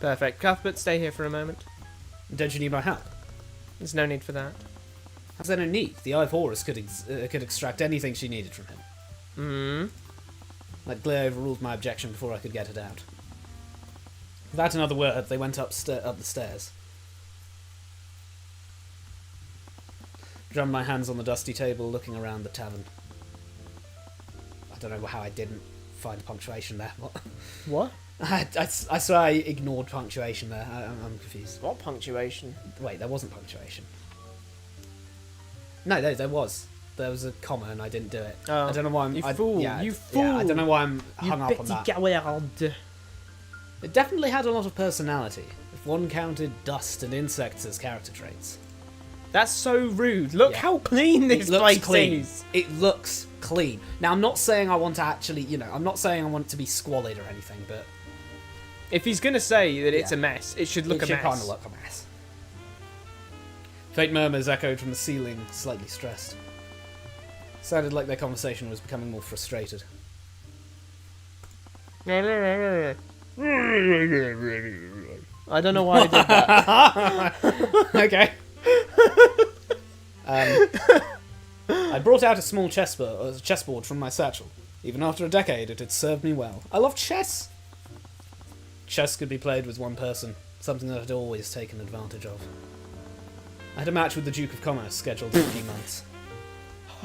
Perfect. Cuthbert, stay here for a moment. Don't you need my help? There's no need for that. How's there no need? The Eye of Horus could extract anything she needed from him. That glare overruled my objection before I could get it out. Without another word, they went up the stairs. Drummed my hands on the dusty table, looking around the tavern. I don't know how I didn't find punctuation there. What? I swear I ignored punctuation there. I'm confused. What punctuation? Wait, there wasn't punctuation. No, there was. There was a comma and I didn't do it. Oh, I don't know why I'm... You fool! Yeah, You fool! Yeah, I don't know why I'm hung up on that. Coward. It definitely had a lot of personality, if one counted dust and insects as character traits. That's so rude. Look Yeah. how clean this It looks place clean. is. It looks clean. Now, I'm not saying I want to actually, I'm not saying I want it to be squalid or anything, but... If he's gonna say that it's Yeah. a mess, it should look it a should mess. kind of look a mess. Faint murmurs echoed from the ceiling, slightly stressed. Sounded like their conversation was becoming more frustrated. I don't know why I did that. Okay. I brought out a small chessboard from my satchel. Even after a decade, it had served me well. I love chess! Chess could be played with one person, something that I'd always taken advantage of. I had a match with the Duke of Commerce scheduled in a few months.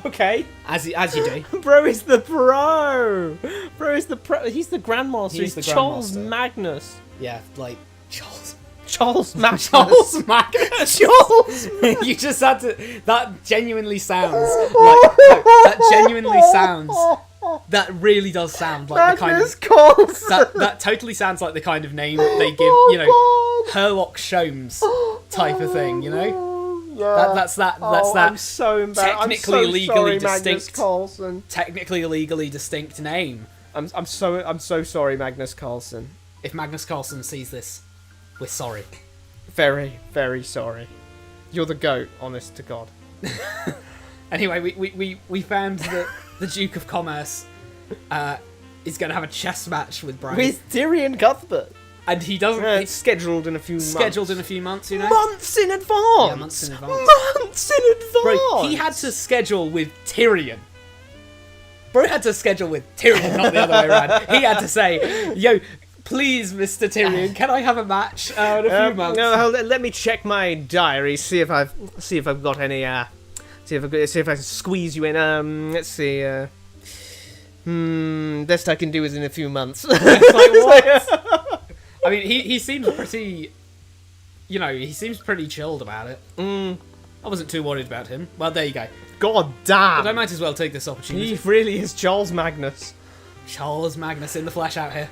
Okay. As you do. Bro is the pro! Bro is the pro. He's the Grandmaster. He's the Charles Grandmaster. That Yeah, like, Charles. Charles Magnus. Charles Magnus. Charles. You just had to... That genuinely sounds like... No, that genuinely sounds... That really does sound like the kind Magnus of... Carlsen. That totally sounds like the kind of name they give, Herlock Sholmes type of thing, Yeah. That's that I'm so embarrassed. technically I'm so legally sorry, Magnus distinct- Carlsen. technically legally distinct name. I'm so sorry, Magnus Carlsen. If Magnus Carlsen sees this, we're sorry. Very, very sorry. You're the goat, honest to God. Anyway, we found that the Duke of Commerce is going to have a chess match with Brian. With Tyrion Cuthbert. And he doesn't... It's scheduled in a few months. scheduled in a few months, Months in advance! Yeah, months in advance. Months in advance! not. he had to schedule with Tyrion. Bro had to schedule with Tyrion, not the other way around. He had to say, yo, please, Mr. Tyrion, can I have a match in a few months? No, let me check my diary, see if I've got any. See if I can squeeze you in. Let's see. Best I can do is in a few months. It's like, what? I mean, he seems pretty. He seems pretty chilled about it. I wasn't too worried about him. Well, there you go. God damn! But I might as well take this opportunity. He really is Charles Magnus. Charles Magnus in the flesh out here.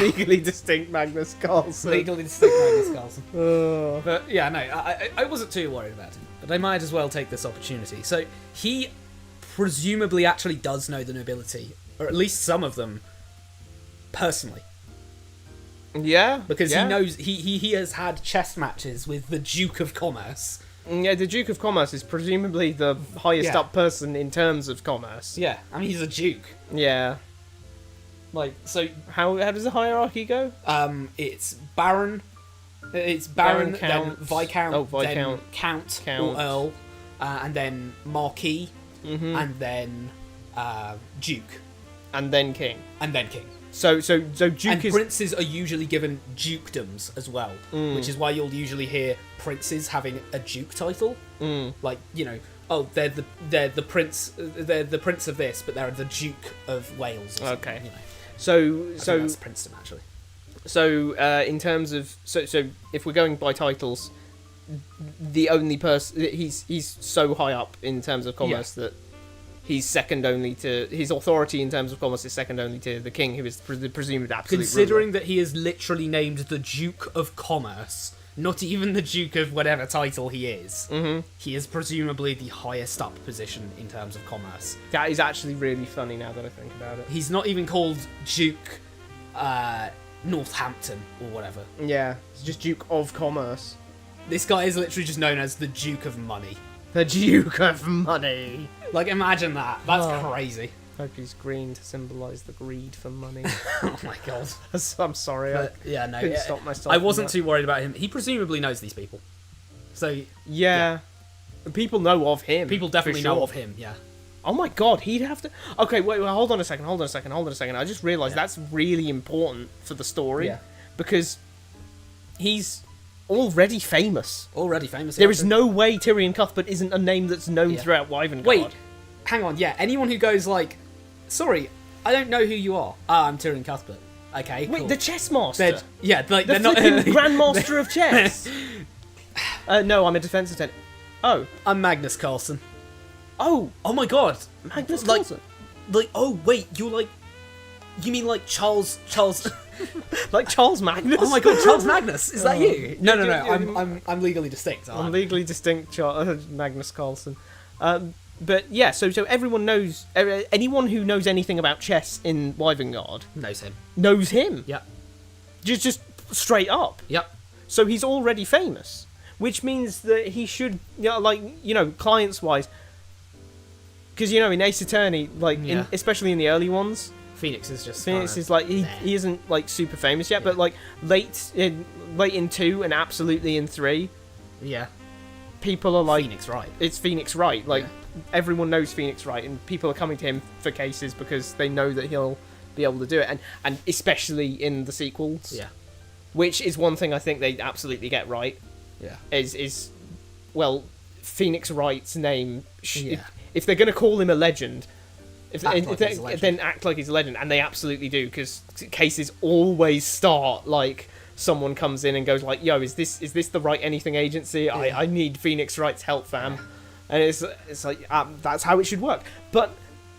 Legally distinct Magnus Carlsen. Legally distinct Magnus Carlsen. Oh. But yeah, no, I wasn't too worried about him. But I might as well take this opportunity. So he presumably actually does know the nobility, or at least some of them, personally. Yeah, Because he knows he has had chess matches with the Duke of Commerce. Yeah, the Duke of Commerce is presumably the highest up person in terms of commerce. Yeah, I mean he's a duke. Yeah. Like, so How does the hierarchy go? it's Baron, Baron, then Count. Viscount, Viscount. then Count, Count. or Earl, and then Marquis, and then Duke, And then King. and then King. So Duke And is princes are usually given dukedoms as well, which is why you'll usually hear princes having a duke title. Like, they're the prince, they're the prince of this, but they're the Duke of Wales. Or Okay. something, so I think that's princedom actually. So in terms of so if we're going by titles, the only person he's so high up in terms of commerce that he's second only to his authority in terms of commerce is second only to the king, who is the presumed absolute Considering ruler. that he is literally named the Duke of Commerce, not even the Duke of whatever title he is, he is presumably the highest up position in terms of commerce. That is actually really funny now that I think about it. He's not even called Duke Northampton or whatever. Yeah, it's just Duke of Commerce. This guy is literally just known as the Duke of Money. The Duke of Money. Like, imagine that. That's Oh. crazy. Hope he's green to symbolise the greed for money. Oh my god. I'm sorry, But, yeah, no. couldn't stop myself I from wasn't that. too worried about him. He presumably knows these people. So, Yeah. People know of him. people definitely for know sure. of him, yeah. Oh my god, he'd have to... Okay, wait, hold on a second. I just realised that's really important for the story. Yeah. Because he's already famous. Already famous. There is no way Tyrion Cuthbert isn't a name that's known Yeah. throughout Wyvern. Wait, hang on, yeah. Anyone who goes like, sorry, I don't know who you are. Ah, I'm Tyrion Cuthbert. Okay, Wait, cool. the chess master. They're not... flipping Grandmaster of Chess. No, I'm a defense lieutenant. Oh. I'm Magnus Carlsen. Oh, Oh my god. Magnus Like- Carlsen. Like, oh wait, you're like... You mean like Charles... Like Charles Magnus. Oh my god, Charles Magnus, is that you? No, yeah, I'm legally distinct. I'm legally distinct Magnus Carlsen. But yeah, so everyone knows, anyone who knows anything about chess in Wyvern Knows him. knows him. Yep. Just straight up. Yep. So he's already famous, which means that he should, clients-wise, because, in Ace Attorney, Yeah. especially in the early ones, Phoenix is just... Phoenix kinda is like, he there. isn't, like, super famous yet, but, like, late in 2 and absolutely in 3, Yeah. people are like... Phoenix, right. It's Phoenix Wright. Like, Yeah. everyone knows Phoenix Wright, and people are coming to him for cases because they know that he'll be able to do it, and especially in the sequels, Yeah. which is one thing I think they absolutely get right. Yeah. Is Phoenix Wright's name. Yeah. If they're going to call him a legend, Act like he's a legend. then act like he's a legend, and they absolutely do, because cases always start like someone comes in and goes like, "Yo, is this the right anything agency? I need Phoenix Wright's help, fam." And it's like that's how it should work. But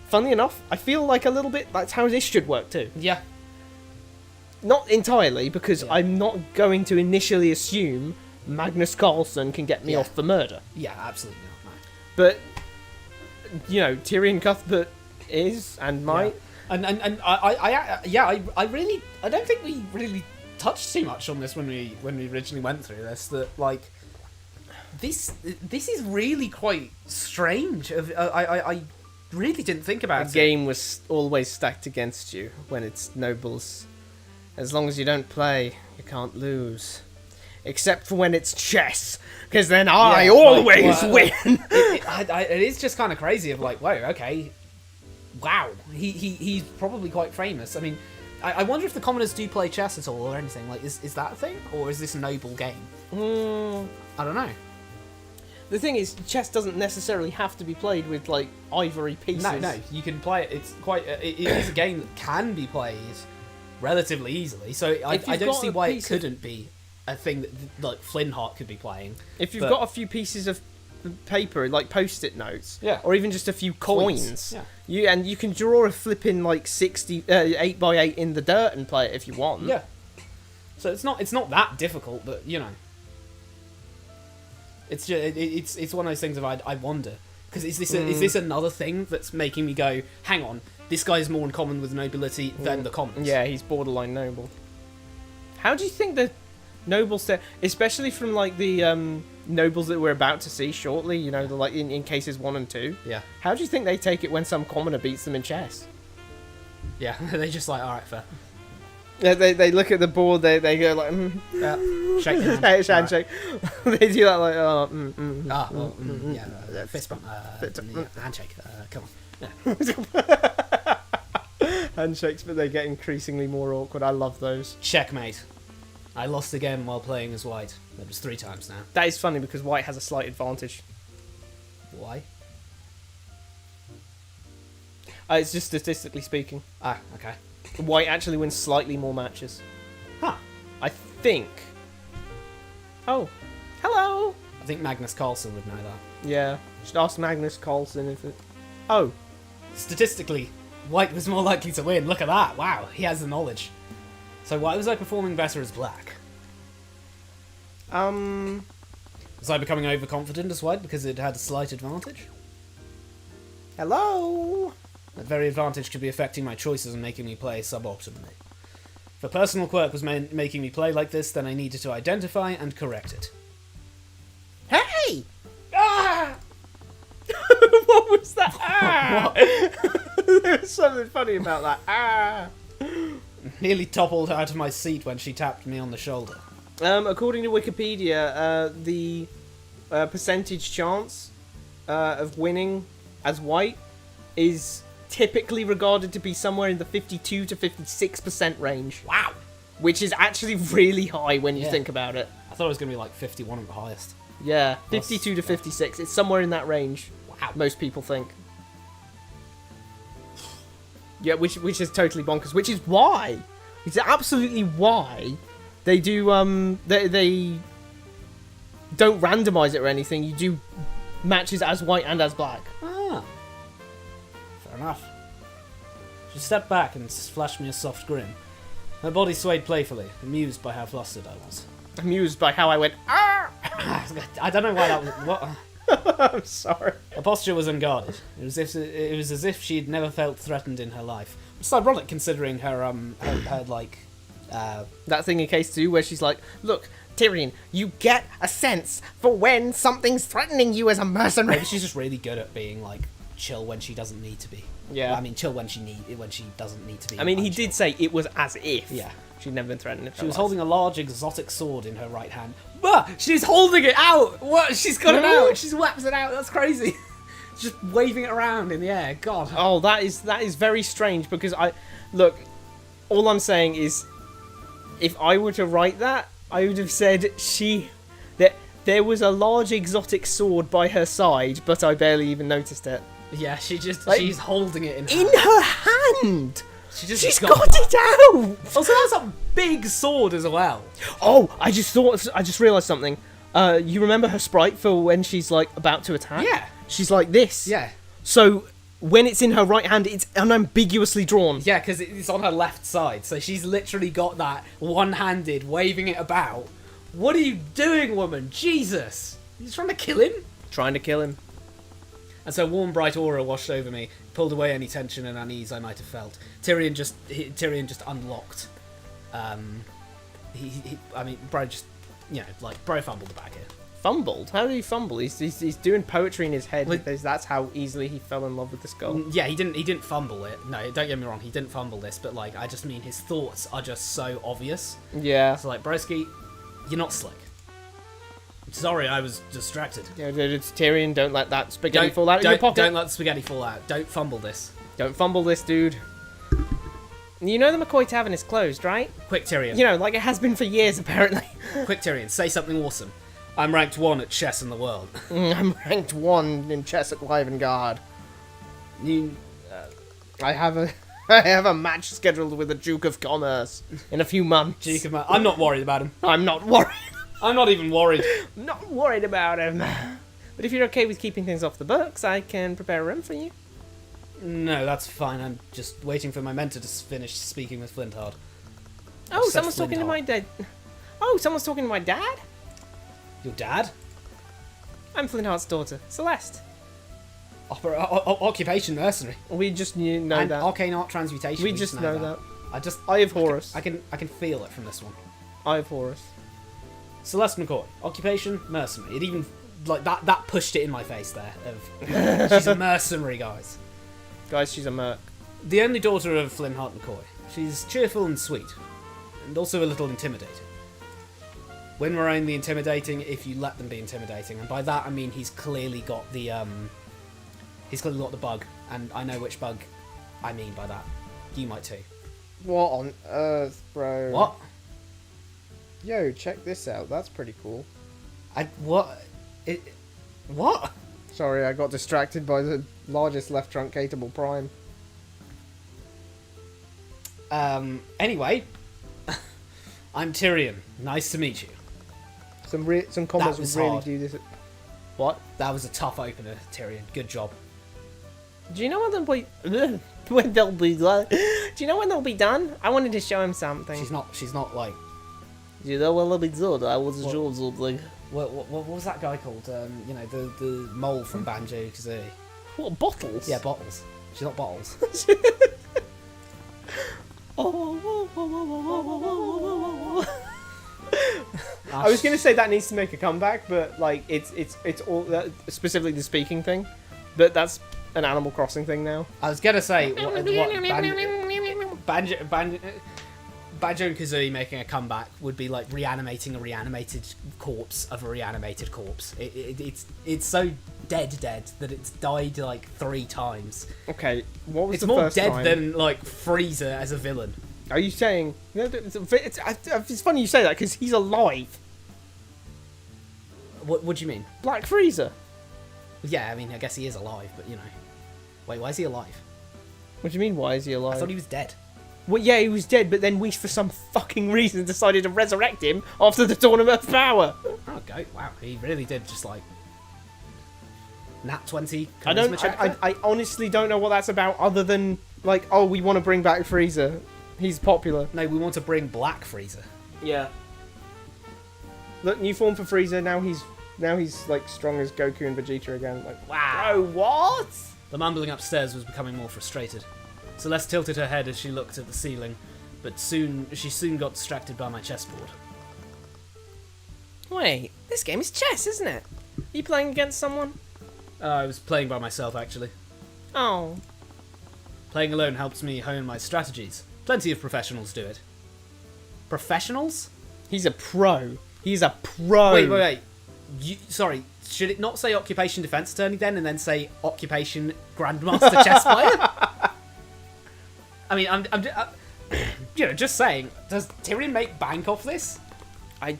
funnily enough, I feel like a little bit that's how this should work too. Yeah. Not entirely, because I'm not going to initially assume Magnus Carlsen can get me off for murder. Yeah, absolutely not. No. But Tyrion Cuthbert is and might. And I really don't think we really touched too much on this when we originally went through this. That like this is really quite strange. I really didn't think about The it. game was always stacked against you when it's nobles. As long as you don't play, you can't lose. except for when it's chess, because then I always win. It is just kind of crazy of like, whoa, okay, wow, he's probably quite famous. I mean, I wonder if the commoners do play chess at all or anything. Like, is that a thing, or is this a noble game? I don't know. The thing is, chess doesn't necessarily have to be played with like ivory pieces. No, you can play it. It's quite. It is a game that can be played relatively easily. So I don't see why it couldn't be a thing that like Flintheart could be playing. If you've got a few pieces of paper, like post-it notes, yeah, or even just a few coins, yeah, you can draw a flipping like 8x8 in the dirt and play it if you want. Yeah. So it's not that difficult, but you know, it's just it's one of those things of I wonder, because is this another thing that's making me go, hang on, this guy's more in common with nobility than the commons? Yeah, he's borderline noble. How do you think the nobles, especially from like the nobles that we're about to see shortly, you know, the, like in cases 1 and 2. Yeah. How do you think they take it when some commoner beats them in chess? Yeah, they just like, all right, fair. Yeah, they look at the board, they go like, shake your hand. handshake. Right. They do that like, yeah, fist bump, handshake. Come on. Yeah. Handshakes, but they get increasingly more awkward. I love those. Checkmate. I lost again while playing as white. That was 3 times now. That is funny because white has a slight advantage. Why? It's just statistically speaking. Ah, okay. White actually wins slightly more matches. Huh. I think. Oh. Hello! I think Magnus Carlsen would know that. Yeah. Should ask Magnus Carlsen if it... Oh. Statistically, white was more likely to win. Look at that. Wow, he has the knowledge. So why was I performing better as black? Was I becoming overconfident as white because it had a slight advantage? Hello? That very advantage could be affecting my choices and making me play suboptimally. If a personal quirk was making me play like this, then I needed to identify and correct it. Hey! Ah! What was that? Ah! There was something funny about that. Ah! Nearly toppled out of my seat when she tapped me on the shoulder. According to Wikipedia, the percentage chance of winning as white is typically regarded to be somewhere in the 52 to 56% range. Wow! Which is actually really high when you think about it. I thought it was going to be like 51 at the highest. Yeah, 52 to 56. It's somewhere in that range. Wow. Most people think. Yeah, which is totally bonkers. Which is why, it's absolutely why they do they don't randomize it or anything. You do matches as white and as black. Ah, fair enough. She stepped back and flashed me a soft grin. Her body swayed playfully, amused by how flustered I was. Amused by how I went. Ah! I don't know why that was. What? I'm sorry. Her posture was unguarded. It was as if she'd never felt threatened in her life. It's ironic considering her like that thing in case 2 where she's like, "Look, Tyrion, you get a sense for when something's threatening you as a mercenary." Maybe she's just really good at being like chill when she doesn't need to be. Yeah. Well, I mean, chill when she doesn't need to be. I mean, he unchill. did say it was as if. Yeah. She'd never been threatened. She was holding a large exotic sword in her right hand. But she's holding it out. What? She's got it out. She's whaps it out. That's crazy. Just waving it around in the air. God. Oh, that is very strange because look. All I'm saying is, if I were to write that, I would have said that there was a large exotic sword by her side, but I barely even noticed it. Yeah, she's holding it in her hand. She's got it out. Also, that's a big sword as well. Oh, I just realised something. You remember her sprite for when she's like about to attack? Yeah. She's like this. Yeah. So when it's in her right hand, it's unambiguously drawn. Yeah, because it's on her left side. So she's literally got that one-handed, waving it about. What are you doing, woman? Jesus. You're trying to kill him? Trying to kill him. And so warm, bright aura washed over me, pulled away any tension and unease I might have felt. Tyrion just unlocked. Bro just, bro fumbled the bag here. Fumbled? How did he fumble? He's doing poetry in his head because that's how easily he fell in love with this girl. Yeah, he didn't fumble it. No, don't get me wrong, he didn't fumble this, but I just mean his thoughts are just so obvious. Yeah. So broski, you're not slick. Sorry, I was distracted. Yeah, it's Tyrion. Don't let that spaghetti fall out of your pocket. Don't let the spaghetti fall out. Don't fumble this. Don't fumble this, dude. You know the McCoy Tavern is closed, right? Quick, Tyrion. You know, like it has been for years, apparently. Quick, Tyrion. Say something awesome. I'm ranked 1 at chess in the world. I'm ranked 1 in chess at Wyvern. I have a match scheduled with the Duke of Commerce in a few months. I'm not worried about him. I'm not worried. I'm not even worried. Not worried about him. But if you're okay with keeping things off the books, I can prepare a room for you. No, that's fine. I'm just waiting for my mentor to finish speaking with Flintheart. Oh, someone's talking to my dad. Oh, someone's talking to my dad? Your dad? I'm Flintheart's daughter, Celeste. Occupation mercenary. We just know And that. arcane art transmutation. We just know that. I have Horus. I can feel it from this one. I have Horus. Celeste McCoy, occupation mercenary. It even like that pushed it in my face there. Of she's a mercenary, guys. Guys, she's a merc. The only daughter of Flintheart McCoy. She's cheerful and sweet, and also a little intimidating. When we're only intimidating if you let them be intimidating, and by that I mean he's clearly got the bug, and I know which bug I mean by that. You might too. What on earth, bro? What? Yo, check this out. That's pretty cool. What? Sorry, I got distracted by the largest left truncatable prime. Anyway, I'm Tyrion. Nice to meet you. Some That comments was would really hard. do this. What? That was a tough opener, Tyrion. Good job. Do you know when they'll be? When they'll be done? Do you know when they'll be done? I wanted to show him something. She's not like. You know when they'll be done? I was What? showing something. What was that guy called? The mole from Banjo Kazooie. What, bottles? Yeah, Bottles. She's not Bottles. I was gonna say that needs to make a comeback, but like it's all specifically the speaking thing, but that's an Animal Crossing thing now. I was gonna say Banjo and Kazooie making a comeback would be like reanimating a reanimated corpse of a reanimated corpse. It's so dead that it's died like 3 times. Okay, what was It's the more first dead time? than like Freezer as a villain. Are you saying? No, it's funny you say that because he's alive. What do you mean? Black Freezer. Yeah, I mean, I guess he is alive, but you know. Wait, why is he alive? What do you mean? Why is he alive? I thought he was dead. Well, yeah, he was dead, but then we, for some fucking reason, decided to resurrect him after the Tournament of Power. Oh, go! Wow, he really did just like nat 20. I honestly don't know what that's about, other than like, oh, we want to bring back Freezer. He's popular. No, we want to bring Black Freezer. Yeah. Look, new form for Freezer. Now he's like strong as Goku and Vegeta again. Like, Wow. bro, what? The mumbling upstairs was becoming more frustrated. Celeste tilted her head as she looked at the ceiling, but she soon got distracted by my chessboard. Wait, this game is chess, isn't it? Are you playing against someone? I was playing by myself, actually. Oh. Playing alone helps me hone my strategies. Plenty of professionals do it. Professionals? He's a pro. He's a pro. Wait. Sorry, should it not say occupation defense attorney then, and then say occupation grandmaster chess player? I mean, I'm just saying. Does Tyrion make bank off this? I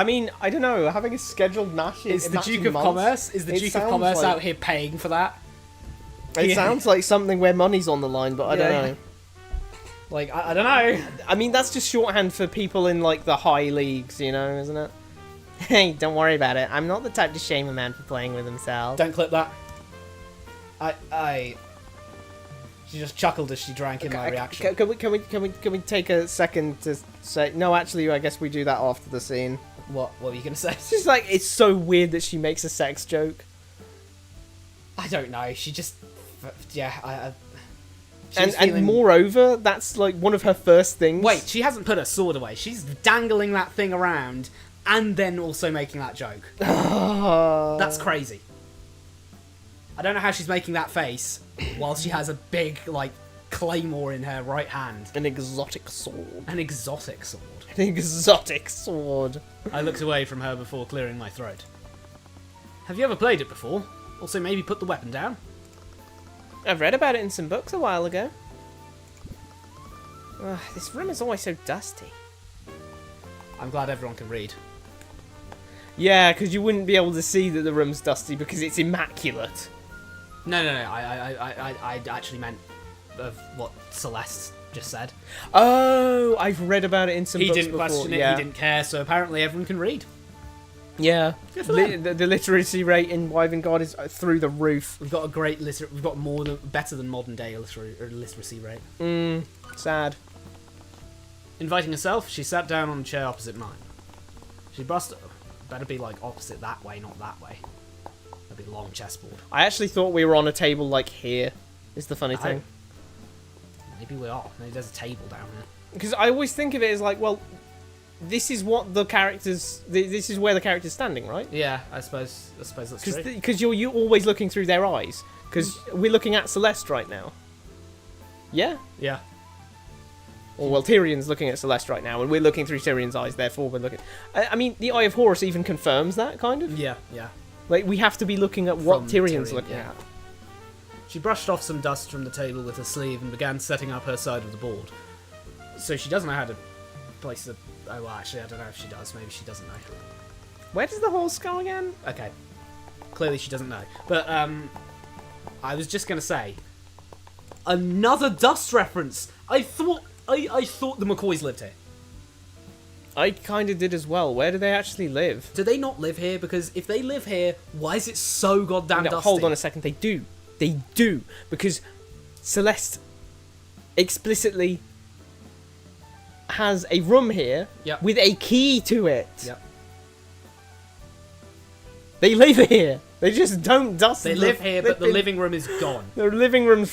mean, I don't know. Having a scheduled match Is the Duke of Commerce? Is the Duke of Commerce out here paying for that? It sounds like something where money's on the line, but I don't know. Like, I don't know. I mean, that's just shorthand for people in like the high leagues, you know, isn't it? Hey, don't worry about it. I'm not the type to shame a man for playing with himself. Don't clip that. She just chuckled as she drank in my reaction. Can we take a second to say no? Actually, I guess we do that after the scene. What were you gonna say? It's just like it's so weird that she makes a sex joke. I don't know. She just, yeah. And moreover, that's like one of her first things. Wait, she hasn't put her sword away. She's dangling that thing around and then also making that joke. That's crazy. I don't know how she's making that face while she has a big, like, claymore in her right hand. An exotic sword. An exotic sword. An exotic sword. I looked away from her before clearing my throat. Have you ever played it before? Also, maybe put the weapon down? I've read about it in some books a while ago. Ugh, this room is always so dusty. I'm glad everyone can read. Yeah, because you wouldn't be able to see that the room's dusty because it's immaculate. No. I actually meant of what Celeste just said. Oh, I've read about it in some He books didn't before. question it, Yeah. he didn't care, so apparently everyone can read. Yeah. Good for them. The literacy rate in Wyvern is through the roof. We've got a great we've got better than modern day literacy rate. Sad. Inviting herself, she sat down on a chair opposite mine. She brushed better be like opposite that way, not that way. That'd be a long chessboard. I actually thought we were on a table like here, is the funny thing. Maybe we are. Maybe there's a table down here. Because I always think of it as like, well, this is what the characters... This is where the character's standing, right? Yeah, I suppose that's true. Because you're always looking through their eyes. Because we're looking at Celeste right now. Yeah? Yeah. Or, well, Tyrion's looking at Celeste right now, and we're looking through Tyrion's eyes, therefore we're looking... I mean, the Eye of Horus even confirms that, kind of. Yeah. Like, we have to be looking at what From Tyrion's Tyrion, looking yeah. at. She brushed off some dust from the table with her sleeve and began setting up her side of the board. So she doesn't know how to place the... Oh, well, actually, I don't know if she does. Maybe she doesn't know. Where does the horse go again? Okay. Clearly she doesn't know. But, I was just going to say... Another dust reference! I thought the McCoys lived here. I kind of did as well. Where do they actually live? Do they not live here? Because if they live here, why is it so goddamn No, dusty? hold on a second. They do. They do. Because Celeste explicitly has a room here Yep. with a key to it. Yep. They live here. They just don't dust. They live here, but the living room is gone. Their living room's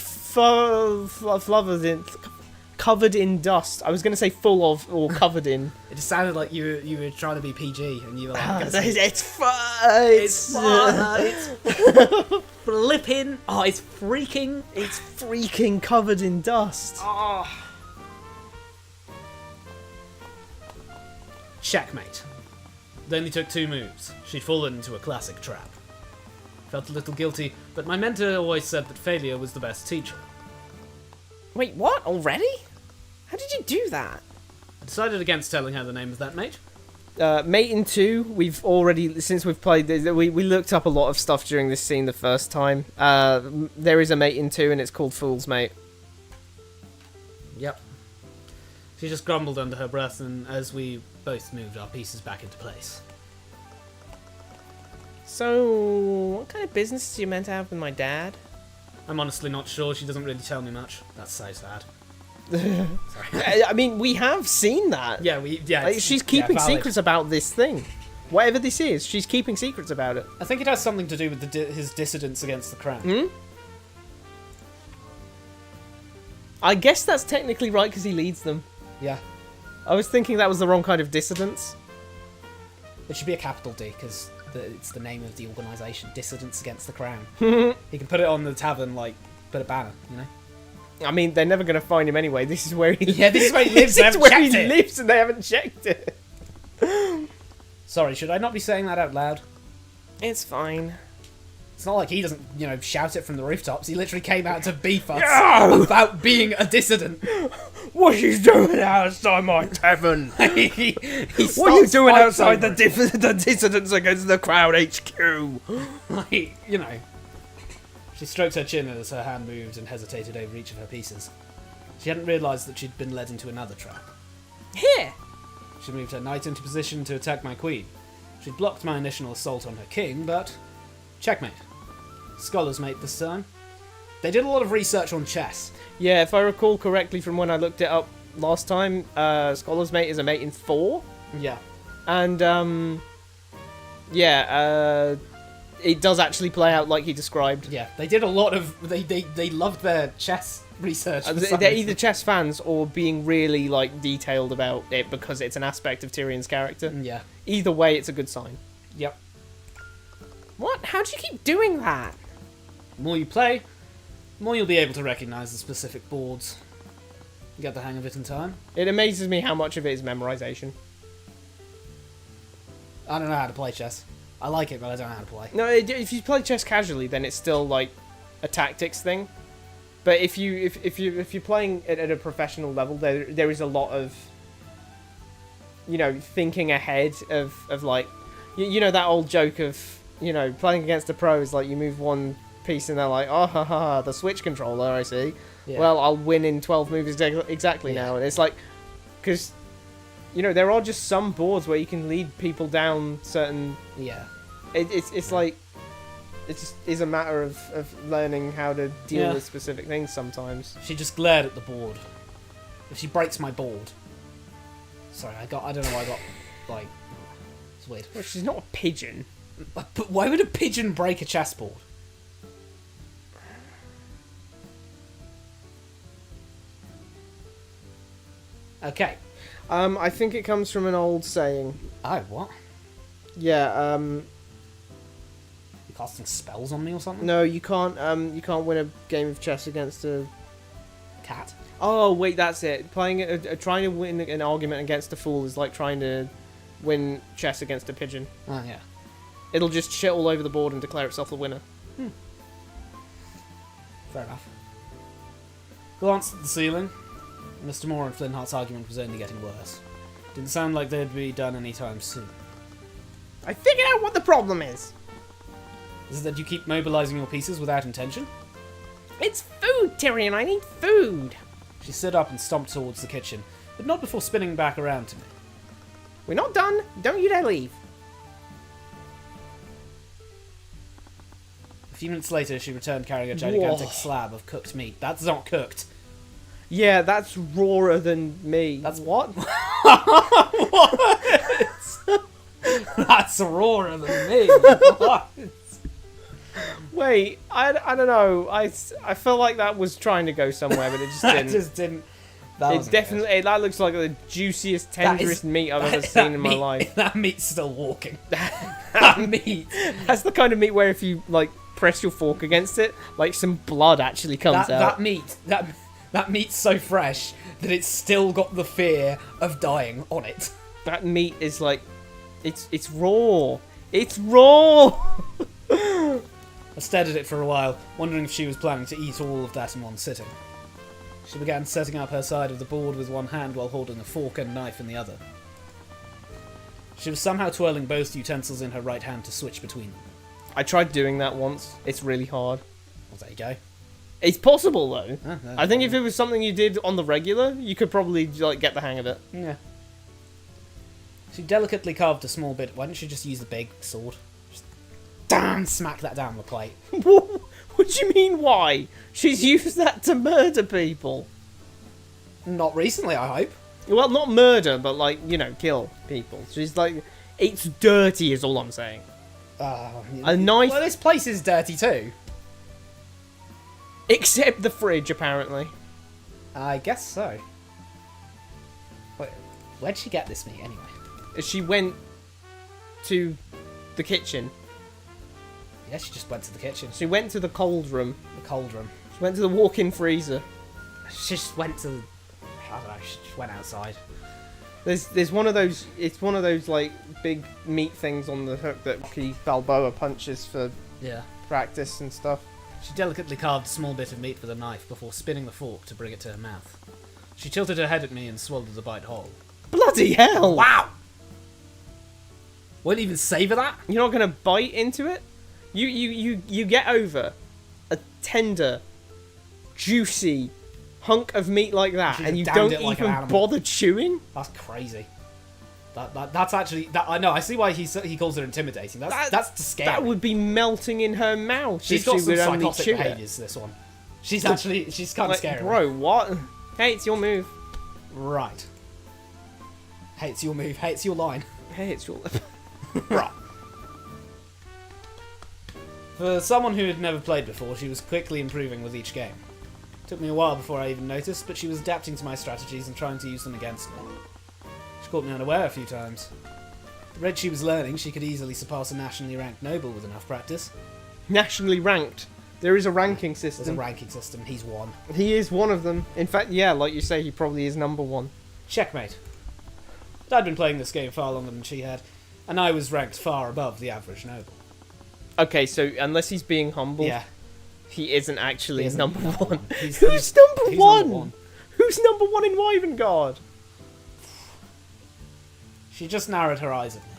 covered in dust. I was going to say full of or covered in. It just sounded like you were trying to be PG, and you were like, gonna say, It's fun. it's flipping. Oh, it's freaking. It's freaking covered in dust. Oh. Checkmate. It only took 2 moves. She'd fallen into a classic trap. Felt a little guilty, but my mentor always said that failure was the best teacher. Wait, what? Already? How did you do that? I decided against telling her the name of that mate. Mate in 2, we've already, since we've played this, we looked up a lot of stuff during this scene the first time. There is a mate in 2 and it's called Fool's Mate. Yep. She just grumbled under her breath, and as we both moved our pieces back into place. So, what kind of business are you meant to have with my dad? I'm honestly not sure. She doesn't really tell me much. That's so sad. I mean, we have seen that. Yeah, Like, she's keeping secrets about this thing. Whatever this is, she's keeping secrets about it. I think it has something to do with his dissidence against the crown. I guess that's technically right because he leads them. Yeah. I was thinking that was the wrong kind of dissidence. It should be a capital D, because it's the name of the organisation. Dissidence against the crown. He can put it on the tavern, like, put a banner, you know? I mean, they're never going to find him anyway. This is where he Yeah, this is where he lives. This is where he lives and they haven't checked it. Sorry, should I not be saying that out loud? It's fine. It's not like he doesn't, shout it from the rooftops. He literally came out to beef us No! about being a dissident. What are you doing outside my tavern? He What are you starts doing fights outside over the dissidents against the Crown HQ? Like, She stroked her chin as her hand moved and hesitated over each of her pieces. She hadn't realised that she'd been led into another trap. Here. She moved her knight into position to attack my queen. She'd blocked my initial assault on her king, but... Checkmate. Scholar's mate this time. They did a lot of research on chess. Yeah, if I recall correctly from when I looked it up last time, Scholar's Mate is a mate in 4. Yeah. And, it does actually play out like he described. Yeah, they did a lot of... They loved their chess research. They're either chess fans or being really, detailed about it because it's an aspect of Tyrion's character. Yeah. Either way, it's a good sign. Yep. What? How do you keep doing that? The more you play, the The more you'll be able to recognise the specific boards. You get the hang of it in time. It amazes me how much of it is memorization. I don't know how to play chess. I like it, but I don't know how to play. No, if you play chess casually, then it's still like a tactics thing. But if you're playing it at a professional level, there is a lot of, you know, thinking ahead of like, you know, that old joke of, you know, playing against a pro is like you move one piece and they're like, oh ha ha, the Switch controller, I see. Yeah. Well, I'll win in 12 moves exactly now. And it's like, because, you know, there are just some boards where you can lead people down certain... Yeah. It's like, it just is a matter of learning how to deal with specific things sometimes. She just glared at the board. If she breaks my board... Sorry, I don't know why I got, like... It's weird. Well, she's not a pigeon. But why would a pigeon break a chessboard? Okay. I think it comes from an old saying. Oh, what? Yeah, You casting spells on me or something? No, you can't win a game of chess against a... Cat? Oh, wait, that's it. Trying to win an argument against a fool is like trying to win chess against a pigeon. Oh, yeah. It'll just shit all over the board and declare itself the winner. Fair enough. Glanced at the ceiling. Mr. Moore and Flintheart's argument was only getting worse. Didn't sound like they'd be done anytime soon. I figured out what the problem is. Is it that you keep mobilising your pieces without intention? It's food, Tyrion. I need food. She stood up and stomped towards the kitchen, but not before spinning back around to me. We're not done. Don't you dare leave. A few minutes later, she returned carrying a gigantic slab of cooked meat. That's not cooked. Yeah, that's rawer than me. That's what? What? That's rawer than me. What? Wait, I don't know. I felt like that was trying to go somewhere, but it just didn't. It just didn't. That looks like the juiciest, tenderest meat I've ever seen in my life. That meat's still walking. That meat. That's the kind of meat where if you like press your fork against it, like some blood actually comes out. That meat. That meat's so fresh that it's still got the fear of dying on it. That meat is like, it's raw. It's raw. I stared at it for a while, wondering if she was planning to eat all of that in one sitting. She began setting up her side of the board with one hand while holding a fork and knife in the other. She was somehow twirling both utensils in her right hand to switch between them. I tried doing that once. It's really hard. Well, there you go. It's possible though. No, I think if it was something you did on the regular, you could probably like get the hang of it. Yeah. She delicately carved a small bit. Why didn't she just use the big sword? Just smack that down the plate. What do you mean, why? She's used that to murder people. Not recently, I hope. Well, not murder, but like, you know, kill people. She's like, it's dirty is all I'm saying. A knife... Well, this place is dirty too. Except the fridge, apparently. I guess so. Wait, where'd she get this meat anyway? She went to the kitchen. Yeah, she just went to the kitchen. She went to the cold room. The cold room. She went to the walk-in freezer. She just went to... I don't know, she just went outside. There's one of those... It's one of those, like, big meat things on the hook that Rocky Balboa punches for practice and stuff. She delicately carved a small bit of meat with a knife before spinning the fork to bring it to her mouth. She tilted her head at me and swallowed the bite whole. Bloody hell! Wow! Won't even savour that? You're not going to bite into it? You get over a tender, juicy hunk of meat like that and you don't even bother chewing? That's crazy. That's actually... I know, I see why he calls her intimidating. That's scary. That would be melting in her mouth. She's got some psychotic behaviours, this one. She's kind of scary. Bro, what? Hey, it's your move. Right. Hey, it's your move. Hey, it's your line. Hey, it's your... Right. For someone who had never played before, she was quickly improving with each game. It took me a while before I even noticed, but she was adapting to my strategies and trying to use them against me. She caught me unaware a few times. The rate she was learning, she could easily surpass a nationally ranked noble with enough practice. Nationally ranked? There is a ranking There's a system. ranking system. He's one. He is one of them. In fact, yeah, like you say, he probably is number one. Checkmate. I'd been playing this game far longer than she had, and I was ranked far above the average noble. Okay, so unless he's being humble, Yeah. he isn't actually He isn't number one. He's Who's number he's one? number one. Who's number one in Wyvern She just narrowed her eyes at me.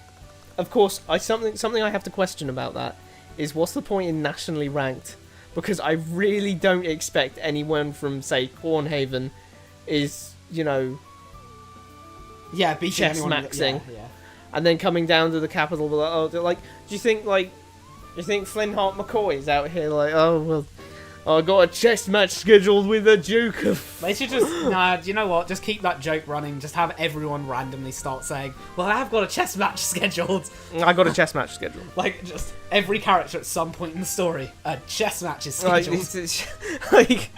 Of course, something I have to question about that is what's the point in nationally ranked? Because I really don't expect anyone from, say, Cornhaven is, you know, Yeah, beating chess anyone. maxing. Yeah. and then coming down to the capital. Like, do you think Flintheart McCoy is out here like, oh well, I got a chess match scheduled with the Duke of... They should just, nah, do you know what? Just keep that joke running. Just have everyone randomly start saying, well, I've got a chess match scheduled. I got a chess match scheduled. Like, just every character at some point in the story, a chess match is Like, scheduled. like,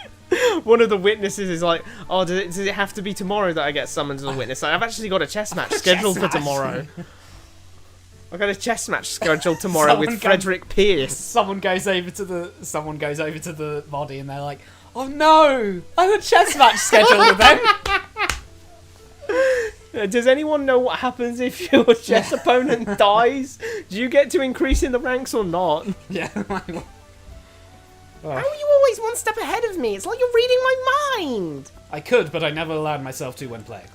one of the witnesses is like, oh, does it have to be tomorrow that I get summoned as a witness? Like, I've actually got a chess match scheduled for tomorrow. I've got a chess match scheduled tomorrow with Frederick Pierce. Someone goes over to the body and they're like, oh no, I have a chess match scheduled with them. Does anyone know what happens if your chess opponent dies? Do you get to increase in the ranks or not? Yeah. How are you always one step ahead of me? It's like you're reading my mind. I could, but I never allowed myself to when playing.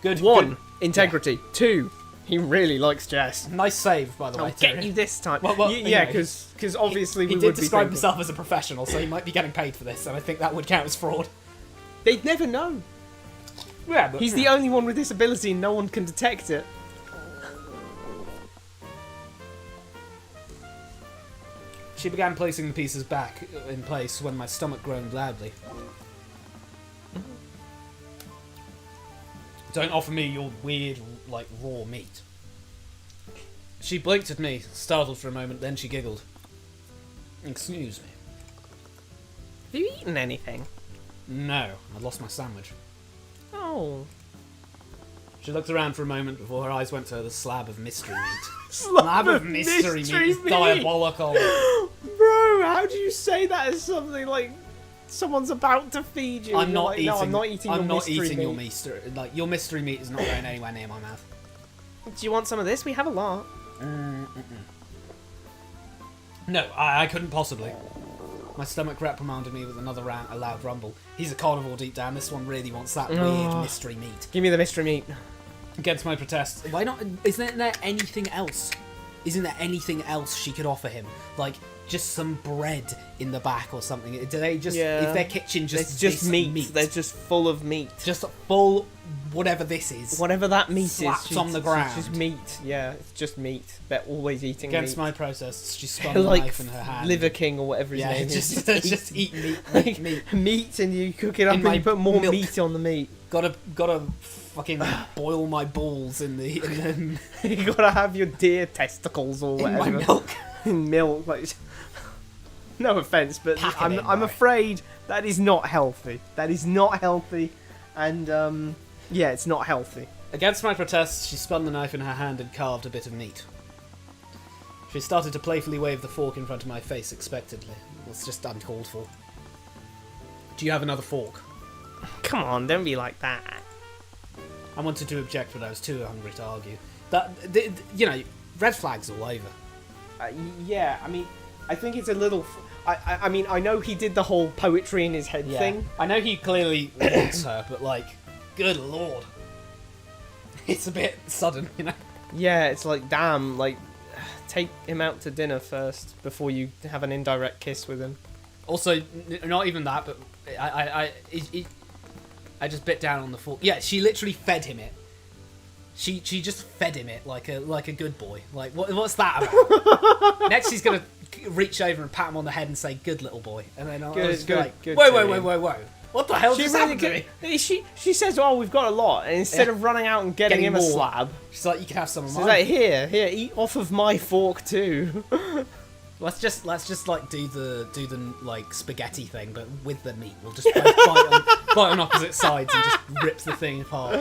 Good. 1, good. integrity. Yeah. 2, he really likes chess. Nice save, by the way. I'll get you this time. Well, yeah, anyway, because obviously he we did would be describe thinking, himself as a professional, so he might be getting paid for this, and I think that would count as fraud. they'd never know. Yeah, but He's the only one with this ability and no one can detect it. She began placing the pieces back in place when my stomach groaned loudly. Don't offer me your weird, like, raw meat. She blinked at me, startled for a moment, then she giggled. Excuse me. Have you eaten anything? No, I lost my sandwich. Oh. She looked around for a moment before her eyes went to the slab of mystery meat. Slab of mystery meat is diabolical. Bro, how do you say that as something like someone's about to feed you? I'm not like, eating. No, I'm not eating your mystery meat. your mystery. Like, your mystery meat is not going anywhere near my mouth. Do you want some of this? We have a lot. No, I couldn't possibly. My stomach reprimanded me with another a loud rumble. He's a carnivore deep down. This one really wants that weird mystery meat. Give me the mystery meat. Against my protest, why not? Isn't there anything else? Isn't there anything else she could offer him? Like, just some bread in the back or something? Do they just... Yeah. Is their kitchen just It's just this meat. They're just full of meat. Just full... whatever this is. Whatever that meat Slapped is. on the ground. It's just meat. Yeah, it's just meat. They're always eating Against meat. my protests, she spun the like knife in her hand. Liver King or whatever his Yeah, name just, is. just eat meat, Like, meat. meat, and you cook it up In and my you put more milk. meat on the meat. Gotta fucking boil my balls in the You gotta have your deer testicles or in whatever. my milk. In milk, like, no offense, but Pack it in, I'm right. afraid that is not healthy. That is not healthy, and yeah, it's not healthy. Against my protests, she spun the knife in her hand and carved a bit of meat. She started to playfully wave the fork in front of my face expectantly. It's just uncalled for. Do you have another fork? Come on, don't be like that. I wanted to object, but I was too hungry to argue. You know, red flags all over. Yeah, I mean, I think it's a little. I mean, I know he did the whole poetry in his head thing. I know he clearly wants her, but like, good lord. It's a bit sudden, you know? Yeah, it's like, damn, like, take him out to dinner first before you have an indirect kiss with him. Also, not even that, but I just bit down on the fork. Yeah, she literally fed him it. She just fed him it like a good boy. Like, what's that about? Next, she's gonna reach over and pat him on the head and say, "Good little boy," and then I'll just be like, good whoa. What the hell just happened to me? She says, "Oh, we've got a lot," and instead of running out and getting him a more. slab, She's like, "You can have some of she's mine." like, "Here, eat off of my fork too." Let's just like do the like spaghetti thing, but with the meat. We'll just bite on opposite sides and just rip the thing apart.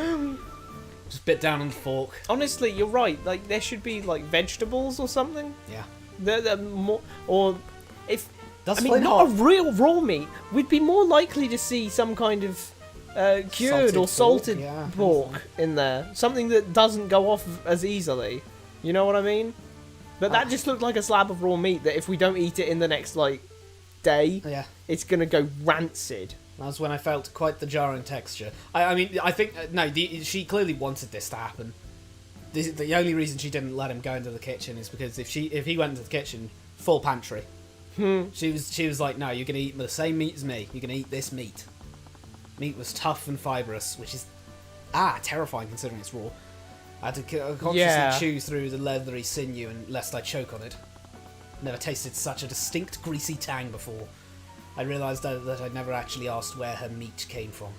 Just bit down on the fork. Honestly, you're right. Like, there should be like vegetables or something. Yeah. They're more, or if Does I mean Flint not a Heart- real raw meat, we'd be more likely to see some kind of cured Salted or pork, salted yeah, pork in there, something that doesn't go off as easily. You know what I mean? But that just looked like a slab of raw meat that if we don't eat it in the next like day, Yeah. it's gonna go rancid. That was when I felt quite the jarring texture. I mean, I think no, she clearly wanted this to happen. The only reason she didn't let him go into the kitchen is because if he went into the kitchen, full pantry. She was like, no, you're gonna eat the same meat as me. You're gonna eat this meat. Meat was tough and fibrous, which is terrifying considering it's raw. I had to consciously chew through the leathery sinew and lest I choke on it. Never tasted such a distinct greasy tang before. I realised that I'd never actually asked where her meat came from.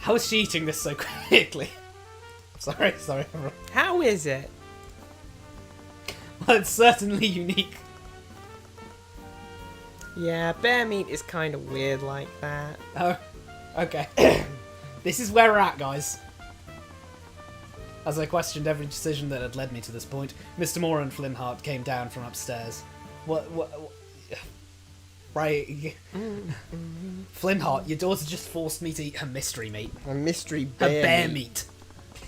How is she eating this so quickly? Sorry. everyone. How is it? Well, it's certainly unique. Yeah, bear meat is kind of weird like that. Oh, okay. This is where we're at, guys. As I questioned every decision that had led me to this point, Mr. Moore and Flintheart came down from upstairs. What right. Flintheart, your daughter just forced me to eat her mystery meat. A mystery Her bear, bear meat.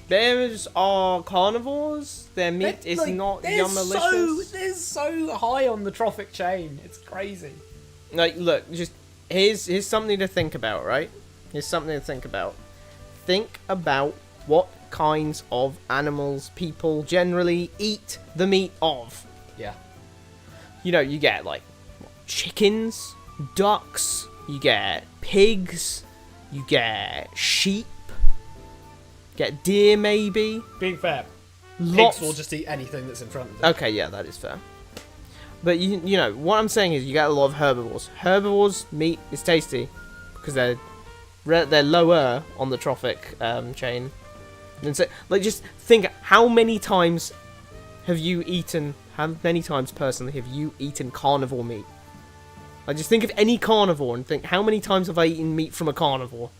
Bears are carnivores. Their meat They're, is like, not they're yummalicious. They're so high on the trophic chain. It's crazy. Like, look, just here's something to think about, right? Here's something to think about. Think about what kinds of animals people generally eat the meat of. Yeah. You know, you get like chickens, ducks, you get pigs, you get sheep, get deer maybe. Being fair, Lots. pigs will just eat anything that's in front of them. Okay, yeah, that is fair. But you know what I'm saying is you get a lot of herbivores. Herbivores meat is tasty because they're lower on the trophic chain. And so, like, just think how many times personally have you eaten carnivore meat? Like, just think of any carnivore and think how many times have I eaten meat from a carnivore?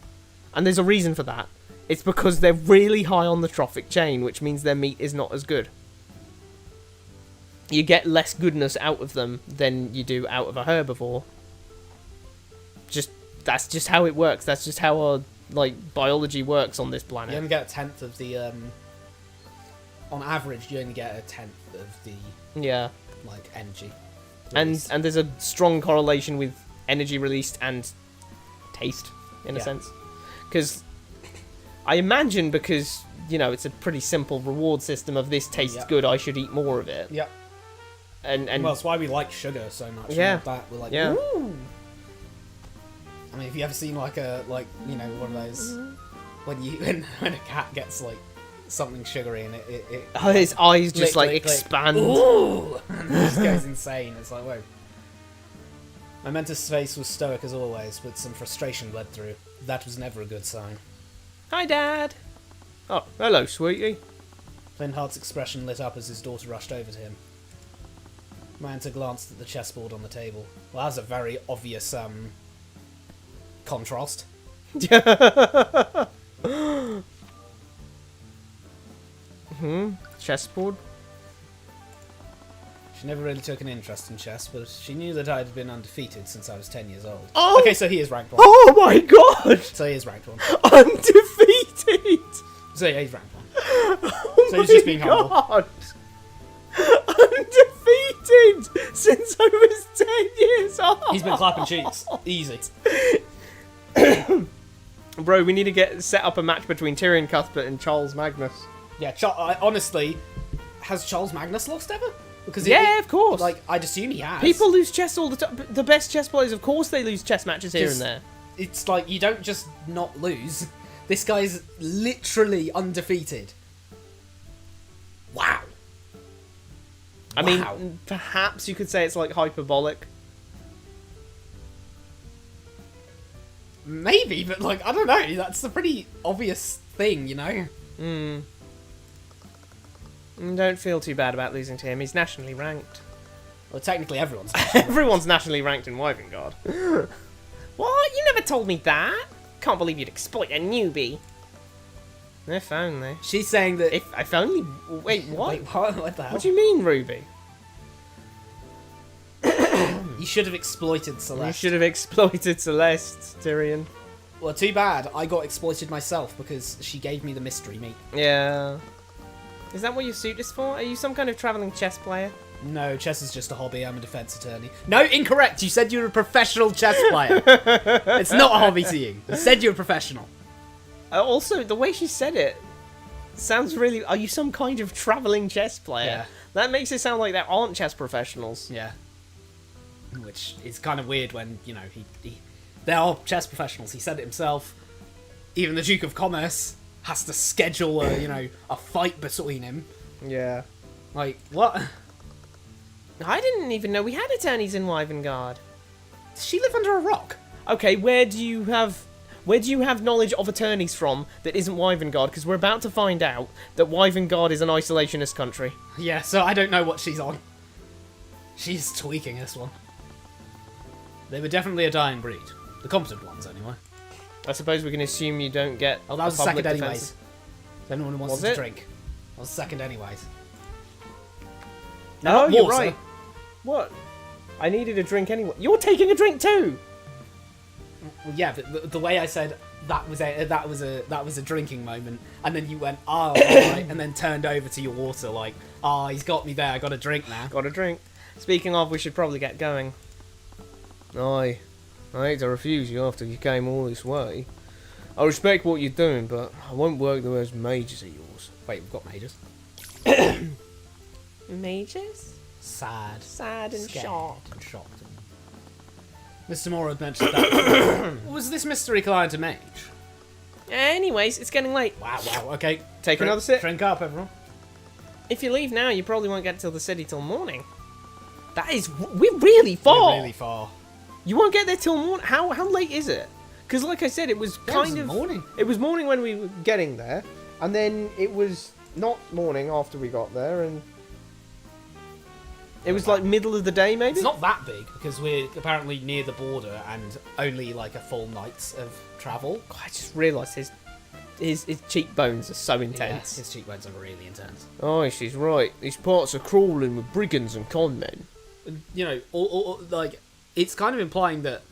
And there's a reason for that. It's because they're really high on the trophic chain, which means their meat is not as good. You get less goodness out of them than you do out of a herbivore. That's just how it works. That's just how our biology works on this You planet. only get a tenth of the. On average, you only get a tenth of the Yeah. energy. And released. there's a strong correlation with energy released and taste, in a Yeah. sense. Because I imagine because, it's a pretty simple reward system of this tastes Yep. good, I should eat more of it. Yep. And Well, that's why we like sugar so much. and Yeah. with that we're like, Yeah. ooh. I mean, have you ever seen one of those when a cat gets something sugary and it his eyes just click, expand. ooh, and it just goes insane. It's like, whoa. My mentor's face was stoic as always, but some frustration bled through. That was never a good sign. Hi, Dad. Oh, hello, sweetie. Flintheart's expression lit up as his daughter rushed over to him. My mentor glanced at the chessboard on the table. Well, that's a very obvious contrast. Chessboard. She never really took an interest in chess, but she knew that I had been undefeated since I was 10 years old. Oh! Okay, so he is ranked 1. Oh my god! So he is ranked 1. Undefeated! So yeah, he's ranked 1. Oh So he's just being humble. god! Undefeated since I was 10 years old! He's been clapping cheeks. Easy. Bro, we need to set up a match between Tyrion Cuthbert and Charles Magnus. Yeah, honestly, has Charles Magnus lost ever? Because Of course. I'd assume he has. People lose chess all the time. The best chess players, of course, they lose chess matches here and there. It's like, you don't just not lose. This guy's literally undefeated. Wow. I Wow. mean, perhaps you could say it's like hyperbolic. Maybe, but I don't know. That's a pretty obvious thing, you know? Don't feel too bad about losing to him. He's nationally ranked. Well, technically everyone's. Everyone's nationally ranked in Wyvern. What? You never told me that. Can't believe you'd exploit a newbie. If only. She's saying that... If only... Wait, what? Wait, what the hell? What do you mean, Ruby? You should have exploited You Celeste. should have exploited Celeste, Tyrion. Well, too bad. I got exploited myself because she gave me the mystery meat. Yeah. Is that what your suit is for? Are you some kind of travelling chess player? No, chess is just a hobby. I'm a defense attorney. No, incorrect. You said you were a professional chess player. It's not a hobby to you. You said you were professional. Also, the way she said it sounds really... Are you some kind of travelling chess player? Yeah. That makes it sound like there aren't chess professionals. Yeah. Which is kind of weird when, you know, there are chess professionals. He said it himself. Even the Duke of Commerce has to schedule a fight between him. Yeah. Like, what? I didn't even know we had attorneys in Wyvengard. Does she live under a rock? Okay, where do you have knowledge of attorneys from that isn't Wyvengard? Because we're about to find out that Wyvengard is an isolationist country. Yeah, so I don't know what she's on. She's tweaking this one. They were definitely a dying breed. The competent ones, anyway. I suppose we can assume you don't get. Oh, that was a public second defense. anyways. If anyone wants Was to it? drink. That was second anyways. No, not you're water. right. What? I needed a drink anyway. You're taking a drink too. Well, yeah, but the way I said that was a drinking moment, and then you went, oh, right, and then turned over to your water like, oh, he's got me there. I got a drink now. Got a drink. Speaking of, we should probably get going. I hate to refuse you after you came all this way. I respect what you're doing, but I won't work those mages of yours. Wait, we've got mages. Mages? Sad. Sad and Scared shocked. and shocked. Mr. Moore had mentioned that. Was this mystery client a mage? Anyways, it's getting late. Wow, okay. Take another sip. Drink up, everyone. If you leave now, you probably won't get to the city till morning. That is... We're really far. We're really far. You won't get there till morning. How late is it? Because like I said, it was kind of... morning. It was morning when we were getting there. And then it was not morning after we got there. And it was like middle of the day, maybe? It's not that big, because we're apparently near the border and only like a full night's of travel. God, I just realised his cheekbones are so intense. Yeah, his cheekbones are really intense. Oh, she's right. These parts are crawling with brigands and con men. You know, like, it's kind of implying that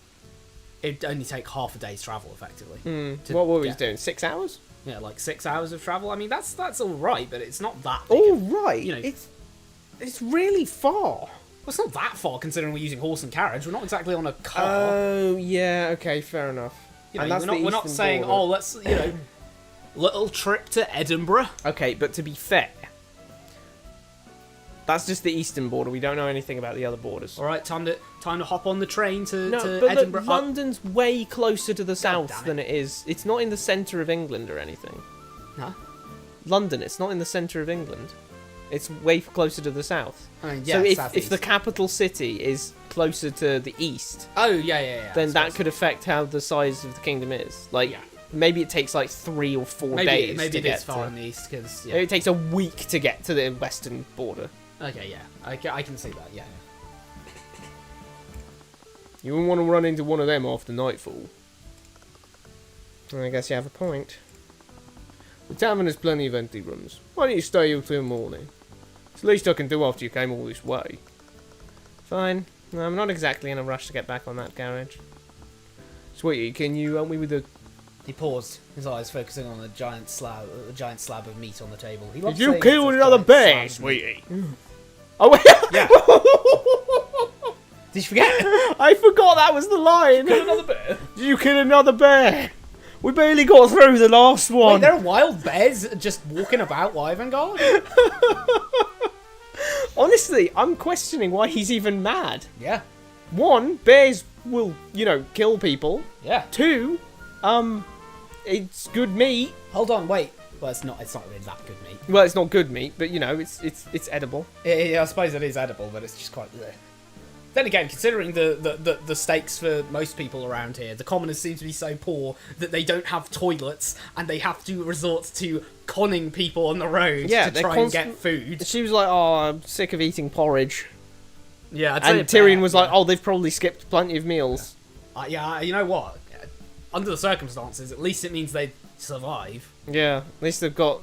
it'd only take half a day's travel, effectively. What were we get- doing? 6 hours? Yeah, like 6 hours of travel. I mean, that's all right, but it's not that big. All right. You know- It's really far. Well, it's not that far, considering we're using horse and carriage. We're not exactly on a car. Oh, yeah. Okay, fair enough. You know, And that's we're not the eastern saying, border. oh, let's, little trip to Edinburgh. Okay, but to be fair, that's just the eastern border. We don't know anything about the other borders. All right, time to hop on the train to No, to but Edinburgh. look, London's way closer to the damn south it. than it is. It's not in the centre of England or anything. Huh? London, it's not in the centre of England. It's way closer to the south. I mean, So yeah, if southeast. the capital city is closer to the east, Oh, yeah. then I that suppose. could affect how the size of the kingdom is. Like, Yeah. maybe it takes like 3 or 4 Maybe days maybe to it get is far to... in the east, because, yeah. Maybe it takes a week to get to the western border. Okay, yeah. I can see that, yeah. You wouldn't want to run into one of them after nightfall. I guess you have a point. The tavern has plenty of empty rooms. Why don't you stay here till morning? It's the least I can do after you came all this way. Fine. No, I'm not exactly in a rush to get back on that carriage. Sweetie, can you help me with the... He paused, his eyes focusing on a giant slab of meat on the table. He Did loves you saying kill it's a another giant bear, slab of meat. sweetie? Oh, wait. Yeah. Did you forget? I forgot that was the line. Kill another bear? Did you kill another bear? We barely got through the last one. Wait, there are wild bears just walking about Wyvengard? Honestly, I'm questioning why he's even mad. Yeah. 1, bears will, kill people. Yeah. 2, it's good meat. Hold on, wait. Well, it's not really that good meat. Well, it's not good meat, but it's edible. I suppose it is edible, but it's just quite... Ugh. Then again, considering the stakes for most people around here, the commoners seem to be so poor that they don't have toilets and they have to resort to conning people on the road Yeah, to they're try and get food. She was like, "Oh, I'm sick of eating porridge," Yeah, I'd say and a Tyrion bear, was like, "Oh, they've probably skipped plenty of meals." yeah, you know what? Under the circumstances, at least it means they survive. Yeah, at least they've got,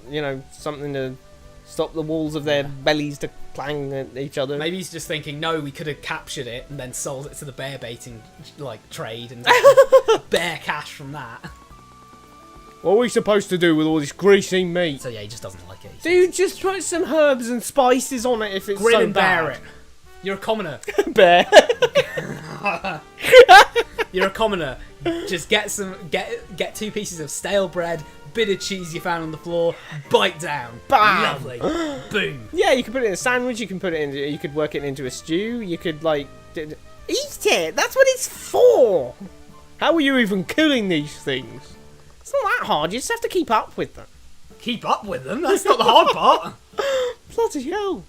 something to stop the walls of their bellies to clang at each other. Maybe he's just thinking, no, we could have captured it and then sold it to the bear baiting trade and bear cash from that. What are we supposed to do with all this greasy meat? So yeah, he just doesn't like it. Dude, just put some herbs and spices on it if it's Grin so and bear bad. it. You're a commoner. Bear. You're a commoner. Just get 2 pieces of stale bread, bit of cheese you found on the floor, bite down. Bam! Lovely. Boom. Yeah, you can put it in a sandwich. You could work it into a stew. You could eat it. That's what it's for. How are you even killing these things? It's not that hard. You just have to keep up with them. Keep up with them? That's not the hard part. Bloody hell.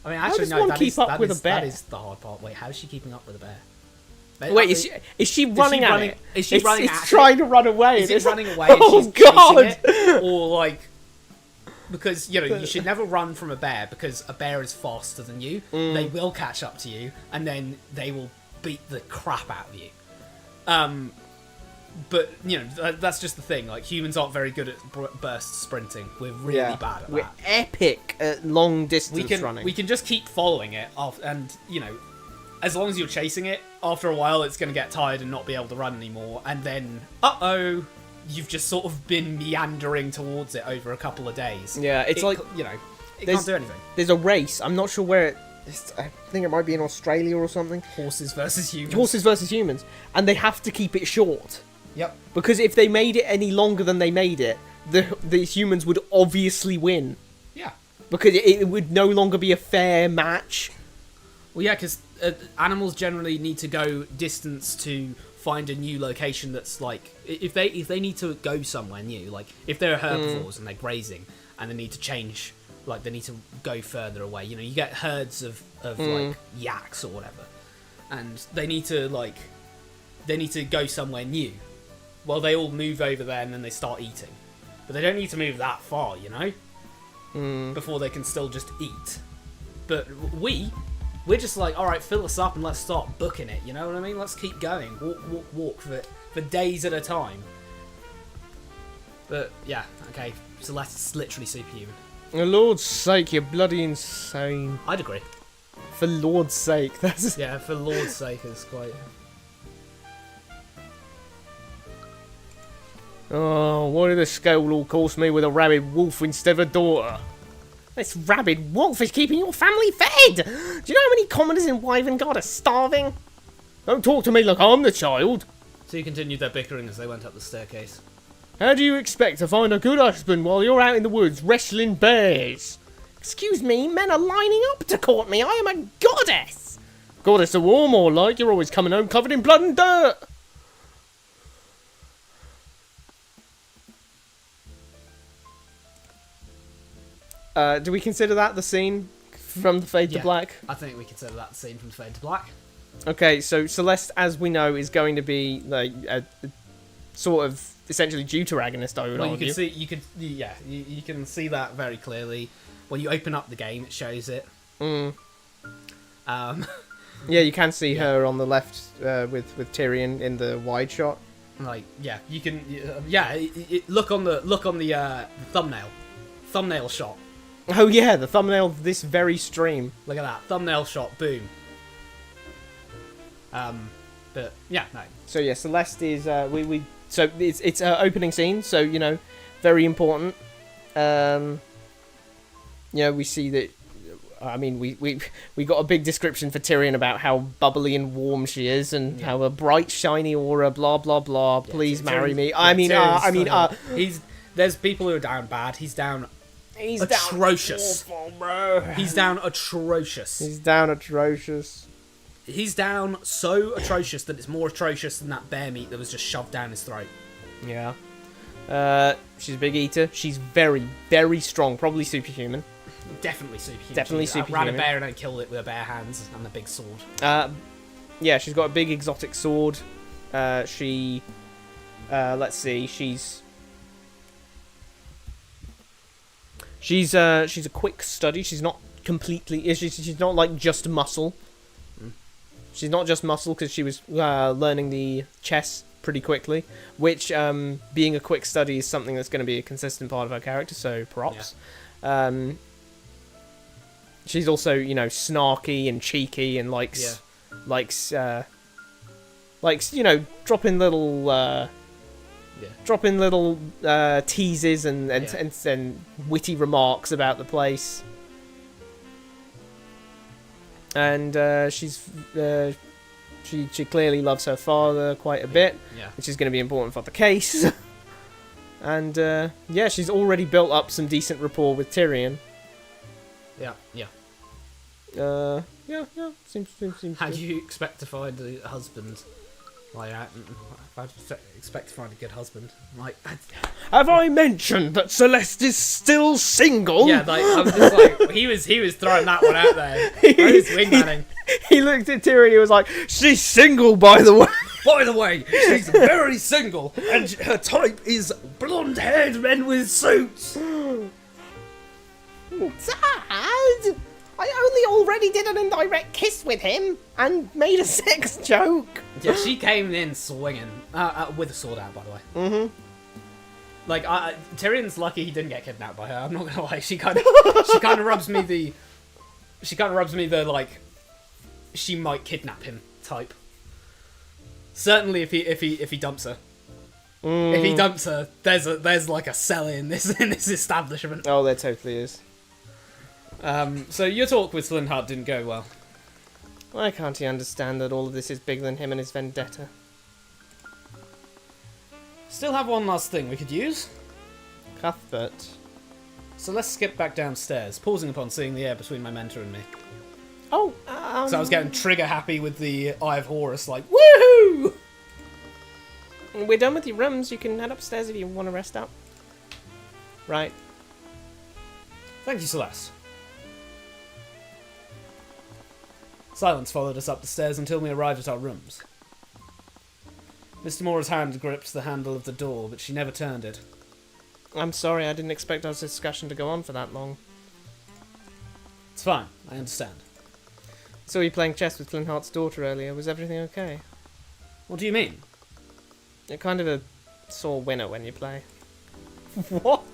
I mean, How actually, does no, one that keep is, up that with is- a bear? That is the hard part. Wait, how is she keeping up with a bear? Wait, is she running at running- it? is she running it's at it? trying to run away. Is and it it's running away Oh, and she's God. chasing it? Or, because, you should never run from a bear because a bear is faster than you. They will catch up to you and then they will beat the crap out of you. But, that's just the thing. Humans aren't very good at burst sprinting. We're really bad at We're that. epic at long distance running. We can just keep following it off and, as long as you're chasing it, after a while it's going to get tired and not be able to run anymore. And then, you've just sort of been meandering towards it over a couple of days. Yeah, it's it can't do anything. There's a race. I'm not sure where I think it might be in Australia or something. Horses versus humans. Horses versus humans. And they have to keep it short. Yep. Because if they made it any longer than they made it, the humans would obviously win. Yeah. Because it would no longer be a fair match. Well, yeah, because animals generally need to go distance to find a new location that's if they need to go somewhere new, if they're herbivores and they're grazing and they need to change, they need to go further away. You get herds of yaks or whatever, and they need to go somewhere new. Well, they all move over there and then they start eating, but they don't need to move that far, before they can still just eat. But we're just alright, fill us up and let's start booking it, you know what I mean? Let's keep going, walk for days at a time. But yeah, okay, Celeste's literally superhuman. For Lord's sake, you're bloody insane. I'd agree. For Lord's sake, that's... Yeah, for Lord's sake, it's quite... Oh, what did the scale all cost me with a rabid wolf instead of a daughter? This rabid wolf is keeping your family fed! Do you know how many commoners in Wyvern are starving? Don't talk to me like I'm the child. So you continued their bickering as they went up the staircase. How do you expect to find a good husband while you're out in the woods wrestling bears? Excuse me, men are lining up to court me. I am a goddess! Goddess of war, more like. You're always coming home covered in blood and dirt. Do we consider that the scene from the Fade to Black? I think we consider that the scene from Fade to Black. Okay, so Celeste, as we know, is going to be a sort of essentially deuteragonist, I would argue. You can see that very clearly. When you open up the game, it shows it. Yeah, you can see her on the left with Tyrion in the wide shot. You can. Look on the thumbnail shot. Oh yeah, the thumbnail of this very stream. Look at that thumbnail shot. Boom. But yeah, no. So yeah, Celeste is so it's her opening scene. So very important. We see that. I mean, we got a big description for Tyrion about how bubbly and warm she is, and how a bright, shiny aura, blah blah blah. Please marry me. There's people who are down bad. He's down. He's atrocious. Down awful, bro. He's down atrocious. He's down atrocious. He's down so atrocious that it's more atrocious than that bear meat that was just shoved down his throat. Yeah. She's a big eater. She's very, very strong. Probably superhuman. Definitely superhuman. Definitely She superhuman. ran a bear and then killed it with her bare hands and a big sword. Yeah, she's got a big exotic sword. Let's see, she's a quick study. She's not completely. She's not just muscle. She's not just muscle because she was learning the chess pretty quickly, which being a quick study is something that's going to be a consistent part of her character. So props. Yeah. She's also, you know, snarky and cheeky and likes you know, dropping little teases and witty remarks about the place. And she clearly loves her father quite a bit, which is going to be important for the case. And yeah, she's already built up some decent rapport with Tyrion. Yeah. Yeah. Seems How good. do you expect to find a husband? Like, how do you expect to find a good husband? Like, Have I mentioned that Celeste is still single? yeah, like I'm just like he was throwing that one out there. He's wingmanning. He looked at Tyrion and he was like, "She's single, by the way." By the way, she's very single, and her type is blonde-haired men with suits. Dad, I already did an indirect kiss with him and made a sex joke. Yeah, she came in swinging with a sword out, by the way. Mm-hmm. Like, Tyrion's lucky he didn't get kidnapped by her. I'm not gonna lie. She kind of rubs me the like, she might kidnap him type. Certainly, if he dumps her. If he dumps her, there's like a cell in this establishment. Oh, there totally is. So your talk with Flintheart didn't go well. Why can't he understand that all of this is bigger than him and his vendetta? Still have one last thing we could use. Cuthbert. So let's skip back downstairs, pausing upon seeing the air between my mentor and me. Oh, So I was getting trigger happy with the Eye of Horus, like, woohoo! We're done with your rooms. You can head upstairs if you want to rest up. Right. Thank you, Celeste. Silence followed us up the stairs until we arrived at our rooms. Mr. Moore's hand gripped the handle of the door, but she never turned it. I'm sorry, I didn't expect our discussion to go on for that long. It's fine, I understand. Saw you playing chess with Flintheart's daughter earlier. Was everything okay? What do you mean? You're kind of a sore winner when you play. What?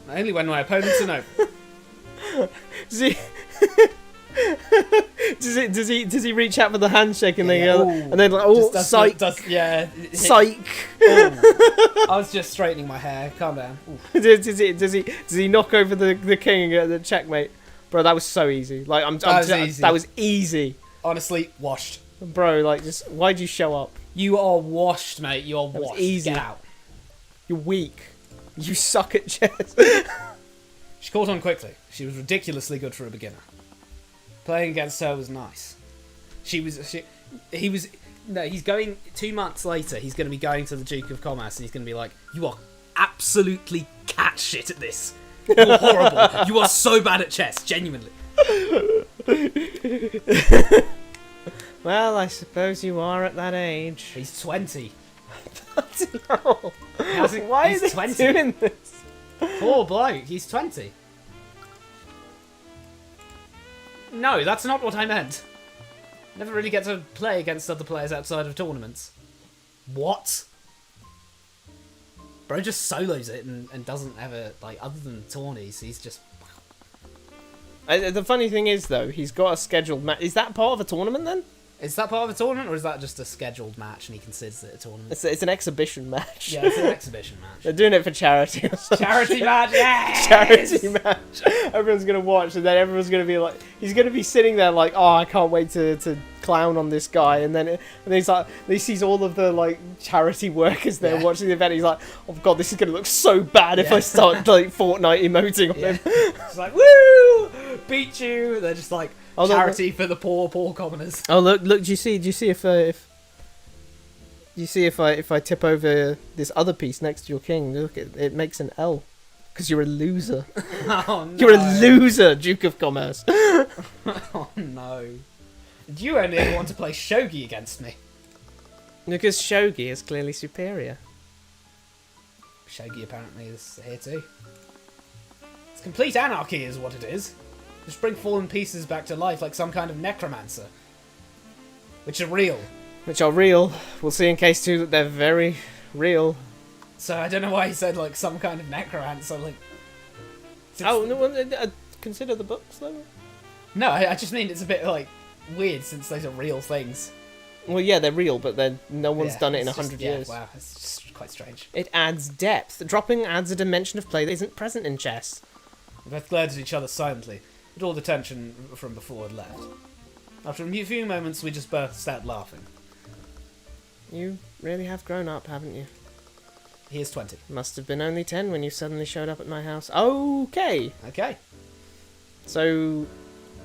Only when my opponents are no. Does he... does he reach out for the handshake and then go, and then like, oh, psych, psych. I was just straightening my hair. Calm down. does he knock over the king and get the checkmate? Bro, that was so easy. Like that was easy. Honestly, washed. Bro, like, just why'd you show up? You are washed, mate. You are That was washed. easy. Get out. You're weak. You suck at chess. She caught on quickly. She was ridiculously good for a beginner. Playing against her was nice. He's going 2 months later, he's going to be going to the Duke of Commerce and he's going to be like, you are absolutely cat shit at this. You're horrible. You are so bad at chess, genuinely. Well, I suppose you are at that age. He's 20. No. Why he's is he 20. doing this? Poor bloke, he's 20. No, that's not what I meant. Never really get to play against other players outside of tournaments. What? Bro just solos it and doesn't ever, like, other than tourneys, he's just... The funny thing is, though, he's got a scheduled match. Is that part of a tournament, then? Is that part of a tournament, or is that just a scheduled match and he considers it a tournament? It's an exhibition match. Yeah, it's an exhibition match. They're doing it for charity or something. Charity match, yes! Charity match. Everyone's going to watch, and then everyone's going to be like... He's going to be sitting there like, oh, I can't wait to clown on this guy. And then he's like... He sees all of the, like, charity workers there watching the event. He's like, oh, God, this is going to look so bad if I start, like, Fortnite emoting on him. It's like, woo! Beat you! They're just like... Charity for the poor commoners. Oh look! Do you see if I tip over this other piece next to your king? Look, it makes an L, because you're a loser. Oh no! You're a loser, Duke of Commerce. Oh no! Do you only ever want to play shogi against me? Because shogi is clearly superior. Shogi apparently is here too. It's complete anarchy, is what it is. Just bring fallen pieces back to life like some kind of necromancer. which are real. Which are real. We'll see in case 2 that they're very real. So I don't know why he said like some kind of necromancer. Like, Oh, no, consider the books though. no, I just mean it's a bit like weird since those are real things. Well, yeah, they're real, but then no one's Yeah, done it in it's just- 100 yeah, years. Wow, it's just quite strange. It adds depth. Dropping adds a dimension of play that isn't present in chess. We both glared at each other silently, but all the tension from before had left. After a few moments, we just burst out laughing. You really have grown up, haven't you? He is 20. Must have been only 10 when you suddenly showed up at my house. Okay. Okay. So,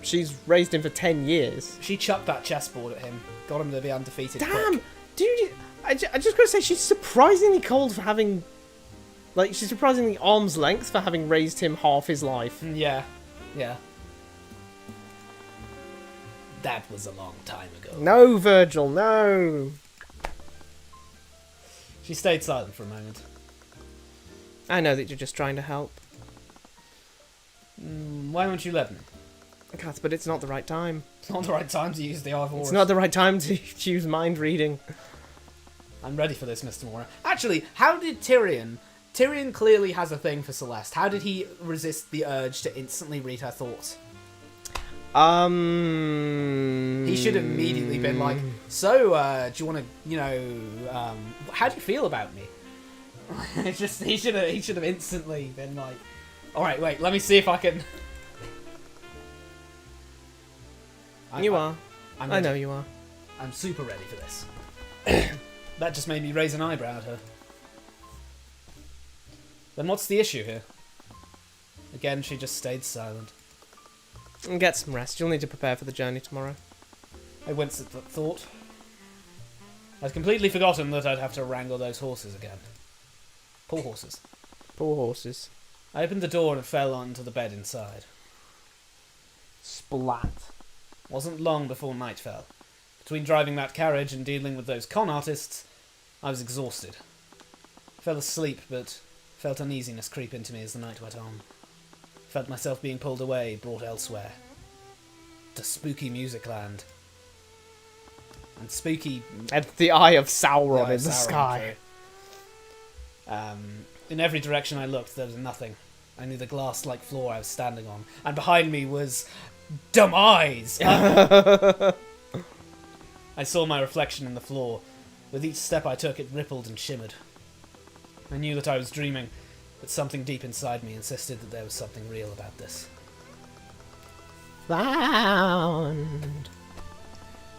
she's raised him for 10 years. She chucked that chessboard at him, got him to be undefeated. Damn! quick. Dude, I just gotta say, she's surprisingly cold for having... Like, she's surprisingly arm's length for having raised him half his life. Yeah. Yeah. That was a long time ago. No, Virgil, no! She stayed silent for a moment. I know that you're just trying to help. Why won't you let me? Kath, but it's not the right time. It's not the right time to use the Ivor. It's not the right time to choose mind reading. I'm ready for this, Mr. Mora. Actually, how did Tyrion... Tyrion clearly has a thing for Celeste. How did he resist the urge to instantly read her thoughts? He should have immediately been like, so, do you want to, you know, how do you feel about me? It's just, he should have instantly been like, alright, wait, let me see if I can... You are. I'm I ready. know you are. I'm super ready for this. That just made me raise an eyebrow at her. Then what's the issue here? Again, she just stayed silent. And get some rest. You'll need to prepare for the journey tomorrow. I winced at the thought. I'd completely forgotten that I'd have to wrangle those horses again. Poor horses. Poor horses. I opened the door and fell onto the bed inside. Splat. Wasn't long before night fell. Between driving that carriage and dealing with those con artists, I was exhausted. Fell asleep, but felt uneasiness creep into me as the night went on. Felt myself being pulled away, brought elsewhere. To spooky music land. And spooky... And the eye of Sauron Yeah, in the Sauron, sky. true. In every direction I looked, there was nothing. Only the glass-like floor I was standing on. And behind me was... dumb eyes! I saw my reflection in the floor. With each step I took, it rippled and shimmered. I knew that I was dreaming, but something deep inside me insisted that there was something real about this. Found.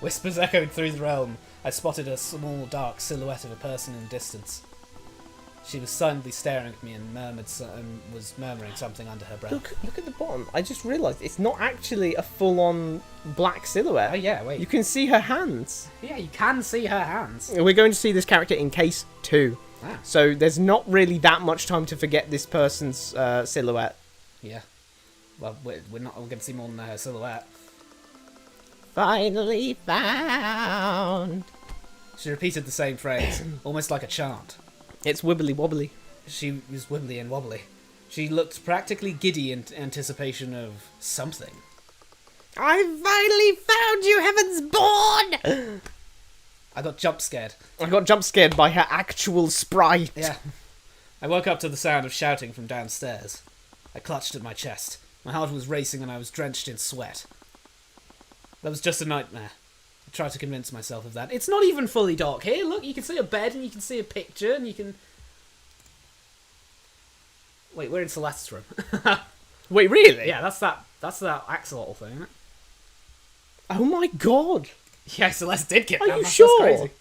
Whispers echoed through the realm. I spotted a small, dark silhouette of a person in the distance. She was silently staring at me and was murmuring something under her breath. Look at the bottom. I just realised it's not actually a full-on black silhouette. Oh yeah, wait. You can see her hands. Yeah, you can see her hands. We're going to see this character in case 2. Ah. So there's not really that much time to forget this person's silhouette. Yeah. Well, we're going to see more than her silhouette. Finally found. She repeated the same phrase, almost like a chant. It's wibbly wobbly. She was wibbly and wobbly. She looked practically giddy in anticipation of something. I finally found you, Heaven's Born! I got jump scared. I got jump scared by her actual sprite. Yeah. I woke up to the sound of shouting from downstairs. I clutched at my chest. My heart was racing and I was drenched in sweat. That was just a nightmare. I tried to convince myself of that. It's not even fully dark here. Look, you can see a bed and you can see a picture and you can... Wait, we're in Celeste's room. Wait, really? Yeah, that's that axolotl thing, isn't it? Oh my god. Yeah, Celeste did get Are that. you That's sure? crazy.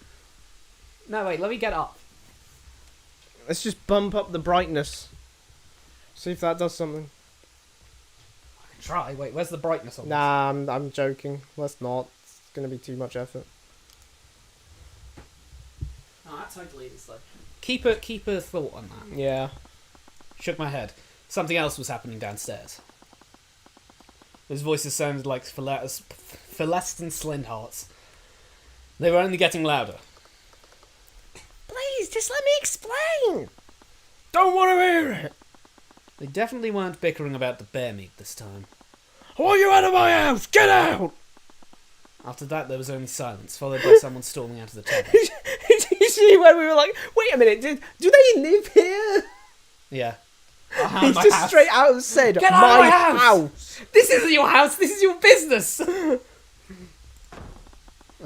No, wait, let me get up. Let's just bump up the brightness. See if that does something. I can try. Wait, where's the brightness on Nah, I'm joking. Let's not. It's gonna be too much effort. this? Oh, that totally is, though. Keep a thought on that. Yeah. Shook my head. Something else was happening downstairs. Those voices sounded like Celeste and Slinhart's. They were only getting louder. Please, just let me explain. Don't want to hear it. They definitely weren't bickering about the bear meat this time. I want you out of my house. Get out. After that, there was only silence, followed by someone storming out of the tavern. Did you see when we were like, wait a minute, do they live here? Yeah. He's just straight out said, Get out of my house! This isn't your house, this is your business! The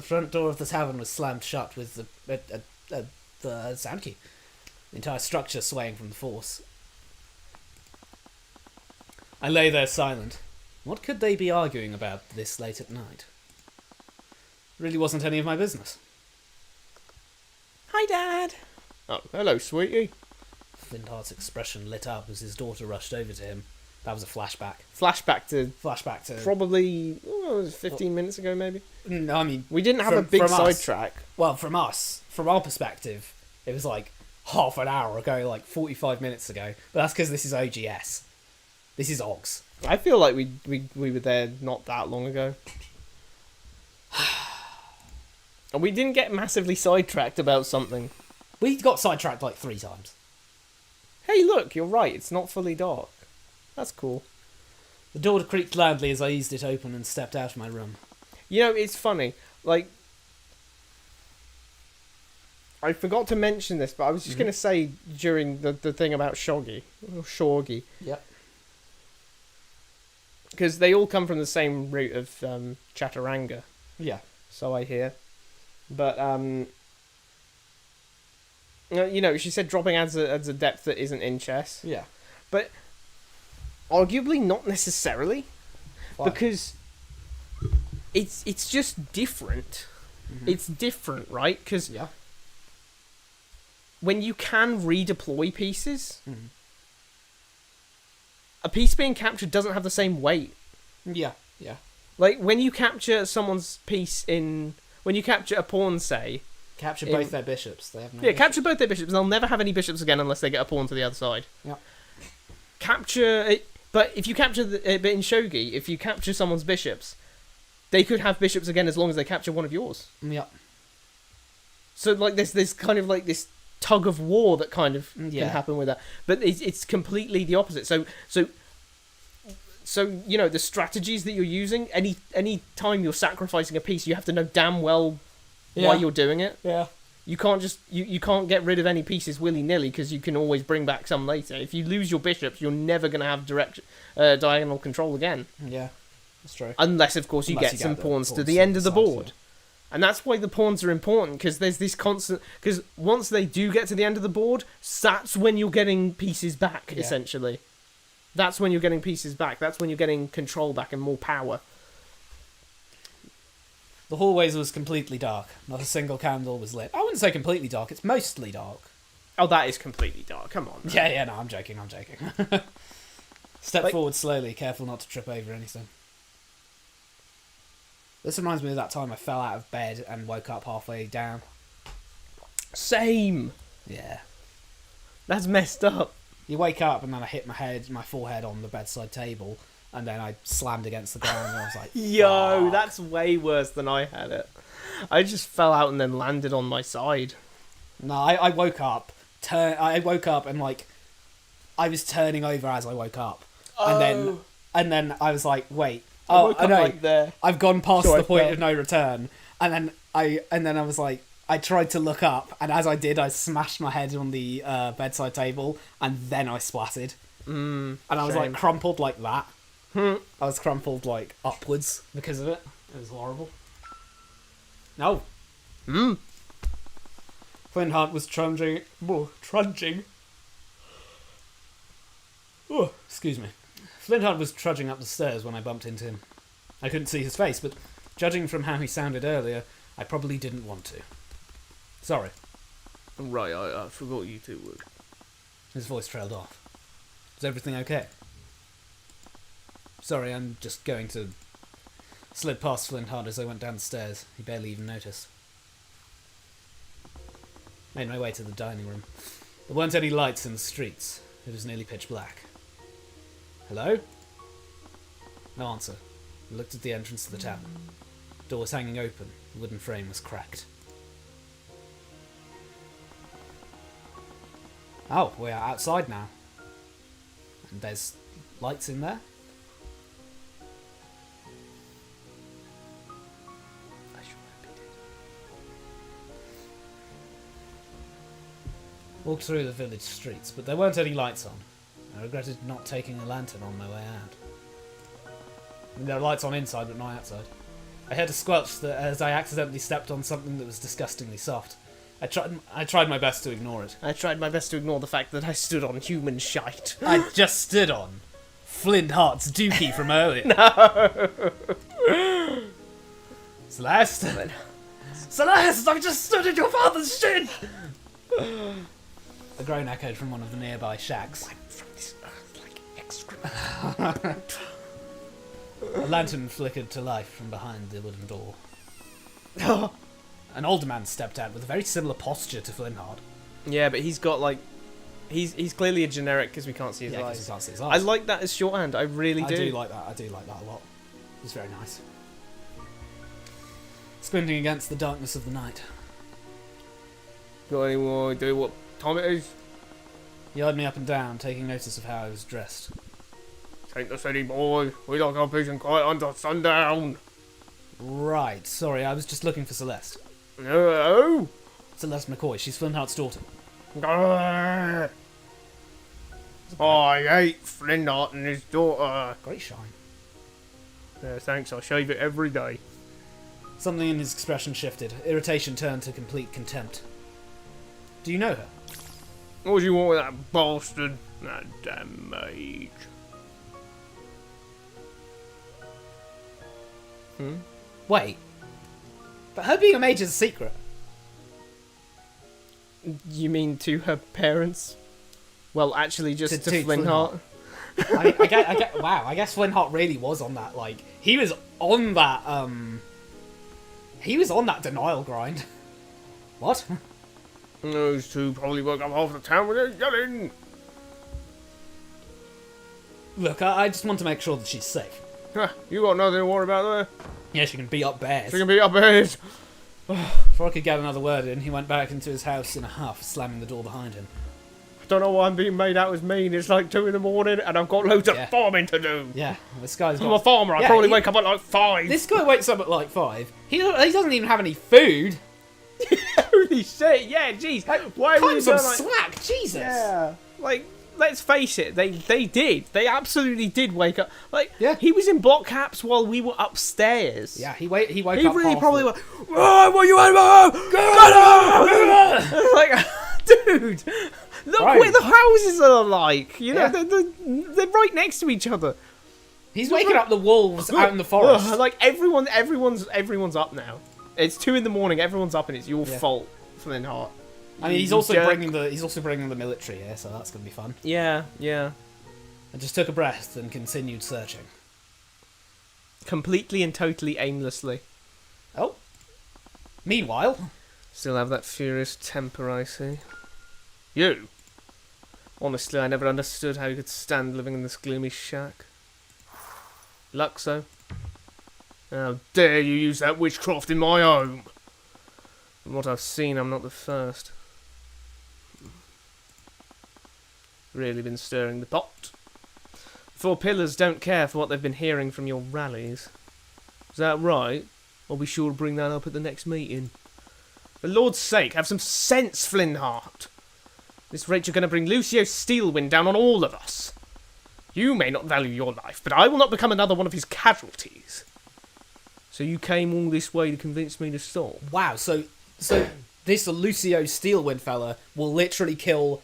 front door of the tavern was slammed shut with the sound key. The entire structure swaying from the force. I lay there silent. What could they be arguing about this late at night? Really wasn't any of my business. Hi, Dad. Oh, hello, sweetie. Flintheart's expression lit up as his daughter rushed over to him. That was a flashback. Flashback to probably 15 minutes ago, maybe. No, I mean, we didn't have a big sidetrack. Well, from our perspective, it was like half an hour ago, like 45 minutes ago. But that's because this is OGS. This is OGS. I feel like we were there not that long ago. And we didn't get massively sidetracked about something. We got sidetracked like 3 times. Hey, look, you're right. It's not fully dark. That's cool. The door creaked loudly as I eased it open and stepped out of my room. You know, it's funny. Like, I forgot to mention this, but I was just going to say during the thing about Shoggy. Yep. Because they all come from the same root of Chaturanga. Yeah. So I hear. But, you know, she said dropping adds a depth that isn't in chess. Yeah. But arguably not necessarily. Why? Because it's just different. Mm-hmm. It's different, right? Because yeah. when you can redeploy pieces, a piece being captured doesn't have the same weight. Yeah, yeah. Like, when you capture someone's piece when you capture a pawn, say... Capture both their bishops. They have no bishops. Capture both their bishops. They'll never have any bishops again unless they get a pawn to the other side. Yeah. Capture it... But if you capture... but in Shogi, if you capture someone's bishops, they could have bishops again as long as they capture one of yours. Yeah. So, like, there's kind of, like, this tug of war that kind of can happen with that. But it's completely the opposite. So you know, the strategies that you're using, any time you're sacrificing a piece, you have to know damn well why you're doing it. Yeah. You can't just you can't get rid of any pieces willy-nilly because you can always bring back some later. If you lose your bishops, you're never going to have diagonal control again. Yeah, that's true. Unless, of course, you get some pawns to the end of the board. Yeah. And that's why the pawns are important, because there's this constant... Because once they do get to the end of the board, that's when you're getting pieces back, essentially. That's when you're getting pieces back. That's when you're getting control back and more power. The hallways was completely dark. Not a single candle was lit. I wouldn't say completely dark. It's mostly dark. Oh, that is completely dark. Come on. Man. Yeah, no, I'm joking. Step forward slowly, careful not to trip over anything. This reminds me of that time I fell out of bed and woke up halfway down. Same. Yeah. That's messed up. You wake up and then I hit my forehead on the bedside table, and then I slammed against the ground and I was like, yo, that's way worse than I had it. I just fell out and then landed on my side. No, I woke up. I woke up and, like, I was turning over as I woke up. Oh. And then I was like, wait. I know. Like there. I've gone past the point of no return. And then I was like, I tried to look up, and as I did, I smashed my head on the bedside table, and then I splattered. And I was like crumpled like that. I was crumpled like upwards because of it. It was horrible. No. Flintheart was trudging. Oh, excuse me. Flintheart was trudging up the stairs when I bumped into him. I couldn't see his face, but judging from how he sounded earlier, I probably didn't want to. Sorry. Right, I forgot you two would. His voice trailed off. Is everything okay? Sorry, I'm just going to... Slid past Flintheart as I went down the stairs. He barely even noticed. Made my way to the dining room. There weren't any lights in the streets. It was nearly pitch black. Hello? No answer. I looked at the entrance to the tavern. The door was hanging open. The wooden frame was cracked. Oh, we're outside now. And there's lights in there? Walked through the village streets, but there weren't any lights on. I regretted not taking a lantern on my way out. There are lights on inside, but not outside. I heard a squelch as I accidentally stepped on something that was disgustingly soft. I tried my best to ignore it. I tried my best to ignore the fact that I stood on human shite. I just stood on Flintheart's dookie from earlier. No! Celeste! Celeste! I just stood in your father's shit! A groan echoed from one of the nearby shacks. I'm from this earth like excrement. A lantern flickered to life from behind the wooden door. An older man stepped out with a very similar posture to Flintheart. Yeah, but he's got like... He's clearly a generic because we can't see his Yeah, eyes. because he can't see his I eyes. like that as shorthand, I really do. I do like that. I do like that a lot. It's very nice. Squinting against the darkness of the night. Got any more idea what time it is? He eyed me up and down, taking notice of how I was dressed. Ain't the city boy. We like our peace and quiet until sundown. Right, sorry, I was just looking for Celeste. No. Celeste McCoy, she's Flintheart's daughter. I hate Flintheart and his daughter. Great shine. Yeah, thanks, I shave it every day. Something in his expression shifted. Irritation turned to complete contempt. Do you know her? What do you want with that bastard? That damn mage. Wait. But her being a mage is a secret. You mean to her parents? Well, actually, just to To Flintheart. Wow, I guess Flintheart really was on that, like, he was on that denial grind. What? Those two probably woke up half the town with their yelling. Look, I just want to make sure that she's safe. You got nothing to worry about there. Yeah, she can beat up bears. She can be up ahead. Before I could get another word in, he went back into his house in a huff, slamming the door behind him. I don't know why I'm being made out as mean. It's like 2 in the morning and I've got loads of Yeah. farming to do. Yeah, this guy's I'm a got... farmer. I Yeah, probably he- wake up at like 5. This guy wakes up at like 5. He doesn't even have any food. Holy shit, yeah, jeez. Like, Why cut would him some like... slack, Jesus. Yeah. Like, let's face it, they did. They absolutely did wake up. Like, Yeah. he was in block caps while we were upstairs. Yeah, he woke He up really half probably the- went, oh, what you want about? Like, dude, look Right. what the houses are like. You know, Yeah. they're right next to each other. He's waking up the wolves out in the forest. Like everyone's up now. It's 2 in the morning. Everyone's up, and it's your Yeah. fault, Flintheart. I mean, he's You also jerk. bringing the military here, so that's gonna be fun. Yeah, yeah. I just took a breath and continued searching. Completely and totally aimlessly. Oh. Meanwhile, Still have that furious temper, I see. You? Honestly, I never understood how you could stand living in this gloomy shack. Luxo? How dare you use that witchcraft in my home? From what I've seen, I'm not the first. Really been stirring the pot. Four Pillars don't care for what they've been hearing from your rallies. Is that right? I'll be sure to bring that up at the next meeting. For Lord's sake, have some sense, Flintheart. This rate you're going to bring Lucio Steelwind down on all of us. You may not value your life, but I will not become another one of his casualties. So you came all this way to convince me to stop? wow, so this Lucio Steelwind fella will literally kill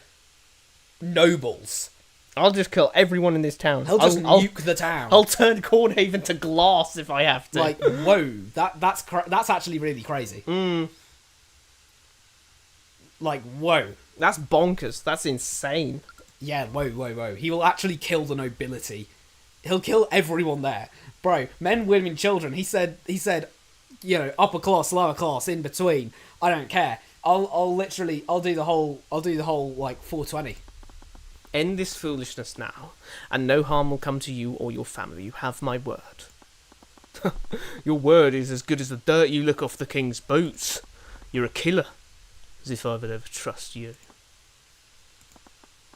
nobles. I'll just kill everyone in this town. He'll just nuke the town. I'll turn Cornhaven to glass if I have to. Like, whoa, that's actually really crazy. Like, whoa. That's bonkers. That's insane. Yeah, whoa. He will actually kill the nobility. He'll kill everyone there. Bro, men, women, children. He said, you know, upper class, lower class, in between. I don't care. I'll do the whole like 420. End this foolishness now, and no harm will come to you or your family. You have my word. Your word is as good as the dirt you lick off the king's boots. You're a killer. As if I would ever trust you.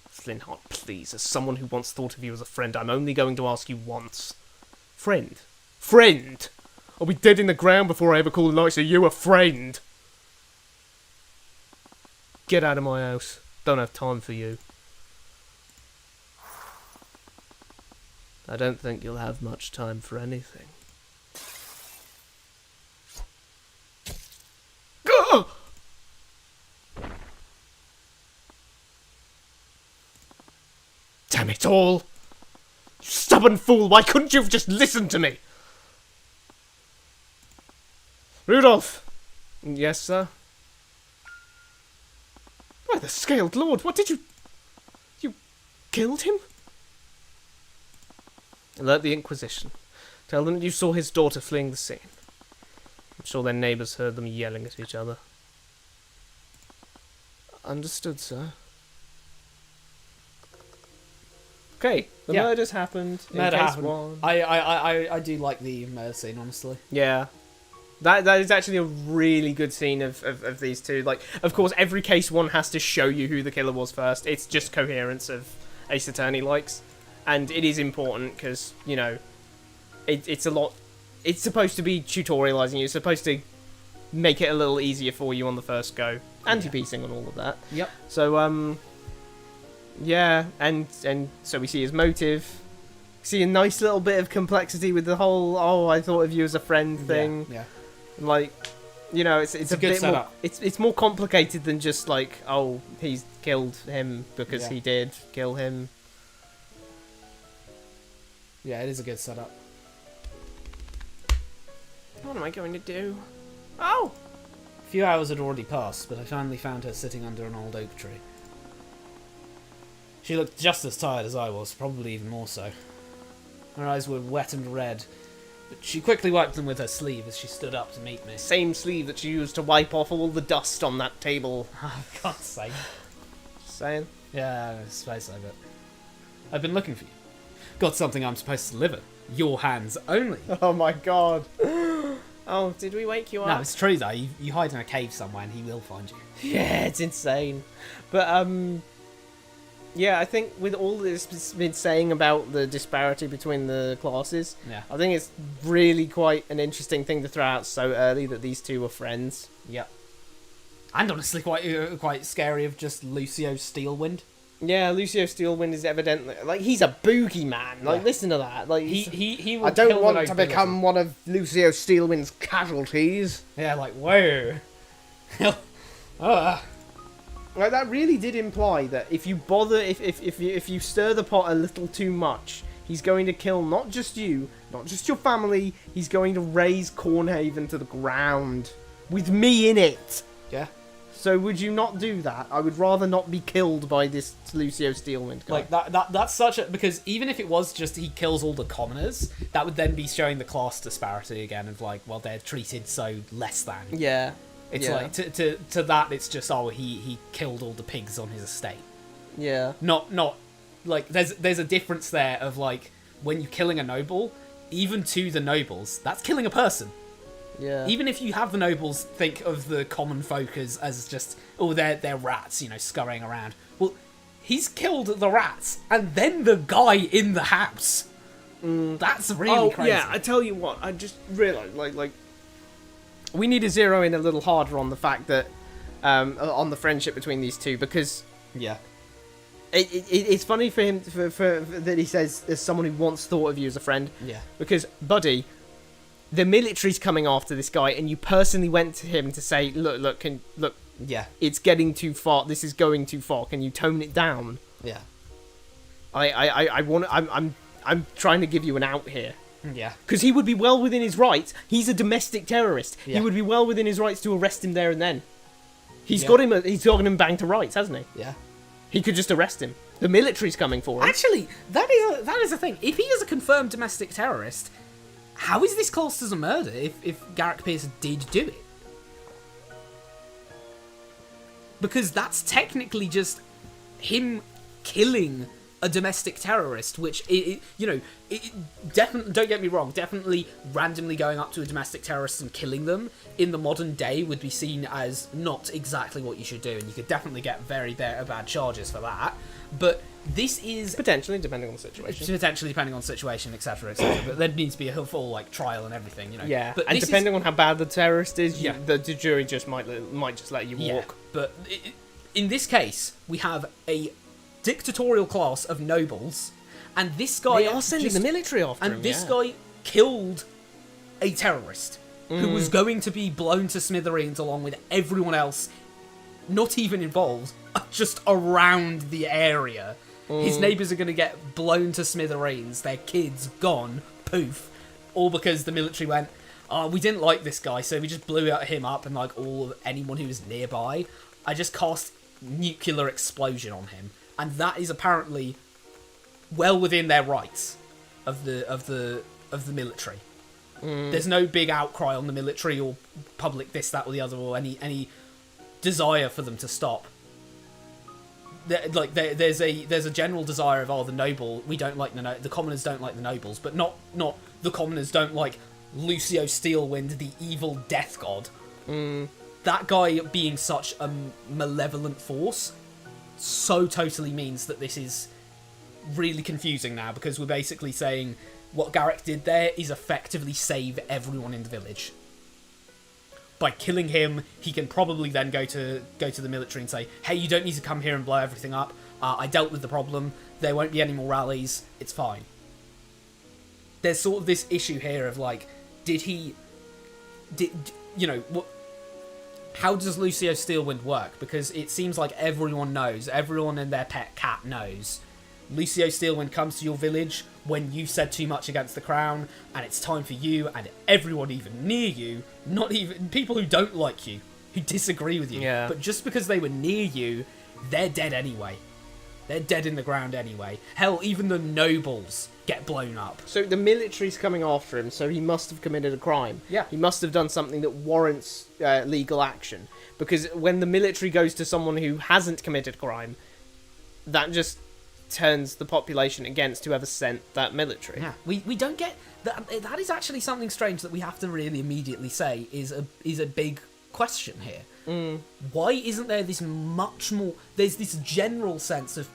Flintheart, please, as someone who once thought of you as a friend, I'm only going to ask you once. Friend? Friend! I'll be dead in the ground before I ever call the likes of you a friend. Get out of my house. don't have time for you. I don't think you'll have much time for anything. Gah! Damn it all! You stubborn fool, why couldn't you have just listened to me? Rudolph! Yes, sir? By the Scaled Lord, what did you... You killed him? Alert the Inquisition. Tell them that you saw his daughter fleeing the scene. I'm sure their neighbours heard them yelling at each other. Understood, sir. Okay, the Yeah. murders happened. in Murder case happened. one. I do like the murder scene, honestly. Yeah. That is actually a really good scene of these two. Like, of course, every case one has to show you who the killer was first. It's just coherence of Ace Attorney likes. And it is important because, you know, it's a lot... It's supposed to be tutorializing you. It's supposed to make it a little easier for you on the first go. Anti-piecing and all of that. Yep. So, yeah, and so we see his motive. See a nice little bit of complexity with the whole, oh, I thought of you as a friend thing. Yeah. Like, you know, it's a good bit more, setup. it's more complicated than just like, oh, he's killed him because he did kill him. Yeah, it is a good setup. What am I going to do? Oh! A few hours had already passed, but I finally found her sitting under an old oak tree. She looked just as tired as I was, probably even more so. Her eyes were wet and red, but she quickly wiped them with her sleeve as she stood up to meet me. Same sleeve that you used to wipe off all the dust on that table. Oh, God's sake. Just saying. Yeah, I suppose so, but... I've been looking for you. Got something I'm supposed to deliver. Your hands only. Oh my god. Oh, did we wake you up? No, it's true though. You hide in a cave somewhere and he will find you. Yeah, it's insane. But, yeah, I think with all this been saying about the disparity between the classes, Yeah. I think it's really quite an interesting thing to throw out so early that these two were friends. Yep. And honestly, quite scary of just Lucio Steelwind. Yeah, Lucio Steelwind is evidently like he's a boogeyman. Like, Yeah. listen to that. Like, He will I don't kill the want to nobility. become one of Lucio Steelwind's casualties. Yeah, like whoa. Like, that really did imply that if you bother, if you stir the pot a little too much, he's going to kill not just you, not just your family. He's going to raise Cornhaven to the ground with me in it. Yeah. So would you not do that? I would rather not be killed by this Lucio Steelwind guy. Like that's such a, because even if it was just he kills all the commoners, that would then be showing the class disparity again of like, well, they're treated so less than. Yeah. It's like to that it's just, oh, he killed all the pigs on his estate. Yeah. Not like there's a difference there of like when you're killing a noble, even to the nobles, that's killing a person. Yeah. Even if you have the nobles think of the common folk as just, oh, they're rats, you know, scurrying around. Well, he's killed the rats and then the guy in the house. That's really crazy. Yeah, I tell you what, I just realised, like, we need to zero in a little harder on the fact that, on the friendship between these two, because Yeah. it's funny for him for that he says there's someone who once thought of you as a friend. Yeah. Because, buddy, the military's coming after this guy, and you personally went to him to say, look, Yeah. it's getting too far. This is going too far. Can you tone it down? Yeah. I'm trying to give you an out here. Yeah. Because he would be well within his rights. He's a domestic terrorist. Yeah. He would be well within his rights to arrest him there and then. He's Yeah. got him banged to rights, hasn't he? Yeah. He could just arrest him. The military's coming for him. Actually, that is a thing. If he is a confirmed domestic terrorist, how is this classed as a murder if Garrick Pierce did do it? Because that's technically just him killing a domestic terrorist, which, definitely, don't get me wrong, definitely randomly going up to a domestic terrorist and killing them in the modern day would be seen as not exactly what you should do, and you could definitely get very bad charges for that. But this is... Potentially, depending on the situation. Potentially, depending on the situation, etc., etc. But there needs to be a full, like, trial and everything, you know. Yeah, But and depending on how bad the terrorist is, Yeah. the jury just might just let you walk. Yeah, but in this case, we have a dictatorial class of nobles, and this guy They are sending the military after him. and this guy killed a terrorist who was going to be blown to smithereens along with everyone else, not even involved, just around the area. His neighbours are going to get blown to smithereens, their kids gone, poof, all because the military went, oh, we didn't like this guy, so we just blew him up and like anyone who was nearby. I just cast nuclear explosion on him, and that is apparently well within their rights of the military. There's no big outcry on the military or public this, that, or the other, or any desire for them to stop. There's a general desire of we don't like the commoners don't like the nobles, but not the commoners don't like Lucio Steelwind, the evil death god. That guy being such a malevolent force so totally means that this is really confusing now, because we're basically saying what Garrick did there is effectively save everyone in the village. By killing him, he can probably then go to the military and say, hey, you don't need to come here and blow everything up. I dealt with the problem. There won't be any more rallies. It's fine. There's sort of this issue here of like, how does Lucio Steelwind work? Because it seems like everyone and their pet cat knows. Lucio Steelwind comes to your village when you said too much against the crown, and it's time for you and everyone even near you, not even people who don't like you, who disagree with you, but just because they were near you, they're dead anyway. They're dead in the ground anyway. Hell, even the nobles get blown up. So the military's coming after him, so he must have committed a crime. Yeah. He must have done something that warrants legal action. Because when the military goes to someone who hasn't committed crime, that just turns the population against whoever sent that military. Yeah, we don't get that. That is actually something strange that we have to really immediately say is a big question here. Why isn't there this much more? There's this general sense of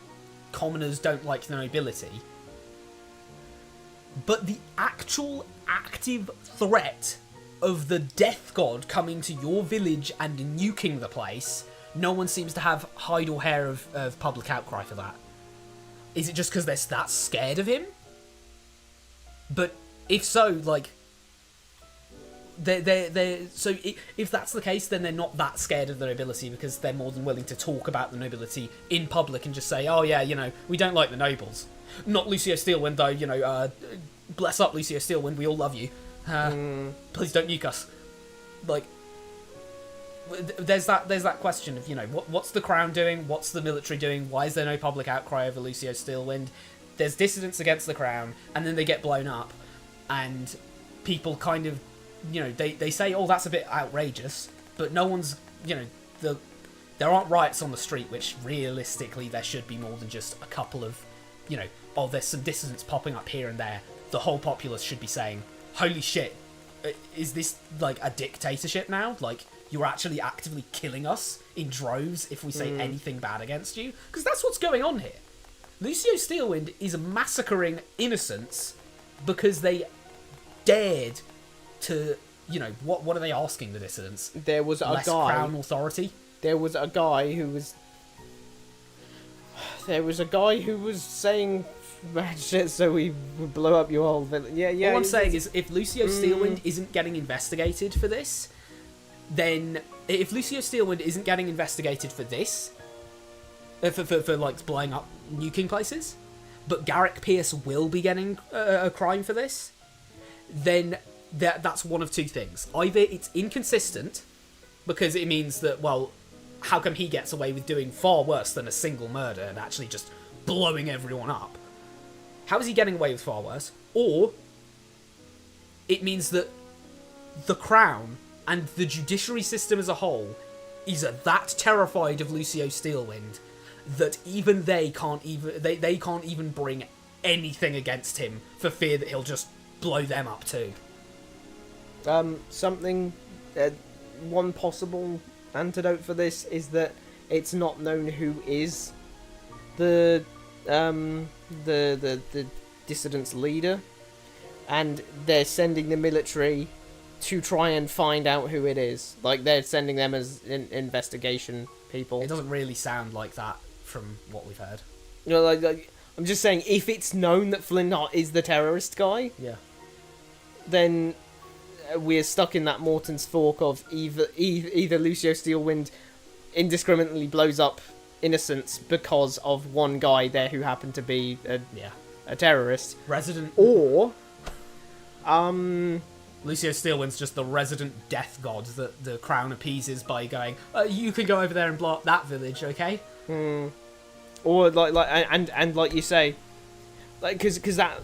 commoners don't like the nobility, but the actual active threat of the death god coming to your village and nuking the place, no one seems to have hide or hair of public outcry for that. Is it just because they're that scared of him? But if so, like, if that's the case, then they're not that scared of the nobility, because they're more than willing to talk about the nobility in public and just say, oh yeah, we don't like the nobles. Not Lucio Steelwind though, bless up Lucio Steelwind, we all love you. Please don't nuke us. Like, there's that question of, what's the crown doing? What's the military doing? Why is there no public outcry over Lucio Steelwind? There's dissidents against the crown, and then they get blown up, and people kind of, they say, oh, that's a bit outrageous, but no one's, there aren't riots on the street, which realistically there should be more than just a couple of, oh, there's some dissidents popping up here and there. The whole populace should be saying, holy shit, is this like a dictatorship now? Like, you're actually actively killing us in droves if we say anything bad against you? Because that's what's going on here. Lucio Steelwind is massacring innocents because they dared to, what are they asking the dissidents? There was a Less guy... crown authority? There was a guy who was saying bad shit, so we would blow up your whole village. Yeah. All I'm saying is, if Lucio Steelwind isn't getting investigated for this, then if Lucio Steelwind isn't getting investigated for this, for like blowing up nuking places, but Garrick Pierce will be getting a crime for this, then that's one of two things. Either it's inconsistent, because it means that, well, how come he gets away with doing far worse than a single murder and actually just blowing everyone up? How is he getting away with far worse? Or it means that the crown and the judiciary system as a whole is that terrified of Lucio Steelwind that even they can't even bring anything against him for fear that he'll just blow them up too. One possible antidote for this is that it's not known who is the dissidents' leader, and they're sending the military to try and find out who it is. Like, they're sending them as investigation people. It doesn't really sound like that from what we've heard. You know, like I'm just saying, if it's known that Flintheart is the terrorist guy, Yeah. then we're stuck in that Morton's Fork of either Lucio Steelwind indiscriminately blows up innocents because of one guy there who happened to be a terrorist, Resident... or Lucio Steelwind's just the resident death god that the crown appeases by going, you can go over there and blow up that village, okay? Or and like you say, like because that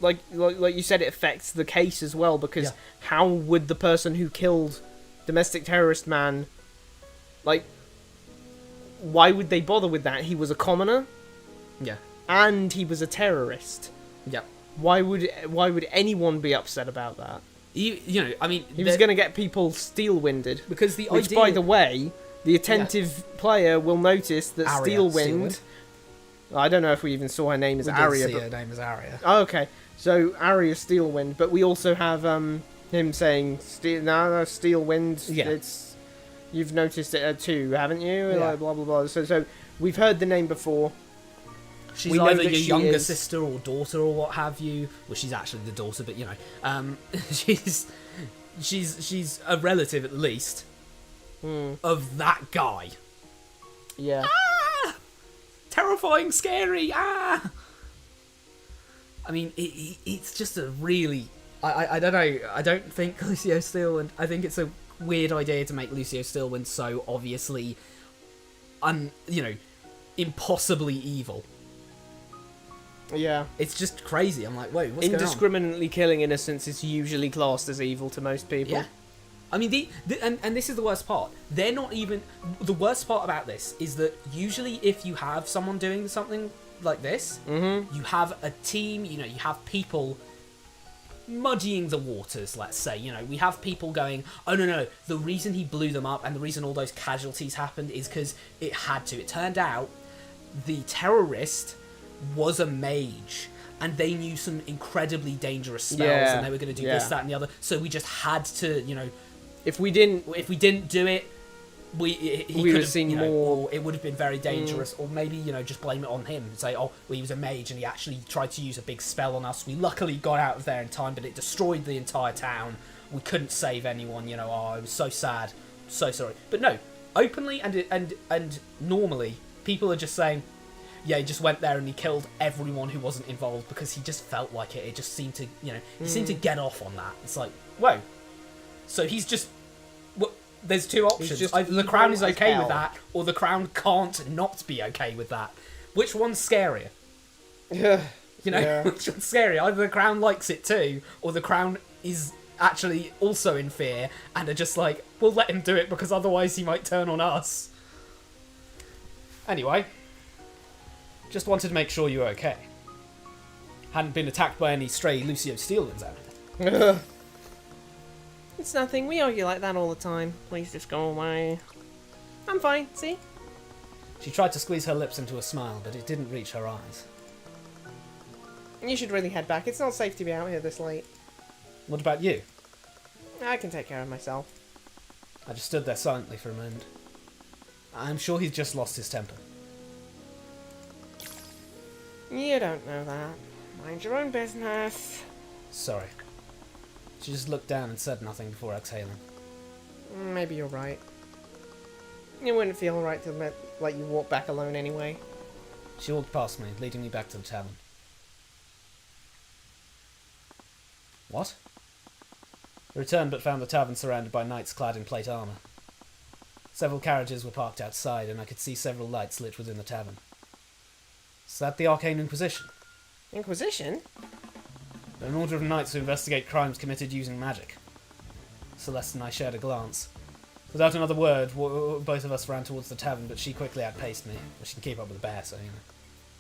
like you said, it affects the case as well, because how would the person who killed domestic terrorist man, like, why would they bother with that? He was a commoner, and he was a terrorist. Why would anyone be upset about that? You know, I mean, He was going to get people steel-winded, because the which, idea... by the way, the attentive player will notice that Arya Steelwind. I don't know if we even saw her name as Arya. We did see her name as Arya. Oh, okay, so Arya Steelwind, but we also have him saying Steelwind. Yeah. It's, you've noticed it too, haven't you? Yeah. Like, blah blah blah. So we've heard the name before. She's We know either that your she younger is- sister or daughter or what have you. Well, she's actually the daughter, but you know, she's a relative at least of that guy. Yeah. Terrifying, scary. I mean, it's just a really... I don't know. I don't think Lucio Steelwind... I think it's a weird idea to make Lucio Steelwind so obviously, impossibly evil. Yeah. It's just crazy. I'm like, whoa, what's going on? Indiscriminately killing innocents is usually classed as evil to most people. Yeah. I mean, and this is the worst part. They're not even... The worst part about this is that usually if you have someone doing something like this, you have a team, you have people muddying the waters, let's say. We have people going, oh, no, the reason he blew them up and the reason all those casualties happened is because it had to. It turned out the terrorist was a mage, and they knew some incredibly dangerous spells, and they were going to do this, that, and the other. So we just had to, If we didn't do it, he we could have seen more. or it would have been very dangerous, or maybe just blame it on him and say, oh, well, he was a mage and he actually tried to use a big spell on us. We luckily got out of there in time, but it destroyed the entire town. We couldn't save anyone. Oh, it was so sad, so sorry. But no, openly and normally, people are just saying, yeah, he just went there and he killed everyone who wasn't involved because he just felt like it. It just seemed to, he seemed to get off on that. It's like, whoa. So he's just... Well, there's two options. just Either the Crown is evil as okay hell. with that, or the Crown can't not be okay with that. Which one's scarier? Yeah. Which one's scarier? Either the Crown likes it too, or the Crown is actually also in fear and are just like, we'll let him do it because otherwise he might turn on us. Anyway, just wanted to make sure you were okay. Hadn't been attacked by any stray Lucio Steelwinds out there. It's nothing. We argue like that all the time. Please just go away. I'm fine. See? She tried to squeeze her lips into a smile, but it didn't reach her eyes. You should really head back. It's not safe to be out here this late. What about you? I can take care of myself. I just stood there silently for a moment. I'm sure he's just lost his temper. You don't know that. Mind your own business. Sorry. She just looked down and said nothing before exhaling. Maybe you're right. It wouldn't feel right to let you walk back alone anyway. She walked past me, leading me back to the tavern. What? I returned but found the tavern surrounded by knights clad in plate armour. Several carriages were parked outside, and I could see several lights lit within the tavern. Is that the Arcane Inquisition? Inquisition? They're an order of knights who investigate crimes committed using magic. Celeste and I shared a glance. Without another word, both of us ran towards the tavern, but she quickly outpaced me. Well, she can keep up with a bear, so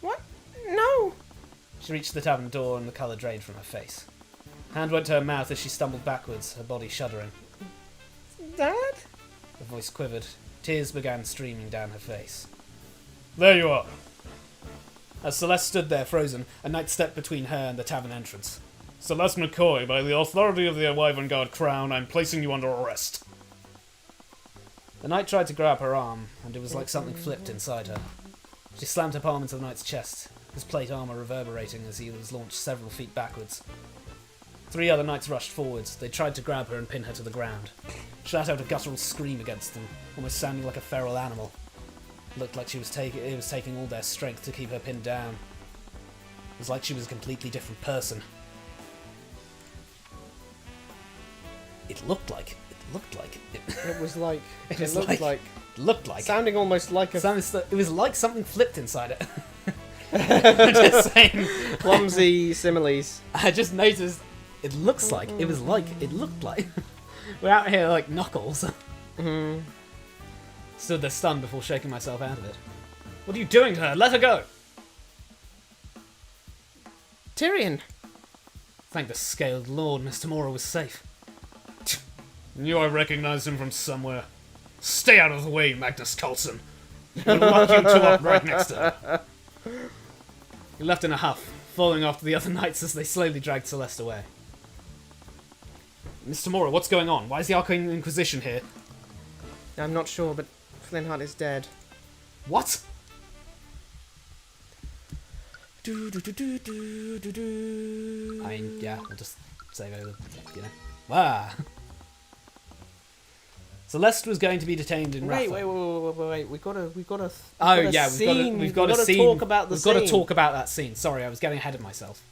What? No! She reached the tavern door and the colour drained from her face. Hand went to her mouth as she stumbled backwards, her body shuddering. Dad? Her voice quivered. Tears began streaming down her face. There you are! As Celeste stood there frozen, a knight stepped between her and the tavern entrance. Celeste McCoy, by the authority of the Wyvern Guard Crown, I'm placing you under arrest. The knight tried to grab her arm, and it was like something flipped inside her. She slammed her palm into the knight's chest, his plate armour reverberating as he was launched several feet backwards. 3 other knights rushed forwards. They tried to grab her and pin her to the ground. She let out a guttural scream against them, almost sounding like a feral animal. It looked like it was taking all their strength to keep her pinned down. It was like she was a completely different person. It looked like. It was like. It It looked like. looked like. Sounding almost like a It was like something flipped inside it. I'm just saying. clumsy similes. I just noticed. It looks like. It was like. It looked like. We're out here like Knuckles. Stood there stunned before shaking myself out of it. What are you doing to her? Let her go! Tyrion! Thank the scaled lord, Mr. Mora was safe. Knew I recognized him from somewhere. Stay out of the way, Magnus Carlsen. We'll lock you two up right next to her. He left in a huff, following after the other knights as they slowly dragged Celeste away. Mr. Mora, what's going on? Why is the Arcane Inquisition here? I'm not sure, but Flintheart is dead. What? I mean, yeah, we'll just save over, you know. Ah! Celeste was going to be detained in Wait, Rathal. wait. We've got a Oh yeah, we've got a scene. Talk about the we've scene. got to talk about that scene. Sorry, I was getting ahead of myself.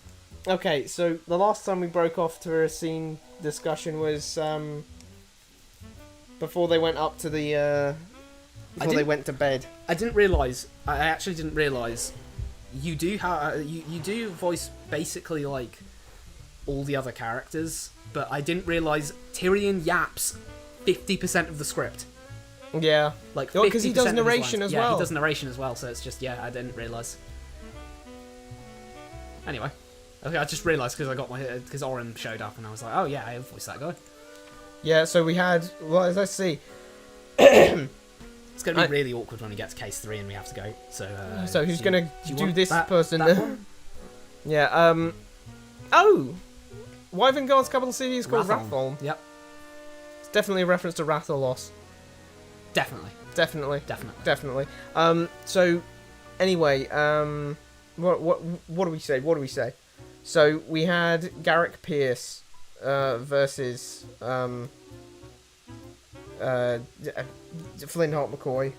Okay, so the last time we broke off to a scene discussion was before they went up to the before they went to bed. I actually didn't realise you do you do voice basically like all the other characters, but I didn't realise Tyrion yaps 50% of the script. Yeah, Like because he does narration as well. Yeah, he does narration as well, so it's just I didn't realise. Anyway, okay, I just realised because Oren showed up and I was like, oh yeah, I voiced that guy. Yeah, so we had. Well, let's see. It's going to be really awkward when we get to case 3 and we have to go. So who's going to do this person? That one? Yeah. Oh, Wyvern Guard's capital city is called Rathol. Yep. It's definitely a reference to Rathalos. Definitely. Definitely. So, anyway, what do we say? So we had Garrick Pierce versus Flintheart McCoy.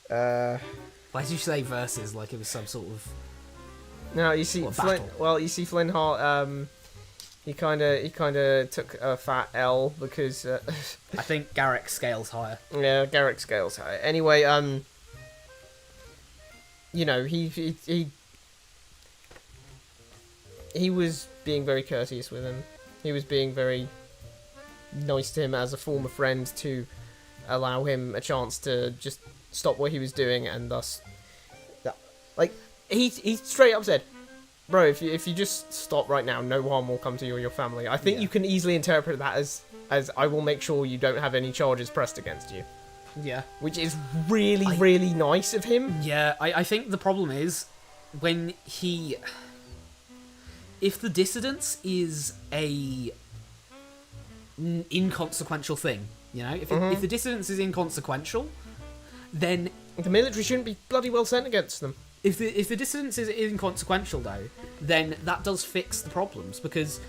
Why did you say versus like it was some sort of? No, you see, Flintheart. He kind of took a fat L because I think Garrick scales higher. Yeah, Garrick scales higher. Anyway, you know, he was being very courteous with him. He was being very nice to him as a former friend to allow him a chance to just stop what he was doing, and thus, like, he straight up said, bro, if you just stop right now, no harm will come to you or your family. I think you can easily interpret that as I will make sure you don't have any charges pressed against you. Yeah. Which is really, really nice of him. Yeah, I think the problem is when he... If the dissidence is a inconsequential thing, you know? If the dissidence is inconsequential, then... The military shouldn't be bloody well sent against them. If the dissidence is inconsequential, though, then that does fix the problems, because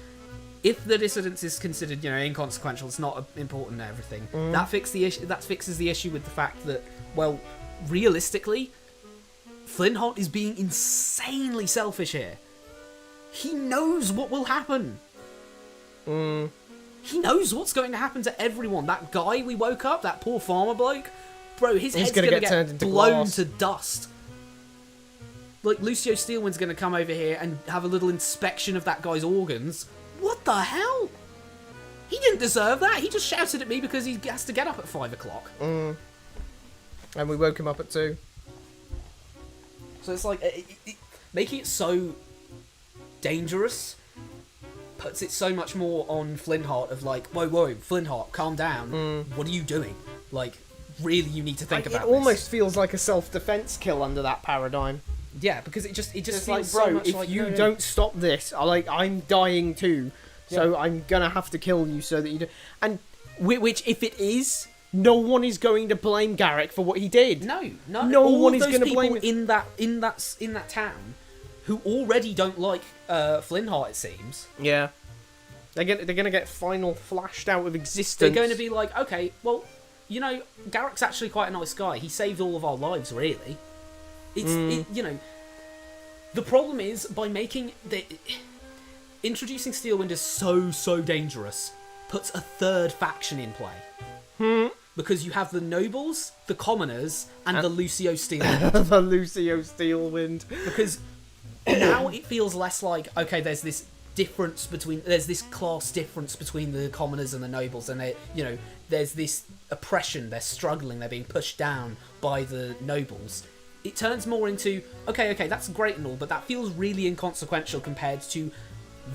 if the dissidence is considered, you know, inconsequential, it's not important and everything, that fixes the issue with the fact that, well, realistically, Flintheart is being insanely selfish here. He knows what will happen. He knows what's going to happen to everyone. That guy we woke up, that poor farmer bloke, bro, his head's going to get blown to dust. Like, Lucio Steelwind's going to come over here and have a little inspection of that guy's organs. What the hell? He didn't deserve that. He just shouted at me because he has to get up at 5 o'clock. And we woke him up at 2. So it's like, making it so dangerous puts it so much more on Flintheart of like, whoa, Flintheart, calm down. What are you doing? Like, really, you need to think about this. It almost feels like a self-defense kill under that paradigm. Yeah, because it just It's feels like, so bro, much if like you no. don't stop this, I'm dying too. So I'm gonna have to kill you so that you do. And which, if it is, no one is going to blame Garrick for what he did. No No all one of is those gonna people blame in that town who already don't like Flynnheart, it seems. Yeah, they're gonna get final flashed out of existence. They're going to be like, okay, well, you know, Garrick's actually quite a nice guy. He saved all of our lives, really. You know, the problem is by making introducing Steelwind is so dangerous. Puts a third faction in play. Because you have the nobles, the commoners, and the Lucio Steelwind. the Lucio Steelwind. Because now it feels less like, okay, there's this class difference between the commoners and the nobles, and there's this oppression, they're struggling, they're being pushed down by the nobles. It turns more into, okay, that's great and all, but that feels really inconsequential compared to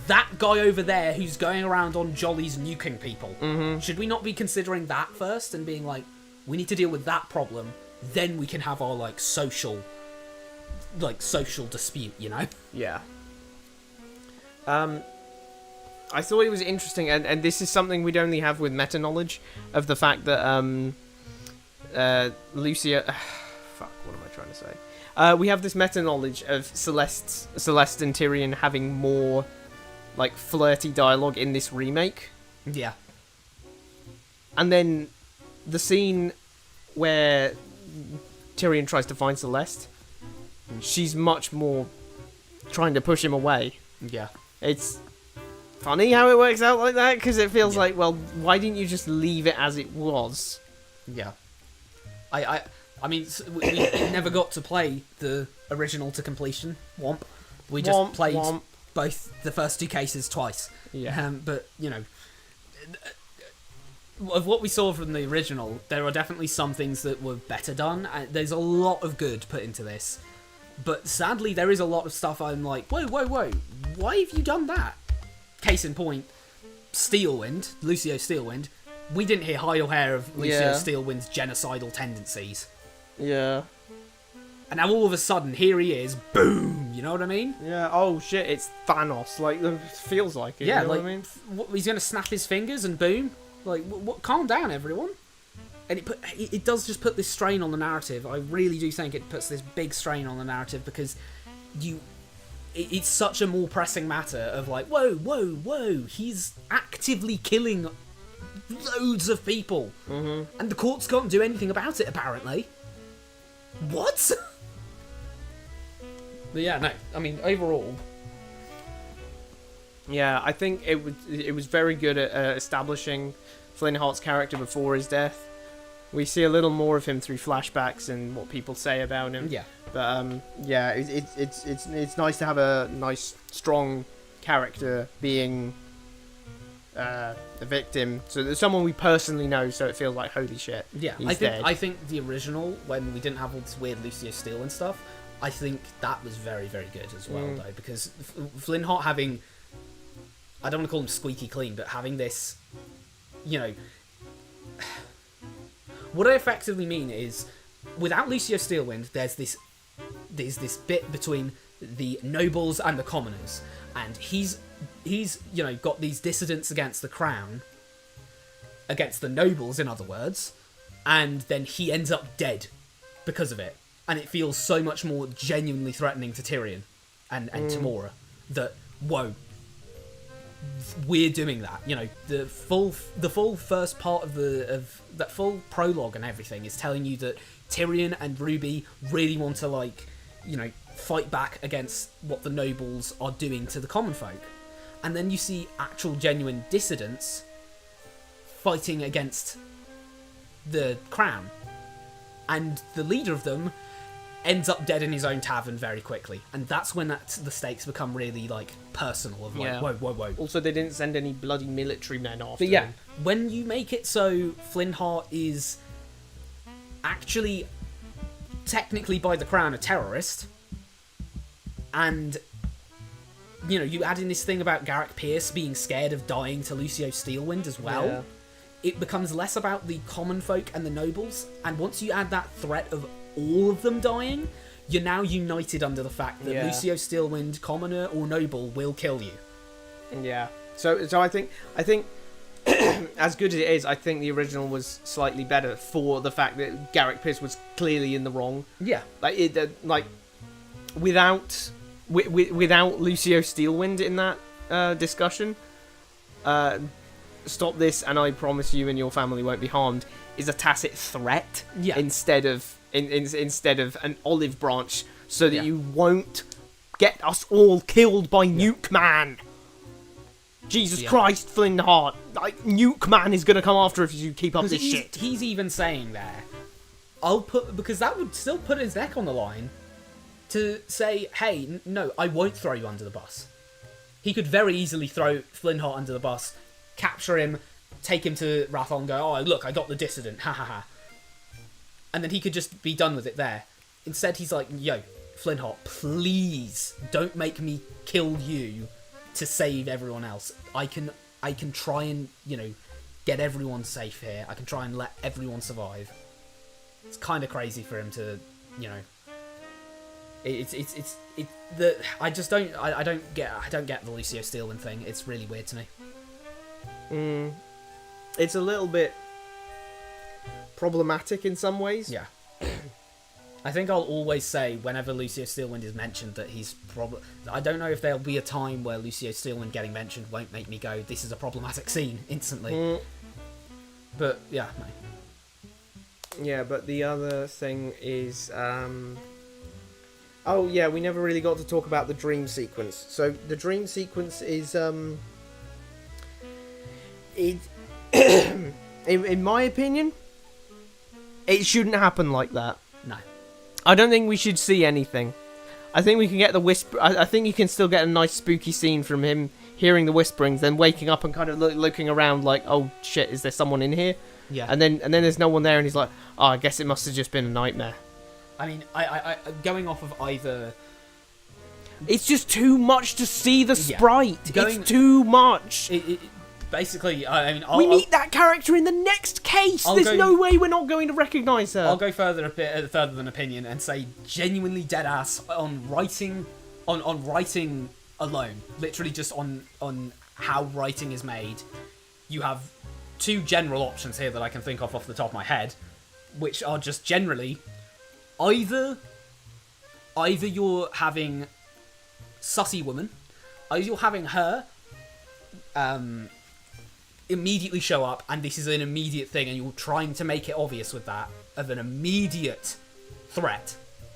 that guy over there who's going around on jollies nuking people. Mm-hmm. Should we not be considering that first and being like, we need to deal with that problem, then we can have our social dispute, you know? Yeah. I thought it was interesting, and this is something we'd only have with meta knowledge of the fact that Lucia. Fuck, what am I trying to say? We have this meta knowledge of Celeste and Tyrion having more flirty dialogue in this remake. Yeah. And then the scene where Tyrion tries to find Celeste, she's much more trying to push him away. Yeah. It's funny how it works out like that, because it feels like, well, why didn't you just leave it as it was? Yeah. I mean, we never got to play the original to completion. Womp. We just played both the first two cases twice. Yeah. But, you know, of what we saw from the original, there are definitely some things that were better done. There's a lot of good put into this. But sadly, there is a lot of stuff I'm like, whoa, why have you done that? Case in point, Lucio Steelwind. We didn't hear hide or hair of Lucio Steelwind's genocidal tendencies. Yeah. And now all of a sudden, here he is, boom, you know what I mean? Yeah, oh shit, it's Thanos, it feels like it, yeah, you know what I mean? He's gonna snap his fingers and boom? Calm down, everyone. And it does just put this strain on the narrative. I really do think it puts this big strain on the narrative because it's such a more pressing matter of whoa, he's actively killing loads of people. Mm-hmm. And the courts can't do anything about it, apparently. What? But yeah, no, I mean, overall... Yeah, I think it was very good at establishing Flynnheart's character before his death. We see a little more of him through flashbacks and what people say about him. Yeah. But yeah, it's nice to have a nice strong character being a victim. So there's someone we personally know, so it feels like holy shit. Yeah, I think the original, when we didn't have all this weird Lucio Steele and stuff, I think that was very, very good as well, though, because Flynnheart having, I don't want to call him squeaky clean, but having this, you know. What I effectively mean is, without Lucio Steelwind, there's this bit between the nobles and the commoners, and he's got these dissidents against the crown, against the nobles, in other words, and then he ends up dead because of it, and it feels so much more genuinely threatening to Tyrion and Tamora that whoa. We're doing that, you know. The full first part of that full prologue and everything is telling you that Tyrion and Ruby really want to fight back against what the nobles are doing to the common folk, and then you see actual genuine dissidents fighting against the crown, and the leader of them ends up dead in his own tavern very quickly, and that's when the stakes become really personal of whoa. Also, they didn't send any bloody military men after But yeah, him. when you make it so Flynnheart is actually technically by the crown a terrorist, and you add in this thing about Garrick Pierce being scared of dying to Lucio Steelwind as well, it becomes less about the common folk and the nobles, and once you add that threat of all of them dying, you're now united under the fact that Lucio Steelwind, commoner or noble, will kill you. Yeah. So I think as good as it is, I think the original was slightly better for the fact that Garrick Pierce was clearly in the wrong. Yeah. Without Lucio Steelwind in that discussion, stop this and I promise you and your family won't be harmed is a tacit threat instead of an olive branch so that you won't get us all killed by Nuke Man. Jesus Christ, Flintheart. Nuke Man is going to come after us if you keep up this shit. He's even saying there, because that would still put his neck on the line to say, hey, no, I won't throw you under the bus. He could very easily throw Flintheart under the bus, capture him, take him to Rathon, go, oh, look, I got the dissident, ha ha ha. And then he could just be done with it there. Instead, he's like, yo, Flintheart, please don't make me kill you to save everyone else. I can try and, get everyone safe here. I can try and let everyone survive. It's kind of crazy for him to, I don't get the Lucio Steelwind thing. It's really weird to me. It's a little bit problematic in some ways. Yeah. I think I'll always say whenever Lucio Steelwind is mentioned that he's I don't know if there'll be a time where Lucio Steelwind getting mentioned won't make me go, this is a problematic scene instantly. But yeah, no. Yeah, but the other thing is, oh yeah, we never really got to talk about the dream sequence. So the dream sequence is, in my opinion, it shouldn't happen like that. No. I don't think we should see anything. I think we can get the whisper. I think you can still get a nice spooky scene from him hearing the whisperings, then waking up and kind of looking around like, oh shit, is there someone in here? Yeah. And then there's no one there, and he's like, oh, I guess it must have just been a nightmare. I mean, I going off of either. It's just too much to see the sprite. It's too much. Basically, I mean, we meet that character in the next case. There's no way we're not going to recognise her. I'll go further than opinion and say genuinely dead ass on writing, on writing alone. Literally just on how writing is made. You have two general options here that I can think of off the top of my head, which are just generally either you're having sussy woman, either you're having her immediately show up, and this is an immediate thing, and you're trying to make it obvious with that, of an immediate threat.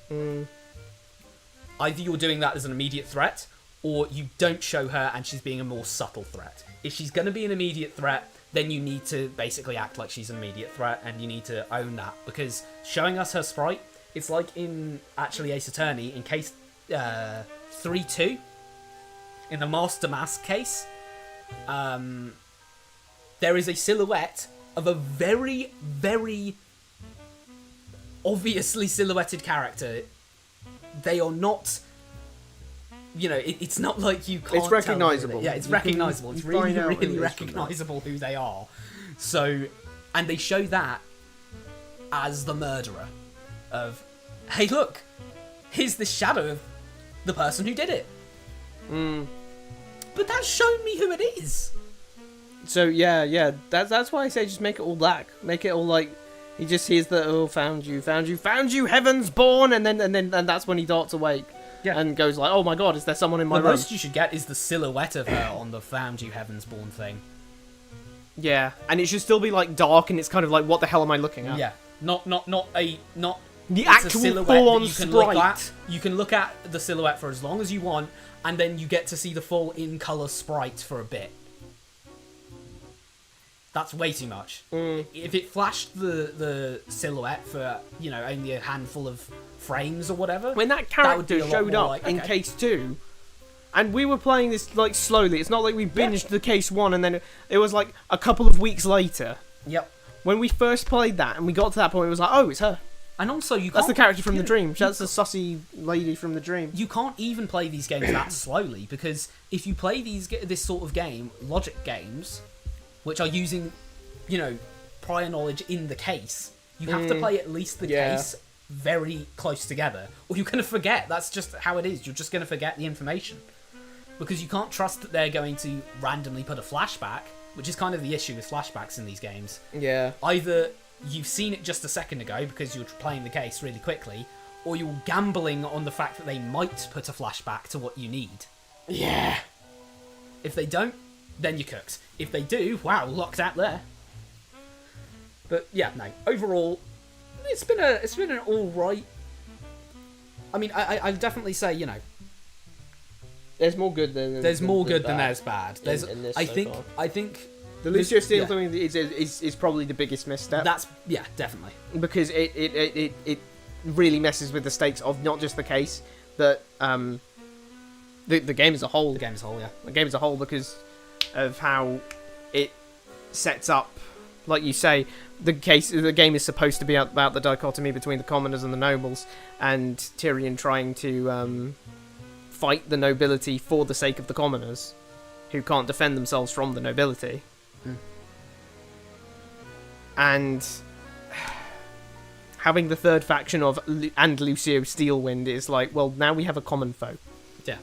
Either you're doing that as an immediate threat, or you don't show her and she's being a more subtle threat. If she's going to be an immediate threat, then you need to basically act like she's an immediate threat, and you need to own that, because showing us her sprite, it's like in, actually, Ace Attorney, in case 3-2, in the Master Mask case, there is a silhouette of a very, very obviously silhouetted character. They are not, it's not like you can't. It's recognisable. Yeah, it's recognisable. It's really, really recognisable who they are. So, and they show that as the murderer of, hey, look, here's the shadow of the person who did it. But that's shown me who it is. So yeah, that's why I say just make it all black. Make it all like he just hears the found you, heavens born, and then that's when he darts awake. Yeah. And goes like, oh my god, is there someone in my room? The most you should get is the silhouette of her on the found you, heavens born thing. Yeah, and it should still be like dark, and it's kind of like, what the hell am I looking at? Yeah, not the actual full-on sprite. You can look at the silhouette for as long as you want, and then you get to see the full in-color sprite for a bit. That's way too much. If it flashed the silhouette for, only a handful of frames or whatever... When that character showed up in Case 2, and we were playing this, like, slowly. It's not like we binged the Case 1 and then it was, like, a couple of weeks later. Yep. When we first played that and we got to that point, it was like, oh, it's her. And also, that's the character from the dream. That's the sussy lady from the dream. You can't even play these games that slowly, because if you play this sort of game, logic games... which are using, prior knowledge in the case. You have to play at least the case very close together, or you're going to forget. That's just how it is. You're just going to forget the information. Because you can't trust that they're going to randomly put a flashback, which is kind of the issue with flashbacks in these games. Yeah. Either you've seen it just a second ago because you're playing the case really quickly, or you're gambling on the fact that they might put a flashback to what you need. Yeah. If they don't, then you're cooked. If they do, wow, locked out there. But yeah, no. Overall, it's been an all right. I mean, I'd definitely say, you know, there's more good than there's more good than bad there's bad. There's in this I so think far. I think The Lucio Steele yeah. thing is probably the biggest misstep. That's yeah, definitely. Because it really messes with the stakes of not just the case, but the game as a whole. The game as a whole, yeah. The game as a whole, because of how it sets up, like you say, the game is supposed to be about the dichotomy between the commoners and the nobles, and Tyrion trying to fight the nobility for the sake of the commoners, who can't defend themselves from the nobility. And having the third faction of and Lucio Steelwind is like, well, now we have a common foe. Yeah.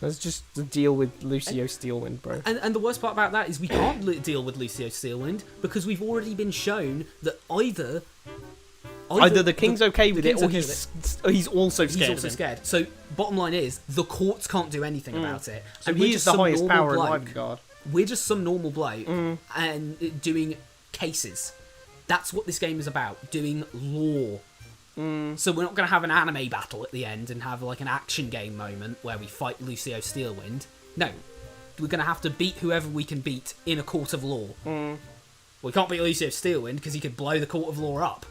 Let's just deal with Lucio Steelwind, bro. And the worst part about that is we can't deal with Lucio Steelwind because we've already been shown that either the king's okay with it, or he's also scared. He's also scared. So bottom line is the courts can't do anything about it. So and we're he's just the some highest normal power in bloke. Livengard. We're just some normal bloke and doing cases. That's what this game is about, doing law. So we're not going to have an anime battle at the end and have like an action game moment where we fight Lucio Steelwind. No. We're going to have to beat whoever we can beat in a court of law. We can't beat Lucio Steelwind because he could blow the court of law up.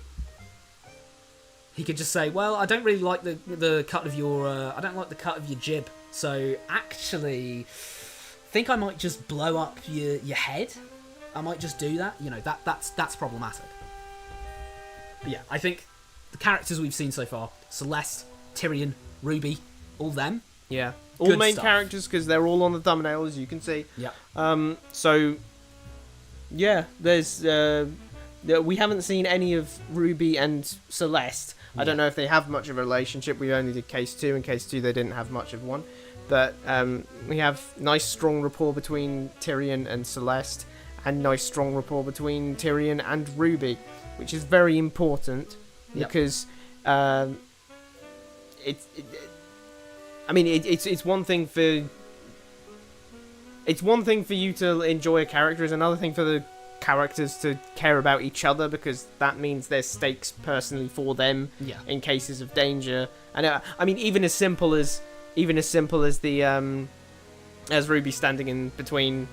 He could just say, well, I don't really like the cut of your... I don't like the cut of your jib, so actually... I think I might just blow up your head. I might just do that. You know, that's problematic. But yeah, I think the characters we've seen so far, Celeste, Tyrion, Ruby, all them. Yeah. All Good main stuff. characters, because they're all on the thumbnail, as you can see. Yeah. So, yeah, there's... we haven't seen any of Ruby and Celeste. I don't know if they have much of a relationship. We only did Case 2. In Case 2, they didn't have much of one. But we have nice, strong rapport between Tyrion and Celeste, and nice, strong rapport between Tyrion and Ruby, which is very important because it's one thing for you to enjoy a character. It's another thing for the characters to care about each other, because that means there's stakes personally for them in cases of danger. And I mean, even as simple as the as Ruby standing in between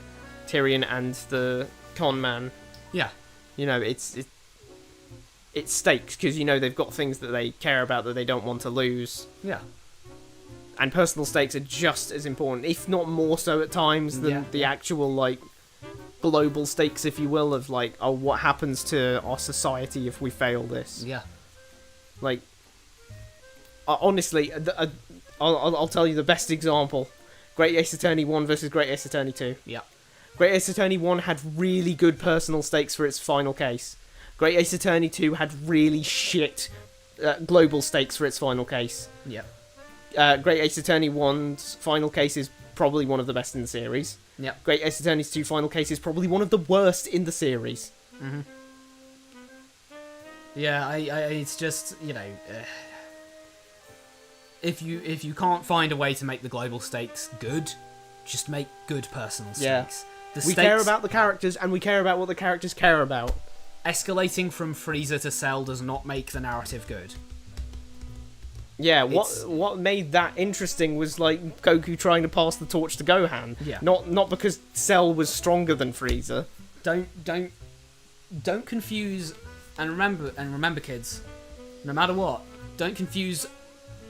Tyrion and the con man. Yeah. You know, it's stakes, because you know they've got things that they care about that they don't want to lose. Yeah. And personal stakes are just as important, if not more so at times, than the actual, like, global stakes, if you will, of, like, oh, what happens to our society if we fail this? Yeah. Like, honestly, I'll tell you the best example. Great Ace Attorney 1 versus Great Ace Attorney 2. Yeah. Great Ace Attorney 1 had really good personal stakes for its final case. Great Ace Attorney 2 had really shit global stakes for its final case. Yeah. Great Ace Attorney 1's final case is probably one of the best in the series. Yeah. Great Ace Attorney's 2 final case is probably one of the worst in the series. Mm-hmm. Yeah, I it's just, you know, if you can't find a way to make the global stakes good, just make good personal stakes. Yeah. The We care about the characters, and we care about what the characters care about. Escalating from Frieza to Cell does not make the narrative good. Yeah, what made that interesting was, like, Goku trying to pass the torch to Gohan. Yeah. Not because Cell was stronger than Frieza. Don't confuse and remember kids, no matter what, don't confuse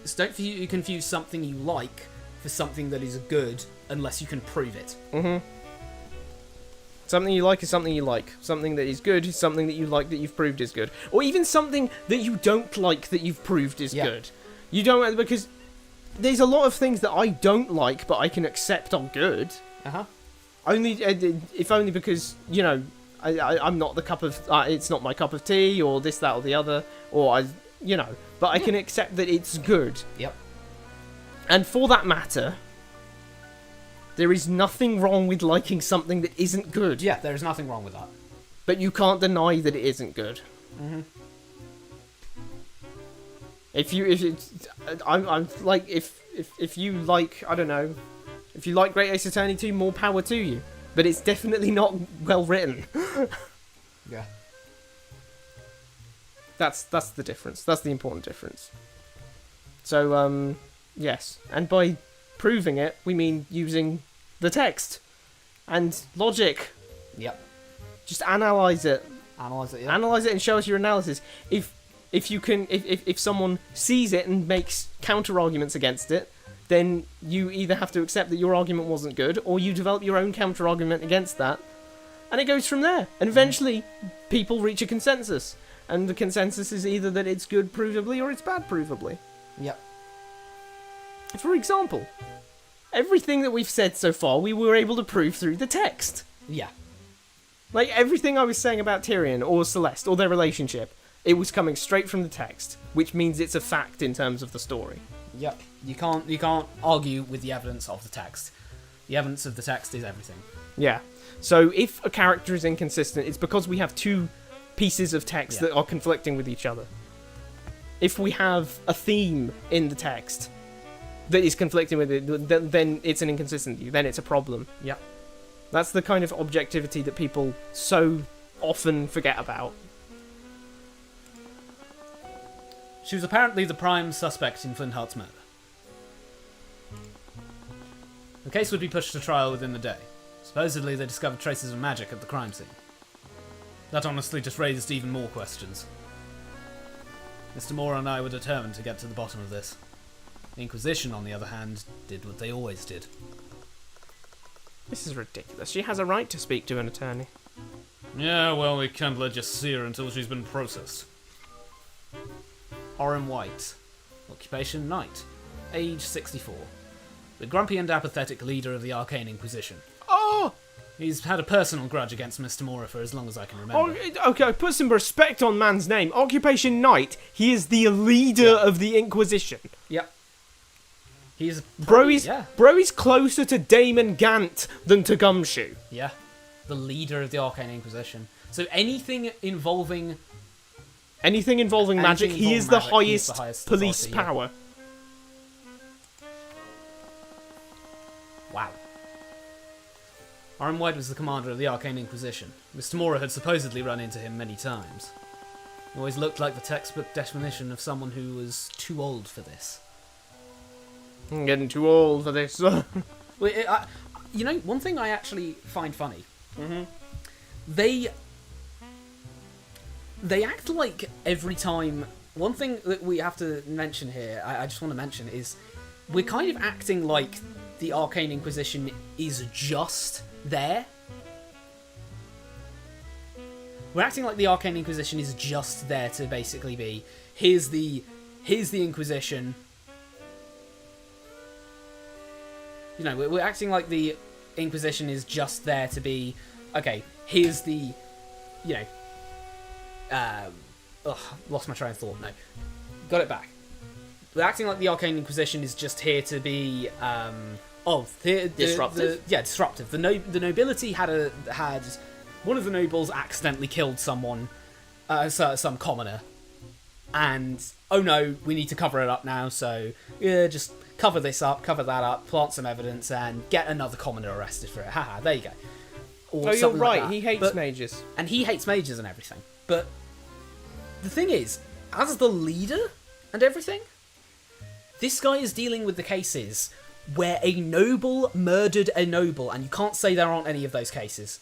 something you like for something that is good unless you can prove it. Mm-hmm. Something you like is something you like. Something that is good is something that you like that you've proved is good. Or even something that you don't like that you've proved is good. You don't, because there's a lot of things that I don't like but I can accept are good. Uh-huh. If only because, you know, I'm not the cup of... it's not my cup of tea, or this, that, or the other. Or you know, but I can accept that it's good. Yep. And for that matter, there is nothing wrong with liking something that isn't good. Yeah, there is nothing wrong with that. But you can't deny that it isn't good. Mm-hmm. If you like, I don't know, if you like Great Ace Attorney 2, more power to you. But it's definitely not well written. Yeah. That's the difference. That's the important difference. So, yes. And by proving it, we mean using the text and logic. Yep. Just analyze it. Analyze it, yeah. Analyze it and show us your analysis. If someone sees it and makes counter arguments against it, then you either have to accept that your argument wasn't good, or you develop your own counter argument against that, and it goes from there. And eventually, people reach a consensus, and the consensus is either that it's good provably or it's bad provably. Yep. For example, everything that we've said so far, we were able to prove through the text. Yeah. Like everything I was saying about Tyrion or Celeste or their relationship, it was coming straight from the text, which means it's a fact in terms of the story. Yep. You can't argue with the evidence of the text. The evidence of the text is everything. Yeah. So if a character is inconsistent, it's because we have two pieces of text that are conflicting with each other. If we have a theme in the text that is conflicting with it, then it's an inconsistency. Then it's a problem. Yep. That's the kind of objectivity that people so often forget about. She was apparently the prime suspect in Flintheart's murder. The case would be pushed to trial within the day. Supposedly, they discovered traces of magic at the crime scene. That honestly just raised even more questions. Mr. Moore and I were determined to get to the bottom of this. The Inquisition, on the other hand, did what they always did. This is ridiculous. She has a right to speak to an attorney. Yeah, well, we can't let you see her until she's been processed. Orrin White. Occupation Knight. Age 64. The grumpy and apathetic leader of the Arcane Inquisition. Oh! He's had a personal grudge against Mr. Mora for as long as I can remember. Okay, put some respect on man's name. Occupation Knight. He is the leader of the Inquisition. Yep. He's Bro is closer to Damon Gant than to Gumshoe. Yeah. The leader of the Arcane Inquisition. So anything involving magic, he is the highest police authority, power. Wow. Orrin White was the commander of the Arcane Inquisition. Mr. Mora had supposedly run into him many times. He always looked like the textbook definition of someone who was too old for this. I'm getting too old for this. Well, you know, one thing I actually find funny. Mm-hmm. They act like every time... One thing that we have to mention here, I just want to mention, is we're kind of acting like the Arcane Inquisition is just there. We're acting like the Arcane Inquisition is just there to basically be, here's the Inquisition. You know, we're acting like the Inquisition is just there to be, okay, here's the, you know, lost my train of thought, no. Got it back. We're acting like the Arcane Inquisition is just here to be, disruptive? Disruptive. The nobility had one of the nobles accidentally killed someone, some commoner, and oh no, we need to cover it up now. So just cover this up, cover that up, plant some evidence, and get another commoner arrested for it. Haha, there you go. Or you're right. Like he hates mages, and he hates mages and everything. But the thing is, as the leader and everything, this guy is dealing with the cases where a noble murdered a noble, and you can't say there aren't any of those cases.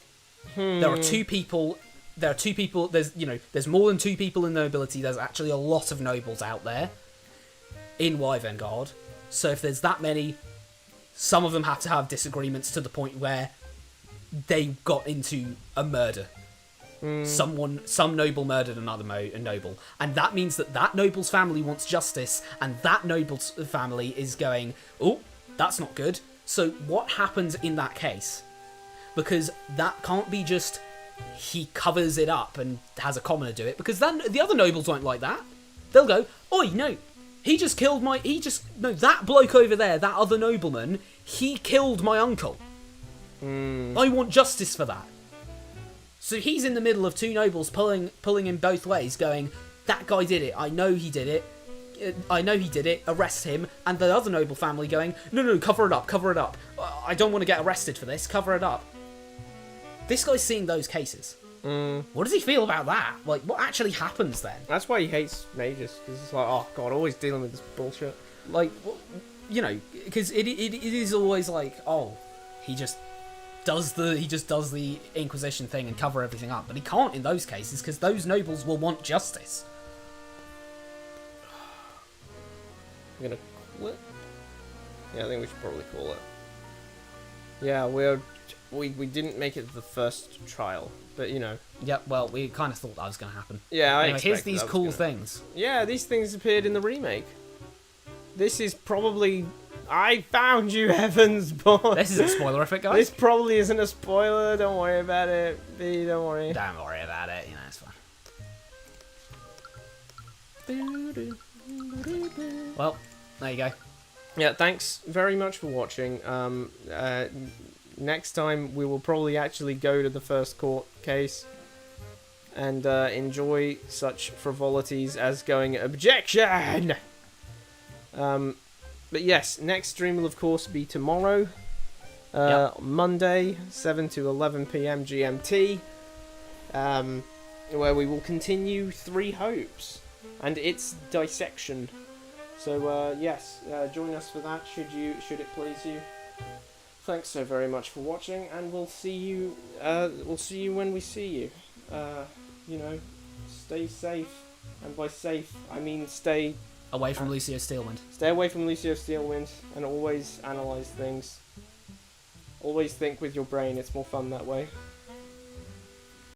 There are two people. There's more than two people in nobility. There's actually a lot of nobles out there in Wyvern. So if there's that many, some of them have to have disagreements to the point where they got into a murder. Some noble murdered another noble, and that means that noble's family wants justice, and that noble's family is going, oh, that's not good. So what happens in that case? Because that can't be just he covers it up and has a commoner do it, because then the other nobles won't like that. they'll go, oi, no, that bloke over there, that other nobleman, he killed my uncle. I want justice for that. So he's in the middle of two nobles pulling him both ways, going, that guy did it, I know he did it, arrest him, and the other noble family going, no, cover it up, I don't want to get arrested for this, cover it up. This guy's seeing those cases. What does he feel about that? Like, what actually happens then? That's why he hates mages, because it's like, oh god, always dealing with this bullshit. Like, you know, because it is always like, oh, he just does the Inquisition thing and cover everything up, but he can't in those cases because those nobles will want justice. I'm gonna call it. Yeah, I think we should probably call it. Yeah, we didn't make it to the first trial, but you know. Yeah, well, we kind of thought that was going to happen. Yeah, anyway, here's these cool things. Yeah, these things appeared in the remake. This is probably... I found you, Evans, boy. This isn't spoilerific, guys. This probably isn't a spoiler. Don't worry about it. B, don't worry. Don't worry about it. You know, it's fine. Well, there you go. Yeah, thanks very much for watching. Next time we will probably actually go to the first court case and enjoy such frivolities as going objection. But yes, next stream will of course be tomorrow, Monday, 7 to 11 PM GMT, where we will continue Three Hopes and its dissection. So yes, join us for that should it please you. Thanks so very much for watching, and we'll see you when we see you. You know, stay safe, and by safe I mean stay away from Lucio Steelwind. Stay away from Lucio Steelwind, and always analyze things. Always think with your brain, it's more fun that way.